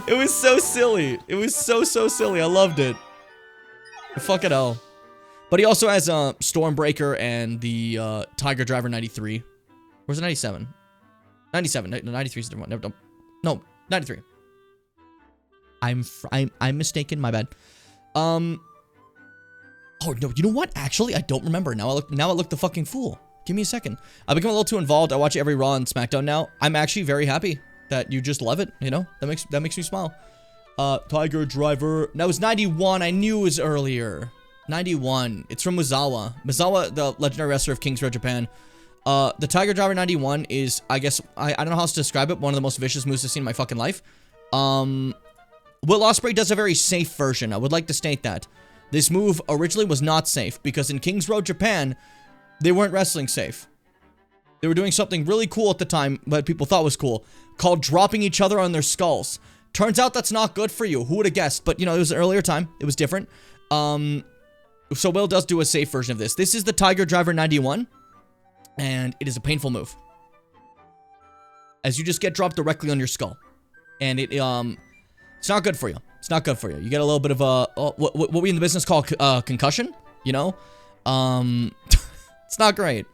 It was so silly. It was so silly. I loved it. Fucking hell. But he also has Stormbreaker and the Tiger Driver 93. Where's it 97? 97. No, 93 is the different one. No, 93. I'm mistaken. My bad. Oh no, you know what? Actually, I don't remember. Now I look the fucking fool. Give me a second. I become a little too involved. I watch every Raw and SmackDown now. I'm actually very happy that you just love it, you know? That makes me smile. Tiger Driver. That was 91. I knew it was earlier. 91. It's from Misawa. Misawa, the legendary wrestler of Kings Road Japan. The Tiger Driver 91 is, I guess, I don't know how else to describe it, one of the most vicious moves I've seen in my fucking life. Will Ospreay does a very safe version. I would like to state that. This move originally was not safe, because in Kings Road Japan, they weren't wrestling safe. They were doing something really cool at the time, that people thought was cool, called dropping each other on their skulls. Turns out that's not good for you. Who would have guessed? But, you know, it was an earlier time. It was different. So Will does do a safe version of this. This is the Tiger Driver 91, and it is a painful move, as you just get dropped directly on your skull, and it's not good for you. It's not good for you. You get a little bit of a what we in the business call concussion. You know, it's not great.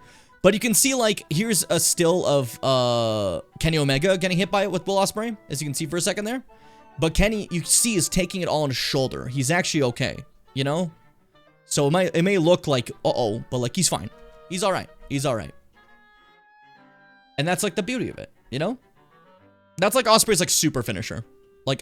But you can see, like, here's a still of Kenny Omega getting hit by it with Will Ospreay, as you can see for a second there. But Kenny, you see, is taking it all on his shoulder. He's actually okay, you know? So it may look like, uh-oh, but, like, he's fine. He's alright. He's alright. And that's, like, the beauty of it, you know? That's, like, Ospreay's, like, super finisher. Like,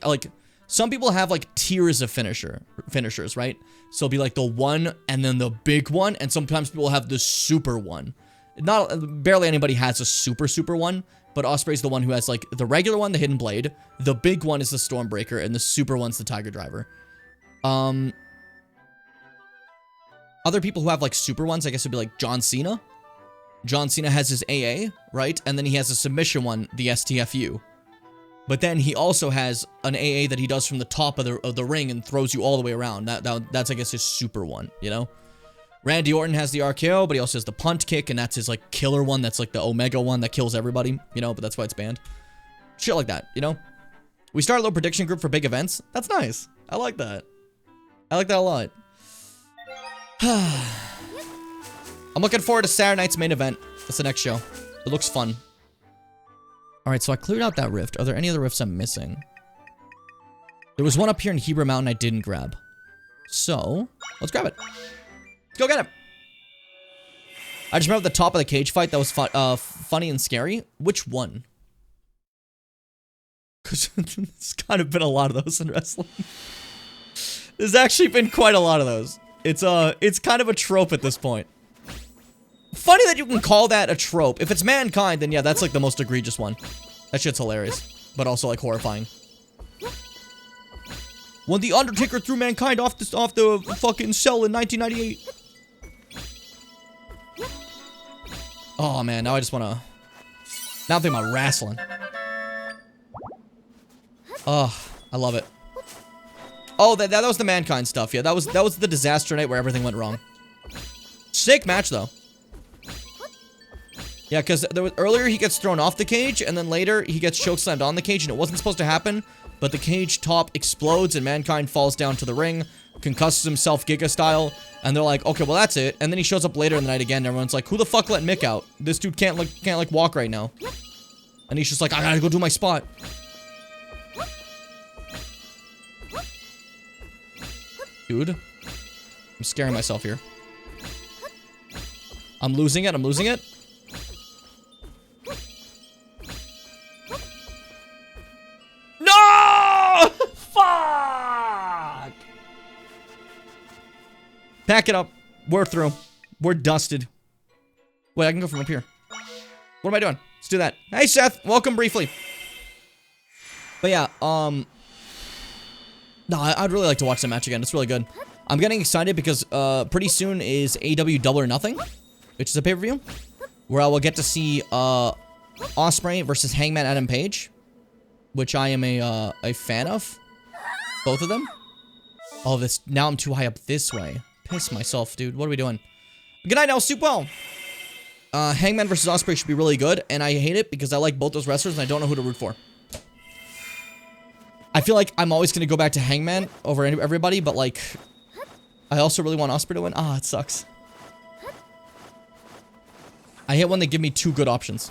some people have, like, tiers of finishers, right? So it'll be, like, the one, and then the big one, and sometimes people have the super one. Barely anybody has a super one, but Ospreay's the one who has, like, the regular one, the Hidden Blade, the big one is the Stormbreaker, and the super one's the Tiger Driver. Other people who have, like, super ones, I guess, would be, like, John Cena. John Cena has his AA, right? And then he has a submission one, the STFU. But then he also has an AA that he does from the top of the ring and throws you all the way around. That's, I guess, his super one, you know? Randy Orton has the RKO, but he also has the punt kick, and that's his, like, killer one. That's, like, the Omega one that kills everybody, you know? But that's why it's banned. Shit like that, you know? We start a little prediction group for big events. That's nice. I like that. I like that a lot. I'm looking forward to Saturday night's main event. That's the next show. It looks fun. Alright, so I cleared out that rift. Are there any other rifts I'm missing? There was one up here in Heber Mountain I didn't grab. So, let's grab it. Let's go get him. I just remember the top of the cage fight that was funny and scary. Which one? Because there's kind of been a lot of those in wrestling. There's actually been quite a lot of those. It's kind of a trope at this point. Funny that you can call that a trope. If it's Mankind, then yeah, that's like the most egregious one. That shit's hilarious, but also like horrifying. When the Undertaker threw Mankind off the fucking cell in 1998. Oh man, now I just wanna. Now I'm thinking about wrestling. Oh, I love it. Oh, that was the Mankind stuff. Yeah, that was the disaster night where everything went wrong. Sick match though. Yeah, because earlier he gets thrown off the cage, and then later he gets chokeslammed on the cage, and it wasn't supposed to happen, but the cage top explodes, and Mankind falls down to the ring, concusses himself Giga style, and they're like, okay, well that's it. And then he shows up later in the night again, and everyone's like, who the fuck let Mick out? This dude can't walk right now. And he's just like, I gotta go do my spot. Dude, I'm scaring myself here. I'm losing it. No! Fuck! Pack it up. We're through. We're dusted. Wait, I can go from up here. What am I doing? Let's do that. Hey, Seth. Welcome briefly. But yeah, no, I'd really like to watch that match again. It's really good. I'm getting excited because pretty soon is AEW Double or Nothing, which is a pay-per-view, where I will get to see Ospreay versus Hangman Adam Page, which I am a fan of. Both of them. Oh, this, now I'm too high up this way. Piss myself, dude. What are we doing? Good night now, sleep well. Hangman versus Ospreay should be really good, and I hate it because I like both those wrestlers and I don't know who to root for. I feel like I'm always going to go back to Hangman over everybody, but like, I also really want Ospreay to win. Ah, it sucks. I hate when they give me two good options.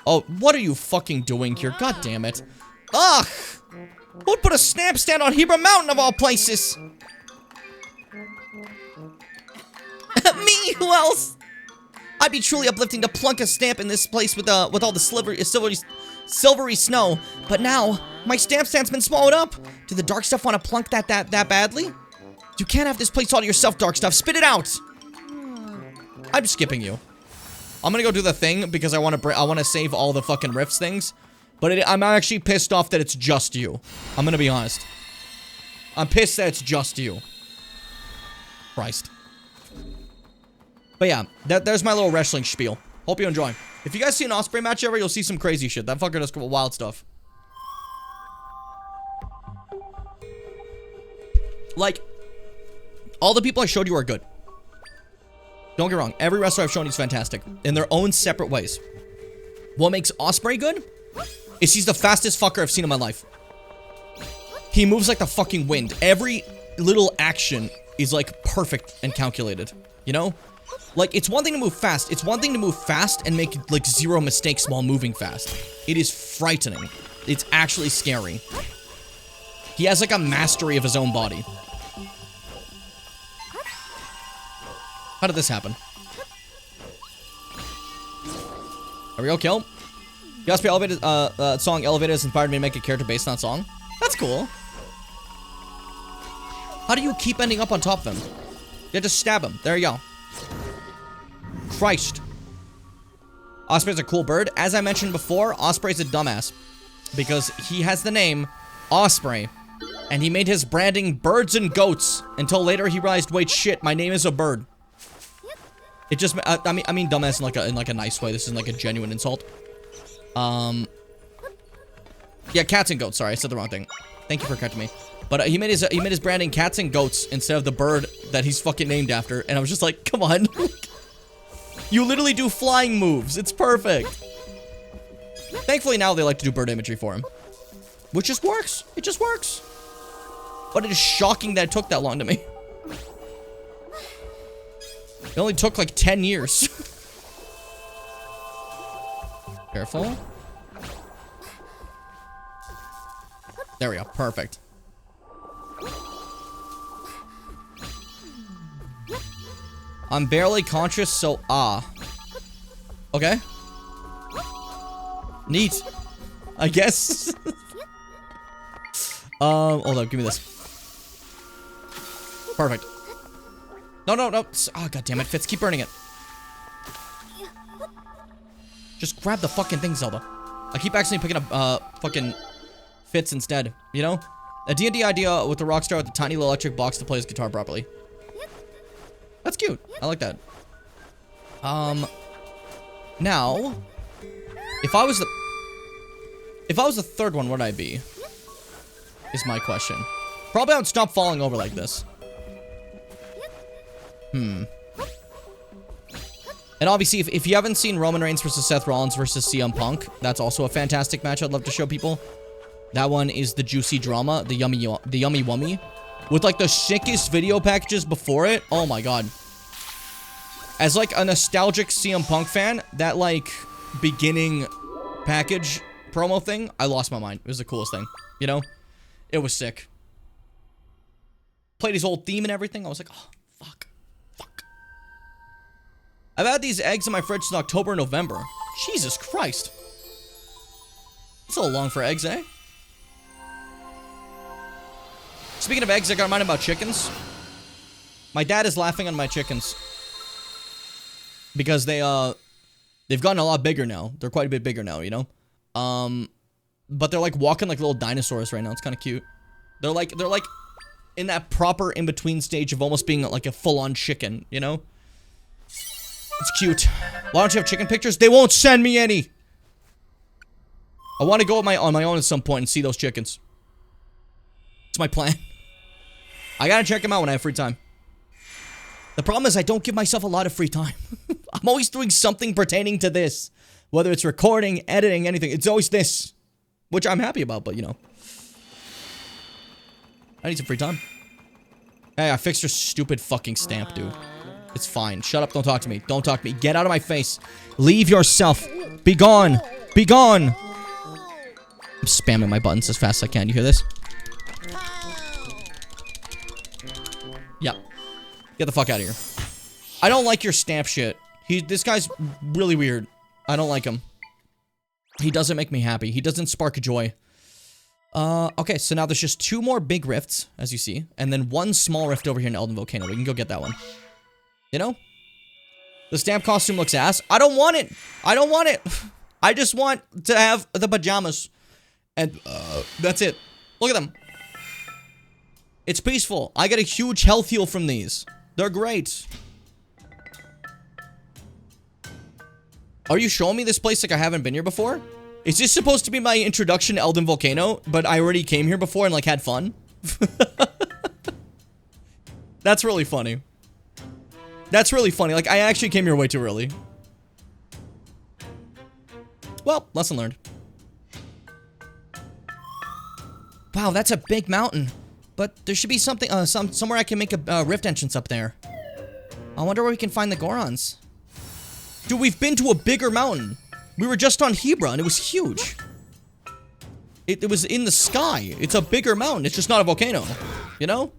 Oh, what are you fucking doing here? God damn it. Ugh! Who put a snap stand on Hebron Mountain of all places? Me? Who else? I'd be truly uplifting to plunk a stamp in this place with all the silvery snow. But now, my stamp stand's been swallowed up. Do the dark stuff want to plunk that badly? You can't have this place all to yourself, dark stuff. Spit it out! I'm skipping you. I'm gonna go do the thing because I want to save all the fucking riffs things. But I'm actually pissed off that it's just you. I'm gonna be honest. I'm pissed that it's just you. Christ. But yeah, there's my little wrestling spiel. Hope you enjoy. If you guys see an Ospreay match ever, you'll see some crazy shit. That fucker does wild stuff. Like, all the people I showed you are good. Don't get wrong. Every wrestler I've shown you is fantastic. In their own separate ways. What makes Ospreay good is he's the fastest fucker I've seen in my life. He moves like the fucking wind. Every little action is like perfect and calculated. You know? Like, it's one thing to move fast. It's one thing to move fast and make, like, zero mistakes while moving fast. It is frightening. It's actually scary. He has, like, a mastery of his own body. How did this happen? There we go, kill. The Ospreay Elevated, song Elevated has inspired me to make a character based on that song. That's cool. How do you keep ending up on top of him? You have to stab him. There you go. Christ. Osprey's a cool bird. As I mentioned before, Osprey's a dumbass. Because he has the name Osprey. And he made his branding birds and goats. Until later he realized, wait, shit, my name is a bird. It just, I mean dumbass in like a nice way. This isn't like a genuine insult. Yeah, cats and goats. Sorry, I said the wrong thing. Thank you for correcting me. But he made his branding cats and goats instead of the bird that he's fucking named after. And I was just like, come on. You literally do flying moves. It's perfect. Thankfully now they like to do bird imagery for him. Which just works. It just works. But it is shocking that it took that long to me. It only took like 10 years. Careful. There we go. Perfect. I'm barely conscious, so okay. Neat. I guess. Hold on, give me this. Perfect. No. Oh, god damn it, Fitz, keep burning it. Just grab the fucking thing, Zelda. I keep accidentally picking up, fucking Fitz instead, you know? A D&D idea with the rockstar with the tiny little electric box to play his guitar properly. That's cute. I like that. Now, if I was the third one, what would I be? Is my question. Probably I would stop falling over like this. And obviously, if you haven't seen Roman Reigns versus Seth Rollins versus CM Punk, that's also a fantastic match I'd love to show people. That one is the juicy drama, the yummy wummy. With like the sickest video packages before it. Oh my god. As like a nostalgic CM Punk fan, that like beginning package promo thing, I lost my mind. It was the coolest thing. You know? It was sick. Played his whole theme and everything. I was like, oh, fuck. I've had these eggs in my fridge since October, November. Jesus Christ. It's a little long for eggs, eh? Speaking of eggs, I got reminded about chickens. My dad is laughing on my chickens. Because they They've gotten a lot bigger now. They're quite a bit bigger now, you know? But they're like walking like little dinosaurs right now. It's kind of cute. They're like in that proper in-between stage of almost being like a full-on chicken, you know? It's cute. Why don't you have chicken pictures? They won't send me any. I want to go on my own at some point and see those chickens. It's my plan. I gotta check them out when I have free time. The problem is I don't give myself a lot of free time. I'm always doing something pertaining to this. Whether it's recording, editing, anything. It's always this. Which I'm happy about, but you know. I need some free time. Hey, I fixed your stupid fucking stamp, dude. It's fine. Shut up, don't talk to me. Don't talk to me. Get out of my face. Leave yourself. Be gone. Be gone. I'm spamming my buttons as fast as I can. You hear this? Yep. Get the fuck out of here. I don't like your stamp shit. This guy's really weird. I don't like him. He doesn't make me happy. He doesn't spark joy. Okay, so now there's just 2 more big rifts, as you see. And then 1 small rift over here in Elden Volcano. We can go get that one. You know? The stamp costume looks ass. I don't want it. I don't want it. I just want to have the pajamas. And, that's it. Look at them. It's peaceful. I get a huge health heal from these. They're great. Are you showing me this place like I haven't been here before? Is this supposed to be my introduction to Elden Volcano, but I already came here before and like had fun? That's really funny. That's really funny. Like, I actually came here way too early. Well, lesson learned. Wow, that's a big mountain. But there should be something, somewhere I can make a rift entrance up there. I wonder where we can find the Gorons. Dude, we've been to a bigger mountain. We were just on Hebra, and it was huge. It was in the sky. It's a bigger mountain. It's just not a volcano. You know?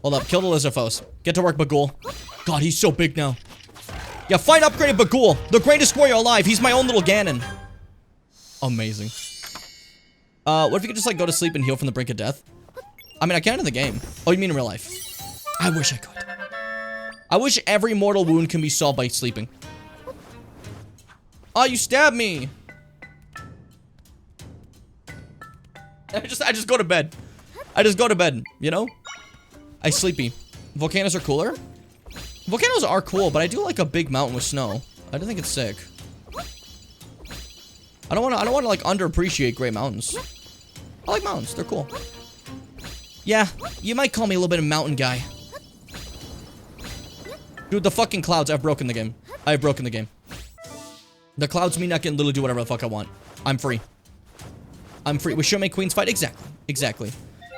Hold up. Kill the lizard foes. Get to work, Bagul. God, he's so big now. Yeah, fight upgraded Bagul. The greatest warrior alive. He's my own little Ganon. Amazing. What if you could just, like, go to sleep and heal from the brink of death? I mean, I can in the game. Oh, you mean in real life? I wish I could. I wish every mortal wound can be solved by sleeping. Oh, you stabbed me. I just go to bed. I just go to bed, you know? I sleepy. Volcanoes are cooler? Volcanoes are cool, but I do like a big mountain with snow. I do think it's sick. I don't want to like underappreciate great mountains. I like mountains. They're cool. Yeah, you might call me a little bit of mountain guy. Dude, the fucking clouds. I've broken the game. I've broken the game. The clouds mean I can literally do whatever the fuck I want. I'm free. I'm free. We should make queens fight. Exactly. Exactly.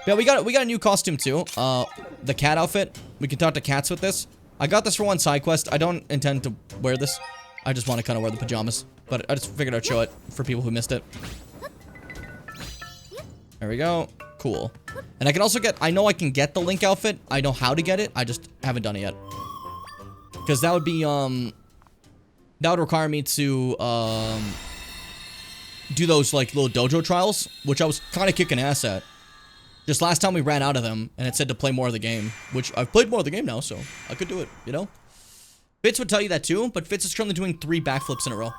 Yeah, we got a new costume too. The cat outfit. We can talk to cats with this. I got this for one side quest. I don't intend to wear this. I just want to kind of wear the pajamas. But I just figured I'd show it for people who missed it. There we go. Cool. And I can also get... I know I can get the Link outfit. I know how to get it. I just haven't done it yet. Because that would be, that would require me to, do those, like, little dojo trials, which I was kind of kicking ass at. Just last time we ran out of them, and it said to play more of the game, which I've played more of the game now, so I could do it, you know? Fitz would tell you that too, but Fitz is currently doing 3 backflips in a row.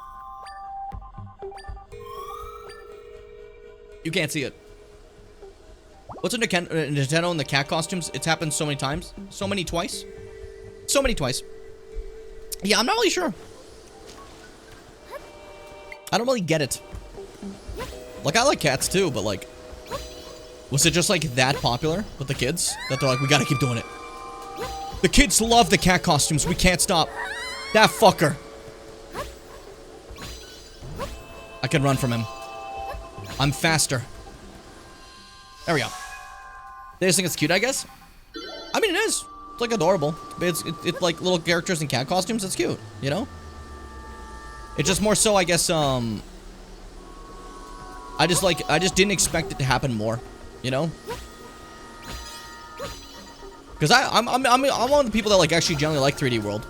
You can't see it. What's a Nintendo and the cat costumes? It's happened so many times. So many twice. So many twice. Yeah, I'm not really sure. I don't really get it. Like, I like cats too, but like... Was it just like that popular with the kids? That they're like, we gotta keep doing it. The kids love the cat costumes. We can't stop. That fucker. I can run from him. I'm faster. There we go. They just think it's cute, I guess? I mean, it is. It's like adorable. It's like little characters in cat costumes. It's cute, you know? It's just more so, I guess, I just didn't expect it to happen more, you know? Because I'm one of the people that like actually generally like 3D World.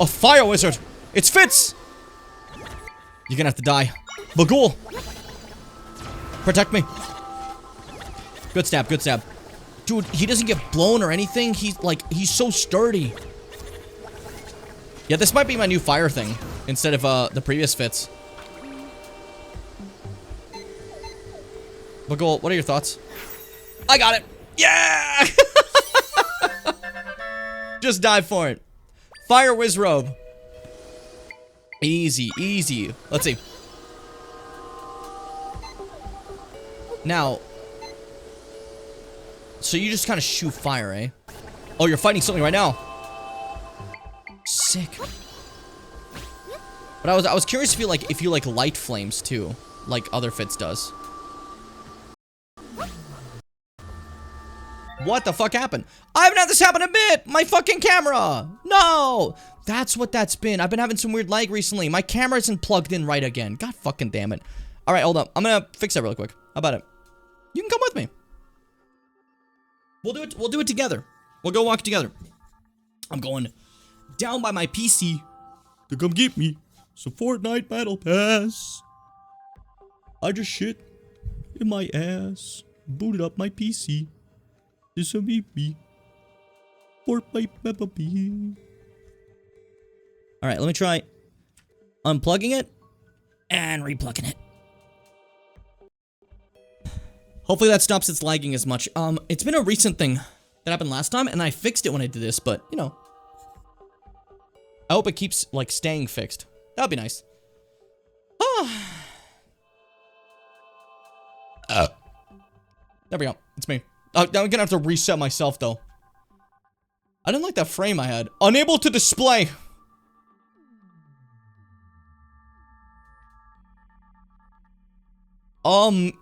A fire wizard! It's Fitz! You're gonna have to die. Bagul! Protect me. Good stab, good stab. Dude, he doesn't get blown or anything. He's so sturdy. Yeah, this might be my new fire thing instead of the previous fits. Bagul, what are your thoughts? I got it. Yeah! Just dive for it. Fire whiz robe. Easy, easy. Let's see. Now, so you just kind of shoot fire, eh? Oh, you're fighting something right now. Sick. But I was curious if you like light flames too, like other fits does. What the fuck happened? I haven't had this happen a bit! My fucking camera! No! That's what that's been. I've been having some weird lag recently. My camera isn't plugged in right again. God fucking damn it. Alright, hold up. I'm gonna fix that real quick. How about it? You can come with me. We'll do it together. We'll go walk together. I'm going down by my PC to come get me some Fortnite Battle Pass. I just shit in my ass. Booted up my PC. This will be me. Fortnite Battle Pass. Alright, let me try unplugging it and replugging it. Hopefully that stops its lagging as much. It's been a recent thing that happened last time, and I fixed it when I did this, but, you know. I hope it keeps, like, staying fixed. That would be nice. There we go. It's me. Now I'm gonna have to reset myself, though. I didn't like that frame I had. Unable to display.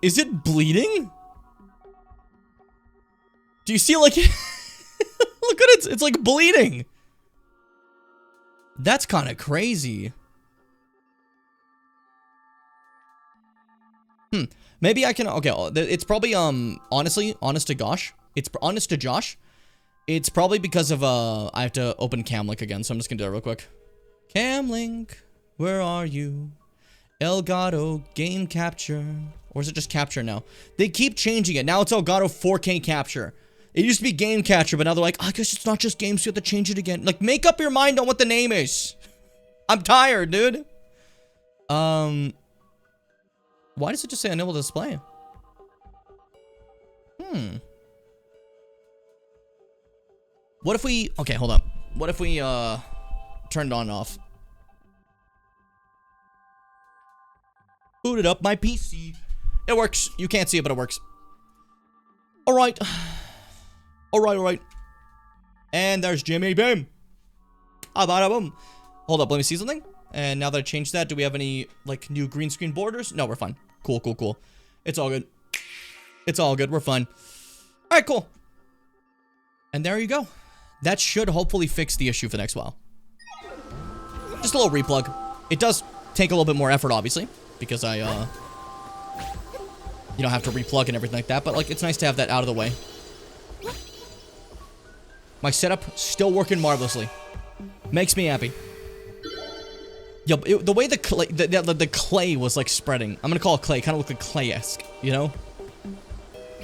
Is it bleeding? Do you see, like, look at it, it's like bleeding. That's kind of crazy. Maybe I can, okay, it's probably, honestly, honest to Josh, it's probably because of, I have to open Camlink again, so I'm just gonna do that real quick. Camlink, where are you? Elgato game capture. Or is it just capture now? They keep changing it. Now it's Elgato 4K capture. It used to be game capture, but now they're like, I guess it's not just games, so you have to change it again. Like, make up your mind on what the name is. I'm tired, dude. Why does it just say enable display? What if we, okay, hold up. What if we, turn it on and off? Booted up my PC. It works. You can't see it, but it works. Alright. Alright. And there's Jimmy Boom. Boom. Hold up, let me see something. And now that I changed that, do we have any, like, new green screen borders? No, we're fine. Cool. It's all good. It's all good. We're fine. Alright, cool. And there you go. That should hopefully fix the issue for the next while. Just a little replug. It does take a little bit more effort, obviously. Because I, you don't have to replug and everything like that, but, like, it's nice to have that out of the way. My setup still working marvelously. Makes me happy. Yo, the way the clay was, like, spreading. I'm gonna call it clay. Kind of looked like clay-esque, you know?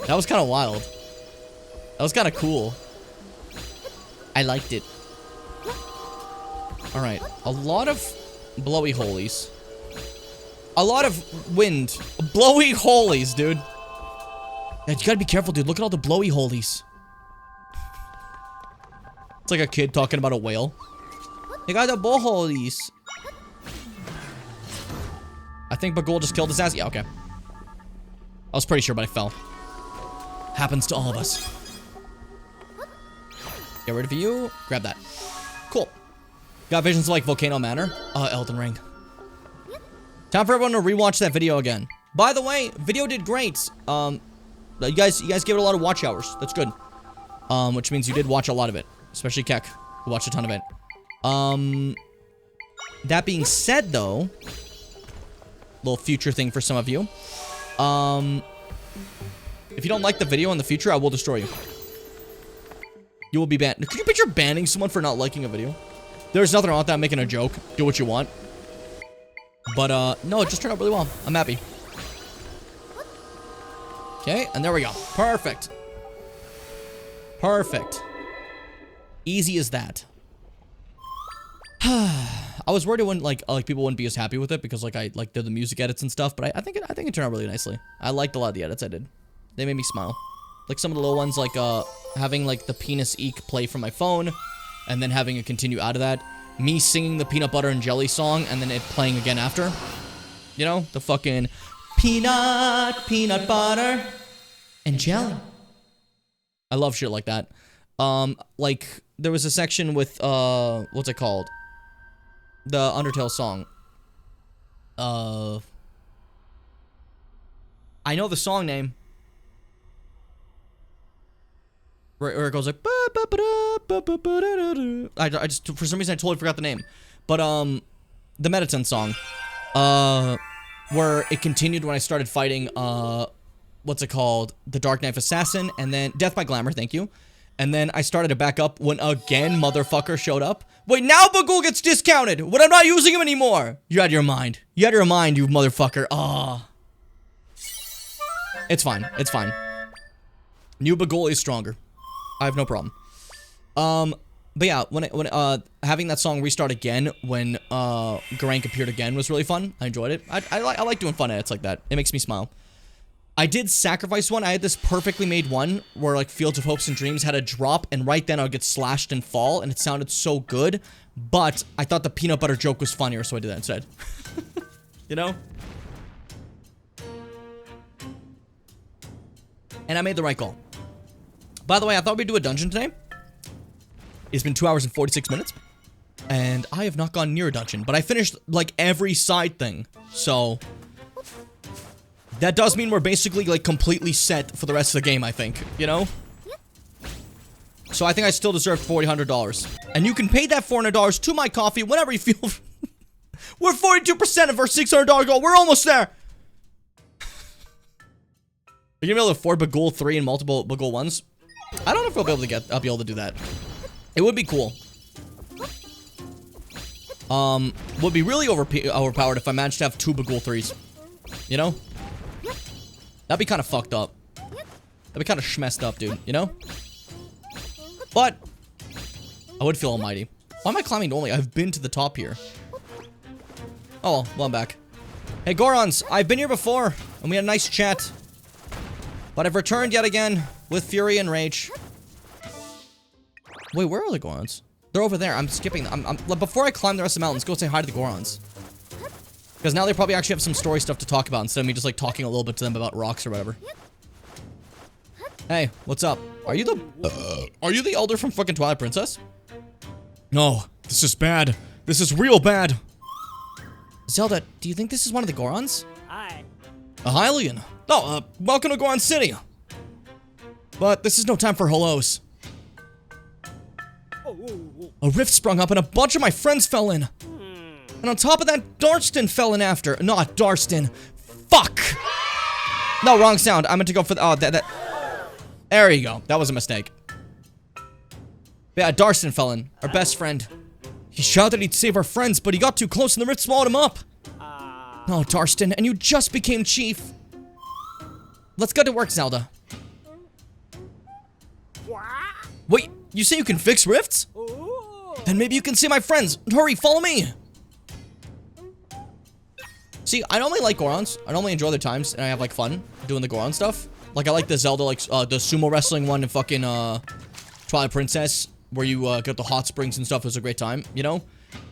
That was kind of wild. That was kind of cool. I liked it. Alright. A lot of blowy holies. A lot of wind. Blowy holies, dude. Yeah, you gotta be careful, dude. Look at all the blowy holies. It's like a kid talking about a whale. You got the blowholies. I think Bagul just killed his ass. Yeah, okay. I was pretty sure, but I fell. Happens to all of us. Get rid of you. Grab that. Cool. Got visions like Volcano Manor. Elden Ring. Time for everyone to rewatch that video again. By the way, video did great. You guys gave it a lot of watch hours. That's good. Which means you did watch a lot of it. Especially Keck, who watched a ton of it. That being said, though, little future thing for some of you. If you don't like the video in the future, I will destroy you. You will be banned. Could you picture banning someone for not liking a video? There's nothing wrong with that. I'm making a joke. Do what you want. But, no, it just turned out really well. I'm happy. Okay, and there we go. Perfect. Perfect. Easy as that. I was worried it wouldn't like people wouldn't be as happy with it because like I like did the music edits and stuff, but I think it turned out really nicely. I liked a lot of the edits I did. They made me smile. Like some of the little ones, like having like the penis eek play from my phone, and then having it continue out of that. Me singing the peanut butter and jelly song, and then it playing again after. You know, the fucking peanut butter and jelly. I love shit like that. Like there was a section with what's it called? The Undertale song. I know the song name. Where it goes like I just for some reason I totally forgot the name. But the Medicine song. Where it continued when I started fighting what's it called? The Dark Knife Assassin, and then Death by Glamour, thank you. And then I started to back up when again motherfucker showed up. Wait, now Bagul gets discounted when I'm not using him anymore. You had your mind. You had your mind, you motherfucker. Ah. It's fine. It's fine. New Bagul is stronger. I have no problem. But yeah, when having that song restart again when Garank appeared again was really fun. I enjoyed it. I like doing fun edits like that. It makes me smile. I did sacrifice one. I had this perfectly made one where like Fields of Hopes and Dreams had a drop, and right then I would get slashed and fall, and it sounded so good. But I thought the peanut butter joke was funnier, so I did that instead. You know? And I made the right call. By the way, I thought we'd do a dungeon today. It's been 2 hours and 46 minutes. And I have not gone near a dungeon, but I finished like every side thing. So that does mean we're basically like completely set for the rest of the game, I think, you know? So I think I still deserve $400. And you can pay that $400 to my coffee whenever you feel. We're 42% of our $600 goal. We're almost there. Are you gonna be able to afford Bagul 3 and multiple Bagul 1s? I don't know if I'll be able to do that. It would be cool. Would be really overpowered if I managed to have 2 Bagul 3s. You know? That'd be kind of fucked up. That'd be kind of schmessed up, dude. You know? But I would feel almighty. Why am I climbing normally? I've been to the top here. Oh, well, I'm back. Hey, Gorons, I've been here before, and we had a nice chat. But I've returned yet again with fury and rage. Wait, where are the Gorons? They're over there. I'm skipping. Before I climb the rest of the mountains, go say hi to the Gorons. Because now they probably actually have some story stuff to talk about instead of me just like talking a little bit to them about rocks or whatever. Hey, what's up? Are you the elder from fucking Twilight Princess? No, this is bad. This is real bad. Zelda, do you think this is one of the Gorons? Hi. A Hylian. Oh, welcome to Goron City. But this is no time for hellos. A rift sprung up and a bunch of my friends fell in. And on top of that, Darston fell in after. Not Darston. Fuck! No, wrong sound. I meant to go for the... Oh, that... There you go. That was a mistake. Yeah, Darston fell in. Our best friend. He shouted he'd save our friends, but he got too close and the rift swallowed him up. Oh, Darston, and you just became chief. Let's go to work, Zelda. Wait, you say you can fix rifts? Then maybe you can see my friends. Hurry, follow me. See, I normally like Gorons. I normally enjoy their times, and I have, like, fun doing the Goron stuff. Like, I like the Zelda, like, the sumo wrestling one in fucking, Twilight Princess, where you, get the hot springs and stuff. It was a great time, you know?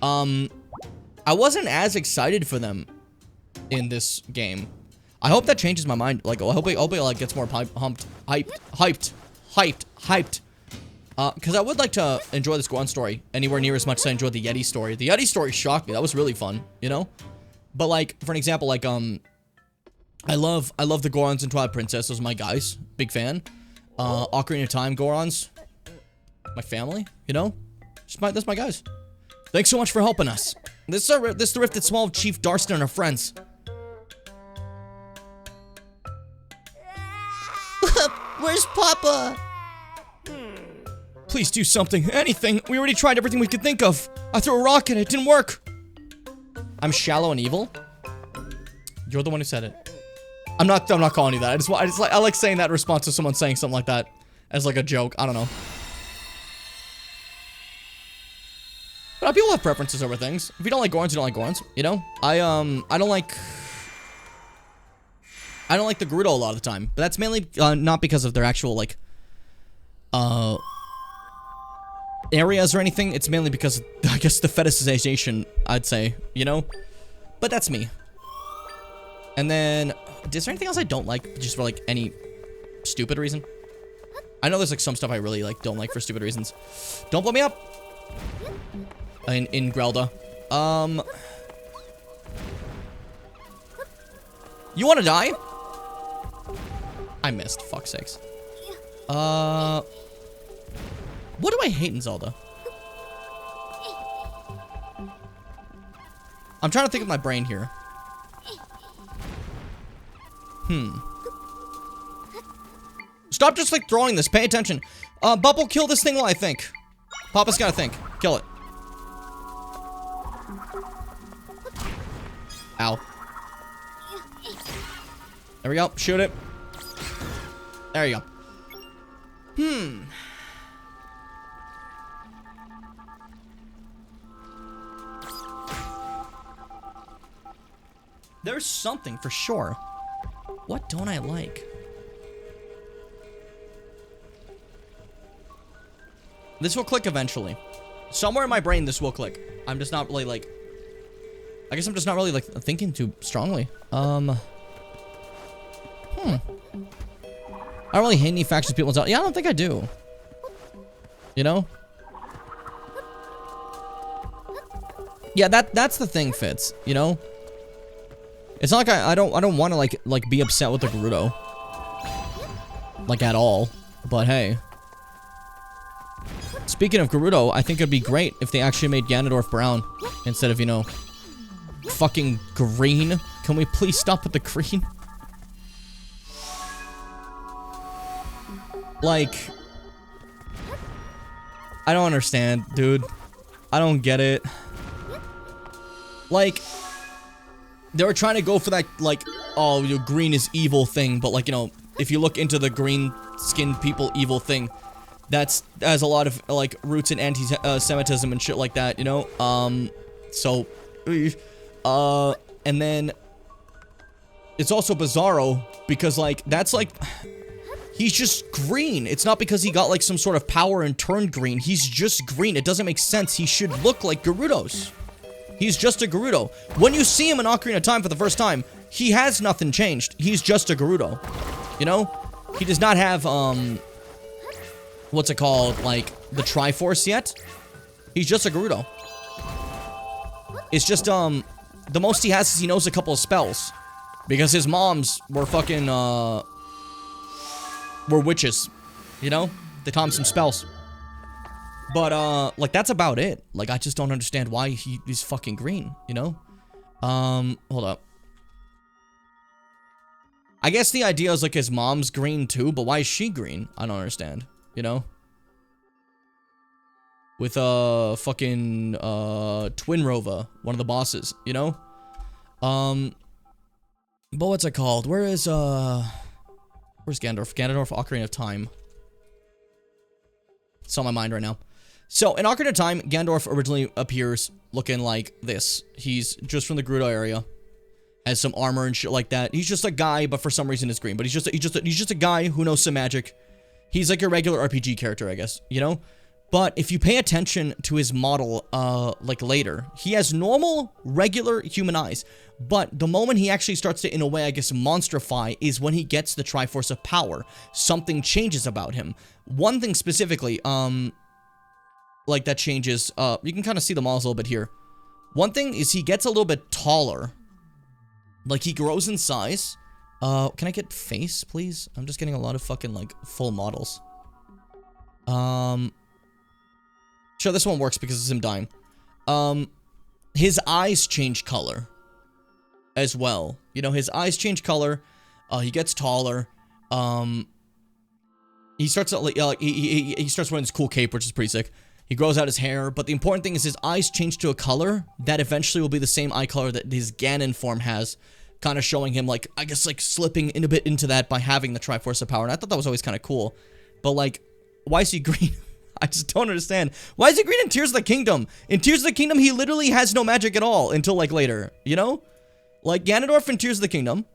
I wasn't as excited for them in this game. I hope that changes my mind. Like, I hope it like, gets more hyped. Because I would like to enjoy this Goron story anywhere near as much as I enjoyed the Yeti story. The Yeti story shocked me. That was really fun, you know? But, like, for an example, like, I love the Gorons in Twilight Princess. Those are my guys. Big fan. Ocarina of Time Gorons. My family, you know? That's my guys. Thanks so much for helping us. This is the rift that swallowed Chief Darston and our friends. Where's Papa? Please do something. Anything. We already tried everything we could think of. I threw a rock at it. It didn't work. I'm shallow and evil? You're the one who said it. I'm not calling you that. I like saying that in response to someone saying something like that as like a joke. I don't know. But people have preferences over things. If you don't like Gorons, you don't like Gorons. You know? I don't like the Gerudo a lot of the time. But that's mainly not because of their actual, like, areas or anything. It's mainly because, I guess, the fetishization, I'd say. You know? But that's me. And then, is there anything else I don't like? Just for, like, any stupid reason? I know there's, like, some stuff I really, like, don't like for stupid reasons. Don't blow me up! In Grelda. You wanna die? I missed, fuck's sakes. What do I hate in Zelda? I'm trying to think of my brain here. Stop just, like, throwing this. Pay attention. Bubble, kill this thing while I think. Papa's gotta think. Kill it. Ow. There we go. Shoot it. There you go. There's something for sure. What don't I like? This will click eventually. Somewhere in my brain, this will click. I'm just not really, like... I guess I'm just not really, like, thinking too strongly. I don't really hate any factions people tell. Yeah, I don't think I do. You know? Yeah, that's the thing, Fitz. You know? It's not like I don't want to, like, be upset with the Gerudo. Like, at all. But, hey. Speaking of Gerudo, I think it'd be great if they actually made Ganondorf brown. Instead of, you know... fucking green. Can we please stop with the green? Like... I don't understand, dude. I don't get it. Like... They were trying to go for that, like, oh, you know, green is evil thing, but, like, you know, if you look into the green-skinned people evil thing, that's has a lot of, like, roots in anti-Semitism and shit like that, you know? So... and then... It's also Bizarro, because, like, that's, like... He's just green. It's not because he got, like, some sort of power and turned green. He's just green. It doesn't make sense. He should look like Gerudo's. He's just a Gerudo. When you see him in Ocarina of Time for the first time, he has nothing changed. He's just a Gerudo. You know? He does not have, what's it called? Like, the Triforce yet. He's just a Gerudo. It's just, the most he has is he knows a couple of spells. Because his moms were fucking, were witches. You know? They taught him some spells. But, like, that's about it. Like, I just don't understand why he's fucking green, you know? Hold up. I guess the idea is, like, his mom's green, too, but why is she green? I don't understand, you know? With, fucking, Twinrova, one of the bosses, you know? But what's it called? Where's Gandalf? Gandalf, Ocarina of Time. It's on my mind right now. So, in Ocarina of Time, Gandalf originally appears looking like this. He's just from the Gerudo area. Has some armor and shit like that. He's just a guy, but for some reason it's green. But he's just a guy who knows some magic. He's like a regular RPG character, I guess, you know? But if you pay attention to his model, like later, he has normal, regular human eyes. But the moment he actually starts to, in a way, I guess, monstrify is when he gets the Triforce of Power. Something changes about him. One thing specifically, like that changes, you can kind of see the models a little bit here. One thing is he gets a little bit taller. Like, he grows in size. Can I get face, please? I'm just getting a lot of fucking, like, full models. Sure, this one works because it's him dying. His eyes change color as well. You know, his eyes change color. He gets taller. He starts to, like, he starts wearing this cool cape, which is pretty sick. He grows out his hair, but the important thing is his eyes change to a color that eventually will be the same eye color that his Ganon form has, kind of showing him, like, I guess, like, slipping in a bit into that by having the Triforce of Power, and I thought that was always kind of cool. But, like, why is he green? I just don't understand. Why is he green in Tears of the Kingdom? In Tears of the Kingdom, he literally has no magic at all until, like, later, you know? Like, Ganondorf in Tears of the Kingdom,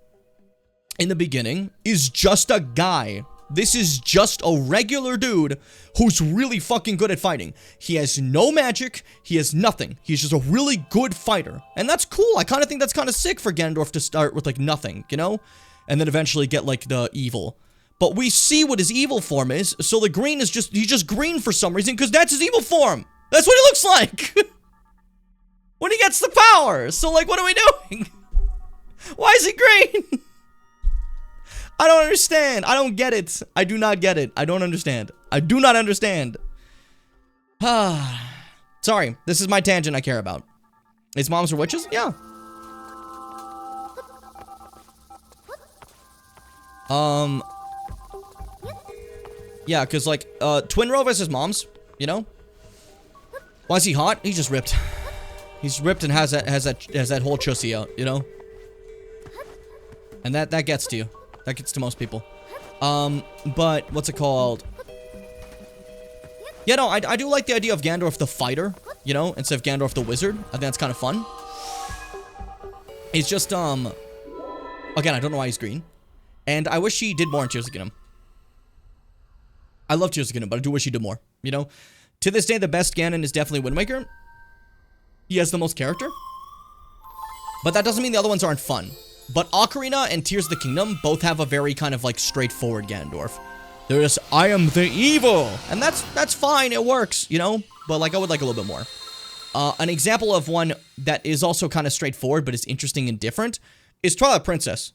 in the beginning, is just a guy. This is just a regular dude who's really fucking good at fighting. He has no magic. He has nothing. He's just a really good fighter. And that's cool. I kind of think that's kind of sick for Ganondorf to start with, like, nothing, you know? And then eventually get, like, the evil. But we see what his evil form is, so the green is just, he's just green for some reason, because that's his evil form. That's what he looks like. When he gets the power. So, like, what are we doing? Why is he green? I don't understand. I don't get it. I do not get it. I don't understand. I do not understand. Sorry, this is my tangent I care about. His moms are witches? Yeah. Yeah, because, like, Twin Rovers his mom's, you know? Why is he hot? He's just ripped. He's ripped and has that whole chussy out, you know? And that gets to you. That gets to most people. But, what's it called? Yeah, no, I do like the idea of Ganondorf the fighter, you know, instead of Ganondorf the wizard. I think that's kind of fun. He's just, again, I don't know why he's green. And I wish he did more in Tears of the Kingdom. I love Tears of the Kingdom, but I do wish he did more, you know? To this day, the best Ganon is definitely Wind Waker. He has the most character. But that doesn't mean the other ones aren't fun. But Ocarina and Tears of the Kingdom both have a very kind of, like, straightforward Ganondorf. There's, I am the evil! And that's fine, it works, you know? But, like, I would like a little bit more. An example of one that is also kind of straightforward, but is interesting and different, is Twilight Princess.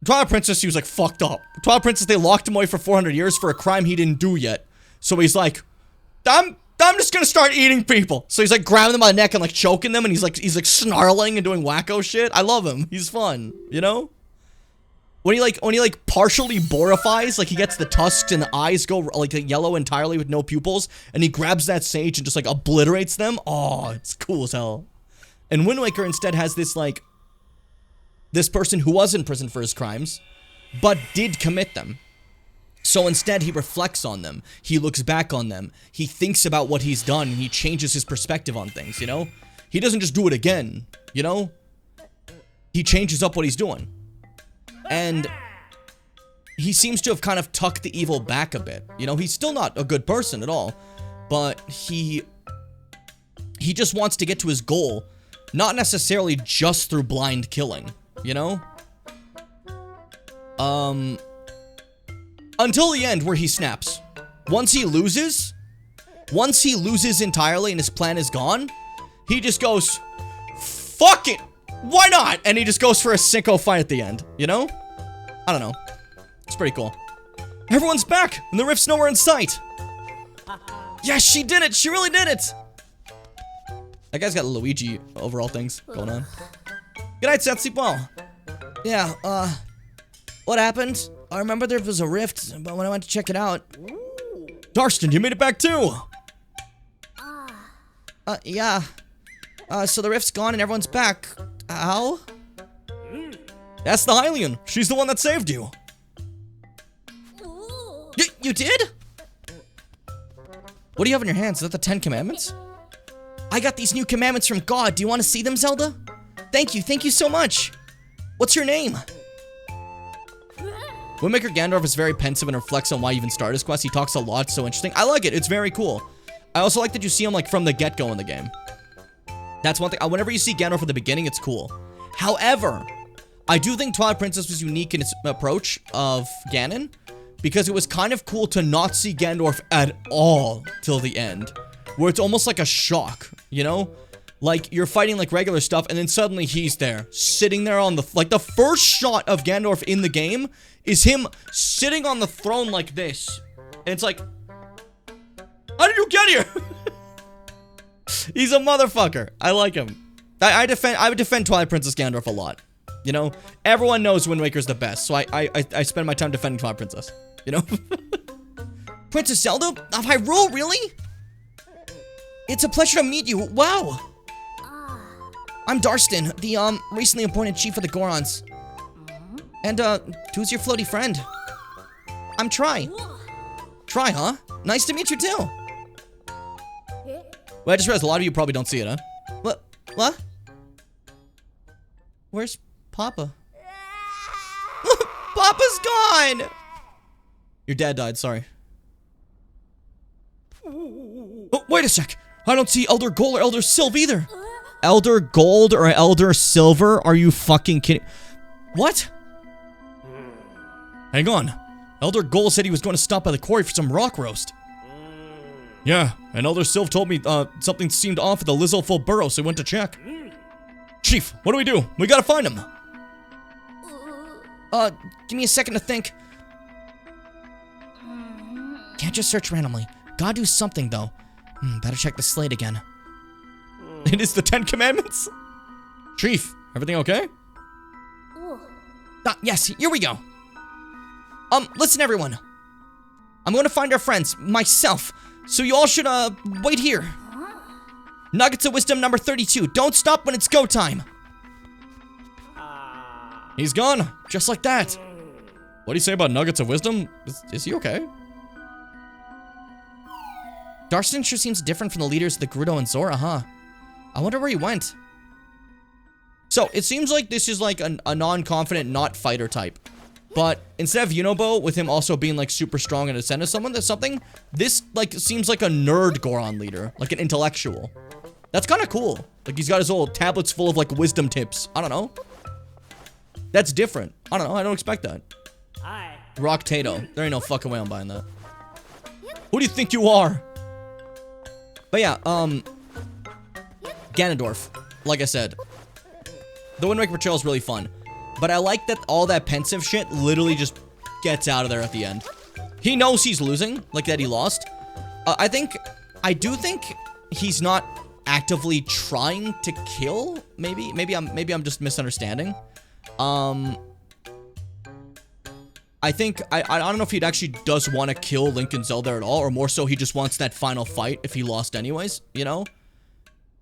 Twilight Princess, he was, like, fucked up. Twilight Princess, they locked him away for 400 years for a crime he didn't do yet. So he's like, I'm just gonna start eating people. So he's, like, grabbing them by the neck and, like, choking them, and he's, like, snarling and doing wacko shit. I love him. He's fun, you know? When he partially borifies, like, he gets the tusks and the eyes go, like, yellow entirely with no pupils, and he grabs that sage and just, like, obliterates them. Oh, it's cool as hell. And Wind Waker instead has this, like, this person who was in prison for his crimes, but did commit them. So instead, he reflects on them. He looks back on them. He thinks about what he's done, and he changes his perspective on things, you know? He doesn't just do it again, you know? He changes up what he's doing. And he seems to have kind of tucked the evil back a bit. You know, he's still not a good person at all, but he just wants to get to his goal, not necessarily just through blind killing. You know? Until the end where he snaps. Once he loses entirely and his plan is gone, he just goes, fuck it! Why not? And he just goes for a sicko fight at the end, you know? I don't know. It's pretty cool. Everyone's back, and the rift's nowhere in sight. Yes, she did it! She really did it! That guy's got Luigi overall things going on. Good night, Seth. Sleep well. Yeah, what happened? I remember there was a rift, but when I went to check it out... Darstan, you made it back too! Yeah. So the rift's gone and everyone's back. How? That's the Hylian. She's the one that saved you. You did? What do you have in your hands? Is that the 10 Commandments? I got these new commandments from God. Do you want to see them, Zelda? Thank you so much. What's your name? Windmaker Ganondorf is very pensive and reflects on why he even started his quest. He talks a lot, so interesting. I like it. It's very cool. I also like that you see him, like, from the get-go in the game. That's one thing. Whenever you see Ganondorf at the beginning, it's cool. However, I do think Twilight Princess was unique in its approach of Ganon, because it was kind of cool to not see Ganondorf at all till the end, where it's almost like a shock, you know? Like, you're fighting, like, regular stuff, and then suddenly he's there, sitting there on the... Like, the first shot of Ganondorf in the game is him sitting on the throne like this. And it's like... How did you get here? He's a motherfucker. I like him. I would defend Twilight Princess Ganondorf a lot. You know? Everyone knows Wind Waker's the best, so I spend my time defending Twilight Princess. You know? Princess Zelda? Of Hyrule, really? It's a pleasure to meet you. Wow. I'm Darstan, the, recently appointed chief of the Gorons. And, who's your floaty friend? I'm Tri. Tri, huh? Nice to meet you, too. Well, I just realized a lot of you probably don't see it, huh? What? What? Where's Papa? Papa's gone! Your dad died, sorry. Oh, wait a sec! I don't see Elder Gold or Elder Sylv either! Elder Gold or Elder Silver? Are you fucking kidding? What? Hang on. Elder Gold said he was going to stop by the quarry for some rock roast. Yeah, and Elder Sylv told me something seemed off at the Lizzleful Burrow, so he went to check. Chief, what do we do? We gotta find him. Give me a second to think. Can't just search randomly. Gotta do something, though. Better check the slate again. It is the 10 Commandments? Chief, everything okay? Yes, here we go. Listen, everyone. I'm going to find our friends, myself, so you all should, wait here. Nuggets of Wisdom number 32. Don't stop when it's go time. He's gone, just like that. What do you say about Nuggets of Wisdom? Is he okay? Darstan sure seems different from the leaders of the Gerudo and Zora, huh? I wonder where he went. So, it seems like this is like a non-confident, not fighter type. But instead of Unobo, with him also being like super strong and ascend as someone, this like seems like a nerd Goron leader, like an intellectual. That's kind of cool. Like he's got his old tablets full of like wisdom tips. I don't know. That's different. I don't know. I don't expect that. Rock Tato. There ain't no fucking way I'm buying that. Who do you think you are? But yeah, Ganondorf. Like I said, the Wind Waker Betrayal is really fun. But I like that all that pensive shit literally just gets out of there at the end. He knows he's losing, like that he lost. I do think he's not actively trying to kill. Maybe I'm just misunderstanding. I don't know if he actually does want to kill Link and Zelda at all, or more so he just wants that final fight if he lost anyways, you know?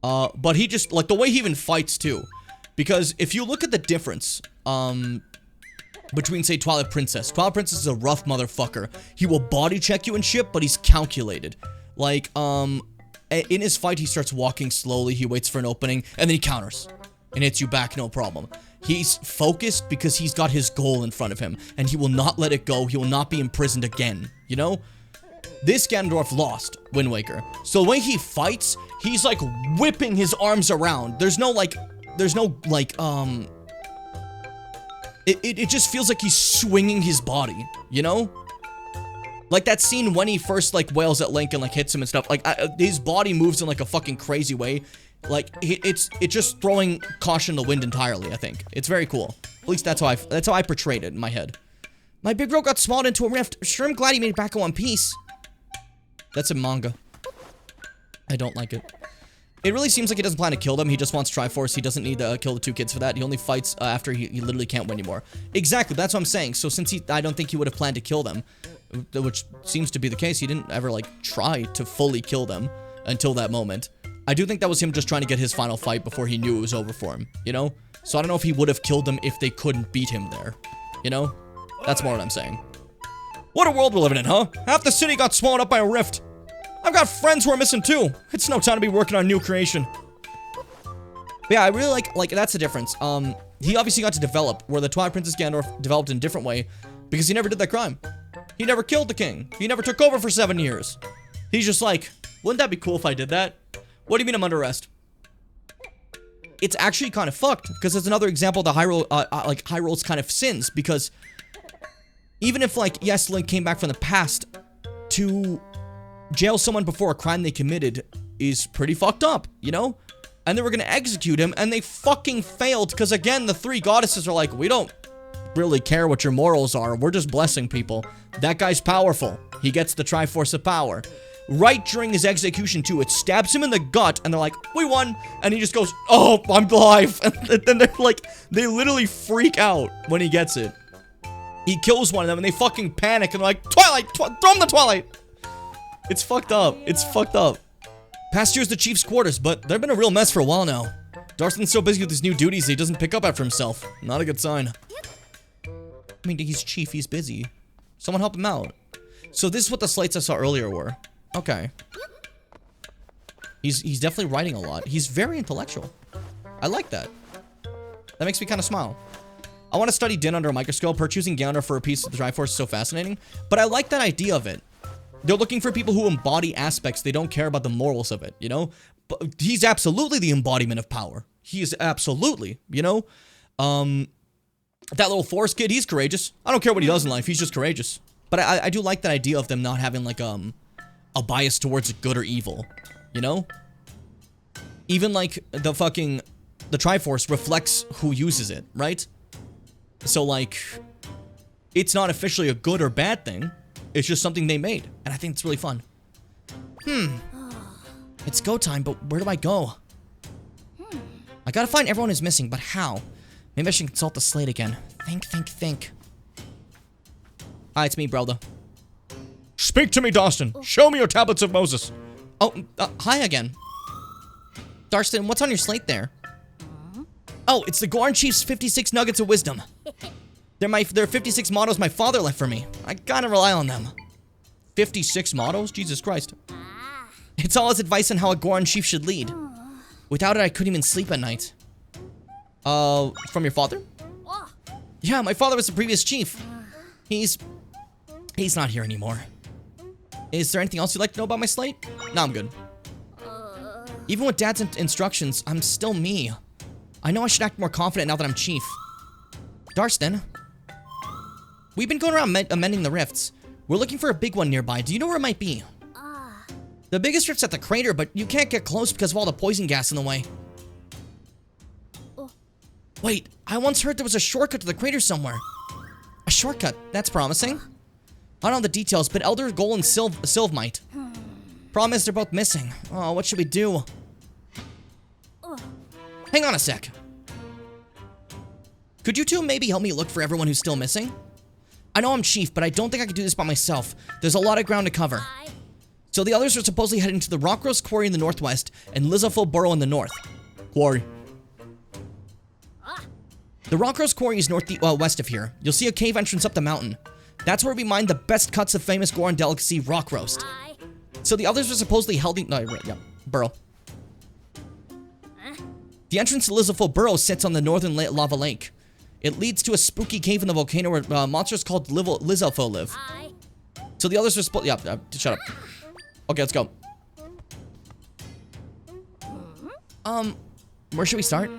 But he just, like, the way he even fights, too. Because if you look at the difference, between, say, Twilight Princess. Twilight Princess is a rough motherfucker. He will body check you and shit, but he's calculated. Like, in his fight, he starts walking slowly, he waits for an opening, and then he counters. And hits you back, no problem. He's focused because he's got his goal in front of him, and he will not let it go. He will not be imprisoned again, you know? This Ganondorf lost Wind Waker. So the way he fights, he's like whipping his arms around. It just feels like he's swinging his body, you know? Like that scene when he first like wails at Link and like hits him and stuff. Like his body moves in like a fucking crazy way. Like it's just throwing caution to the wind entirely. I think it's very cool. At least that's how I portrayed it in my head. My big bro got swallowed into a rift. Sure, I'm glad he made it back in one piece. That's a manga. I don't like it. It really seems like he doesn't plan to kill them. He just wants Triforce. He doesn't need to kill the two kids for that. He only fights after he literally can't win anymore. Exactly, that's what I'm saying. So since I don't think he would have planned to kill them, which seems to be the case. He didn't ever like try to fully kill them until that moment. I do think that was him just trying to get his final fight before he knew it was over for him, you know? So I don't know if he would have killed them if they couldn't beat him there, you know? That's more what I'm saying. What a world we're living in, huh? Half the city got swallowed up by a rift. I've got friends who are missing too. It's no time to be working on new creation. But yeah, I really like that's the difference. He obviously got to develop, where the Twilight Princess Ganondorf developed in a different way, because he never did that crime. He never killed the king. He never took over for 7 years. He's just like, wouldn't that be cool if I did that? What do you mean I'm under arrest? It's actually kind of fucked, because it's another example of the Hyrule's kind of sins, because even if, like, yes, Link came back from the past, to jail someone before a crime they committed is pretty fucked up, you know? And they were gonna execute him, and they fucking failed, because again, the three goddesses are like, we don't really care what your morals are, we're just blessing people. That guy's powerful. He gets the Triforce of Power. Right during his execution, too, it stabs him in the gut, and they're like, we won! And he just goes, oh, I'm alive! And then they're like, they literally freak out when he gets it. He kills one of them, and they fucking panic, and they're like, Twilight! Throw him the Twilight! It's fucked up. It's fucked up. Past year's the chief's quarters, but they've been a real mess for a while now. Darstan's so busy with his new duties, he doesn't pick up after himself. Not a good sign. I mean, he's chief, he's busy. Someone help him out. So this is what the slates I saw earlier were. Okay. He's definitely writing a lot. He's very intellectual. I like that. That makes me kind of smile. I want to study Din under a microscope. Her choosing Gander for a piece of the Triforce is so fascinating. But I like that idea of it. They're looking for people who embody aspects. They don't care about the morals of it, you know? But he's absolutely the embodiment of power. He is absolutely, you know? That little Force kid, he's courageous. I don't care what he does in life. He's just courageous. But I do like that idea of them not having, like, a bias towards good or evil, you know? Even, like, the Triforce reflects who uses it, right? So, like, it's not officially a good or bad thing. It's just something they made, and I think it's really fun. It's go time, but where do I go? I gotta find everyone who's missing, but how? Maybe I should consult the slate again. Think. Hi, it's me, brother. Speak to me, Dawson. Show me your tablets of Moses. Oh, hi again. Darston, what's on your slate there? Oh, it's the Gorn Chief's 56 nuggets of wisdom. They're 56 mottos my father left for me. I gotta rely on them. 56 mottos? Jesus Christ. It's all his advice on how a Gorn Chief should lead. Without it, I couldn't even sleep at night. From your father? Yeah, my father was the previous chief. He's not here anymore. Is there anything else you'd like to know about my slate? No, I'm good. Even with Dad's instructions, I'm still me. I know I should act more confident now that I'm chief. Darston, we've been going around amending the rifts. We're looking for a big one nearby. Do you know where it might be? The biggest rift's at the crater, but you can't get close because of all the poison gas in the way. Wait, I once heard there was a shortcut to the crater somewhere. A shortcut? That's promising. I don't know the details, but Elder Goal and Sylv might. Problem is they're both missing. Oh, what should we do? Hang on a sec. Could you two maybe help me look for everyone who's still missing? I know I'm chief, but I don't think I could do this by myself. There's a lot of ground to cover. So the others are supposedly heading to the Rockgrowth Quarry in the northwest and Lizaful Burrow in the north. Quarry. The Rockgrowth Quarry is west of here. You'll see a cave entrance up the mountain. That's where we mine the best cuts of famous Goron delicacy, rock roast. So the others are supposedly held in... Burrow. The entrance to Lizaful Burrow sits on the northern lava lake. It leads to a spooky cave in the volcano where monsters called Lizaful live. So the others are supposed... shut up. Okay, let's go. Where should we start?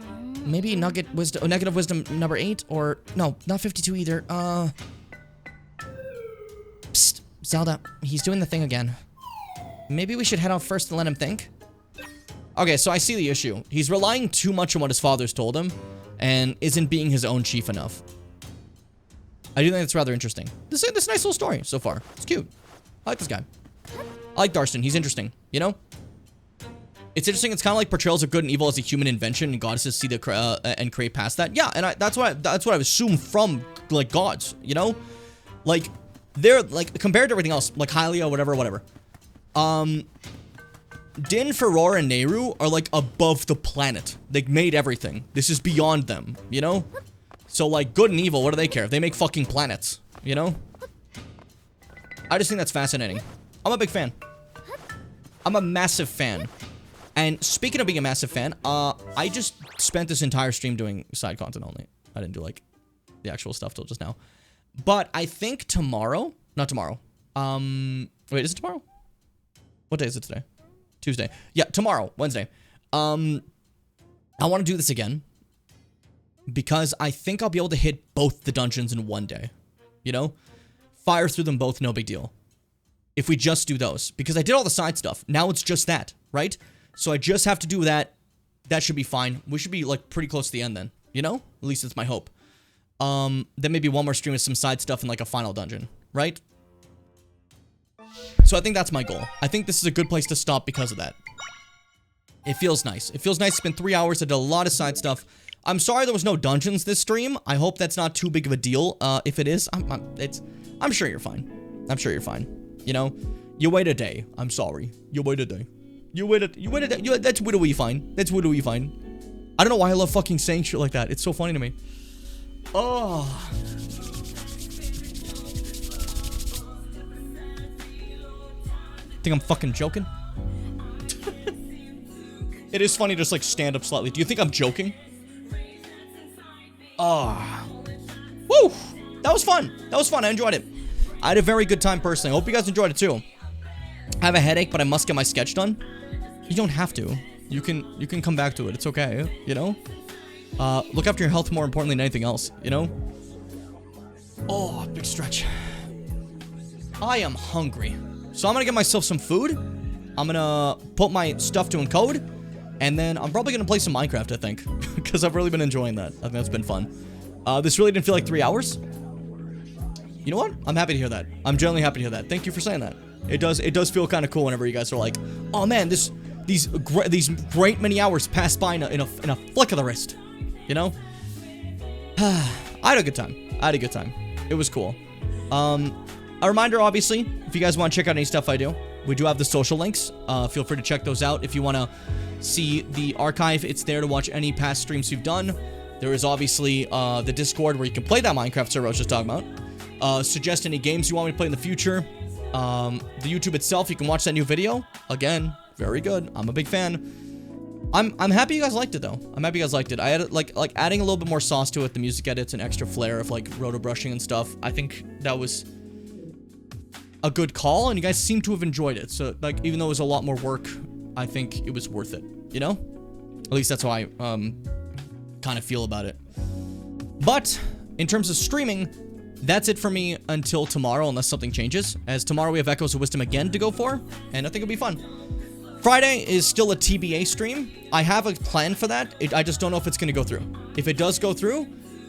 Maybe negative wisdom number 8, or... No, not 52 either. Psst, Zelda. He's doing the thing again. Maybe we should head out first and let him think? Okay, so I see the issue. He's relying too much on what his father's told him, and isn't being his own chief enough. I do think that's rather interesting. This is a nice little story so far. It's cute. I like this guy. I like Darston. He's interesting, you know? It's interesting. It's kind of like portrayals of good and evil as a human invention, and goddesses see and create past that. Yeah, and that's what I assume from, like, gods, you know? Like, they're, like, compared to everything else, like Hylia, whatever. Din, Furore, and Nehru are, like, above the planet. They made everything. This is beyond them, you know? So, like, good and evil, what do they care? They make fucking planets, you know? I just think that's fascinating. I'm a big fan. I'm a massive fan. And speaking of being a massive fan, I just spent this entire stream doing side content only. I didn't do, like, the actual stuff till just now. But I think tomorrow... Not tomorrow. Wait, is it tomorrow? What day is it today? Tuesday. Yeah, tomorrow. Wednesday. I want to do this again. Because I think I'll be able to hit both the dungeons in one day. You know? Fire through them both, no big deal. If we just do those. Because I did all the side stuff. Now it's just that, right? So I just have to do that. That should be fine. We should be, like, pretty close to the end then. You know? At least it's my hope. Then maybe one more stream with some side stuff and, like, a final dungeon. Right? So I think that's my goal. I think this is a good place to stop because of that. It feels nice. It feels nice. It's been 3 hours. I did a lot of side stuff. I'm sorry there was no dungeons this stream. I hope that's not too big of a deal. If it is, I'm sure you're fine. I'm sure you're fine. You know? You wait a day. I'm sorry. You wait a day. You wait a day. That's widowy fine. That's widowy fine. I don't know why I love fucking saying shit like that. It's so funny to me. Oh. Think I'm fucking joking? It is funny to just, like, stand up slightly. Do you think I'm joking? Oh. Woo! That was fun. That was fun. I enjoyed it. I had a very good time personally. I hope you guys enjoyed it too. I have a headache, but I must get my sketch done. You don't have to. You can come back to it. It's okay, you know? Look after your health more importantly than anything else, you know? Oh, big stretch. I am hungry. So I'm gonna get myself some food. I'm gonna put my stuff to encode. And then I'm probably gonna play some Minecraft, I think. Because I've really been enjoying that. I think that's been fun. This really didn't feel like 3 hours. You know what? I'm happy to hear that. I'm genuinely happy to hear that. Thank you for saying that. It does feel kind of cool whenever you guys are like, oh man, these great many hours passed by in a flick of the wrist. You know? I had a good time. It was cool. A reminder, obviously, if you guys want to check out any stuff I do, we do have the social links. Feel free to check those out. If you want to see the archive, it's there to watch any past streams you've done. There is obviously the Discord where you can play that Minecraft server I was just talking about. Suggest any games you want me to play in the future. The YouTube itself, you can watch that new video. Again, very good. I'm a big fan. I'm happy you guys liked it, though. I'm happy you guys liked it. I had, like adding a little bit more sauce to it, the music edits, and extra flair of, like, roto brushing and stuff. I think that was a good call, and you guys seem to have enjoyed it. So, like, even though it was a lot more work, I think it was worth it, you know? At least that's how I, kind of feel about it. But, in terms of streaming, that's it for me until tomorrow, unless something changes. As tomorrow we have Echoes of Wisdom again to go for, and I think it'll be fun. Friday is still a TBA stream. I have a plan for that. I just don't know if it's going to go through. If it does go through,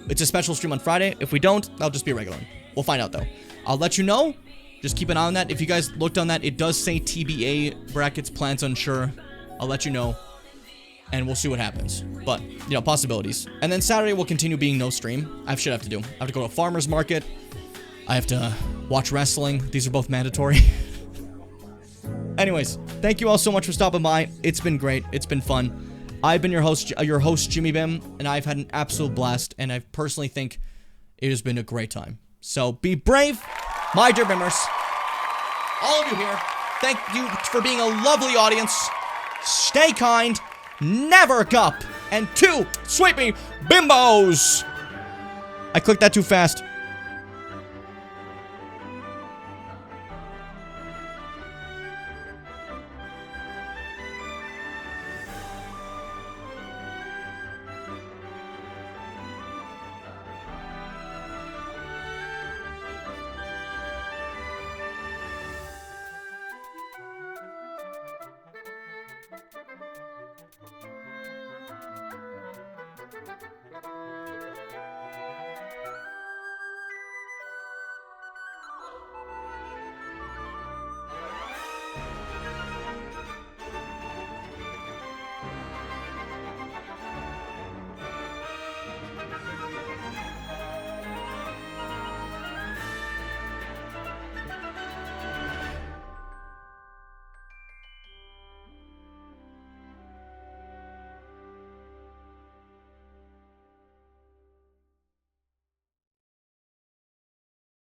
it's a special stream on Friday. If we don't, that'll just be a regular one. We'll find out, though. I'll let you know. Just keep an eye on that. If you guys looked on that, it does say TBA brackets plans unsure. I'll let you know. And we'll see what happens. But, you know, possibilities. And then Saturday will continue being no stream. I have shit I have to do. I have to go to a farmer's market. I have to watch wrestling. These are both mandatory. Anyways, thank you all so much for stopping by. It's been great. It's been fun. I've been your host, Jimmy Bim, and I've had an absolute blast, and I personally think it has been a great time. So be brave, my dear Bimmers. All of you here, thank you for being a lovely audience. Stay kind, never gup, and 2 sweet me bimbos. I clicked that too fast.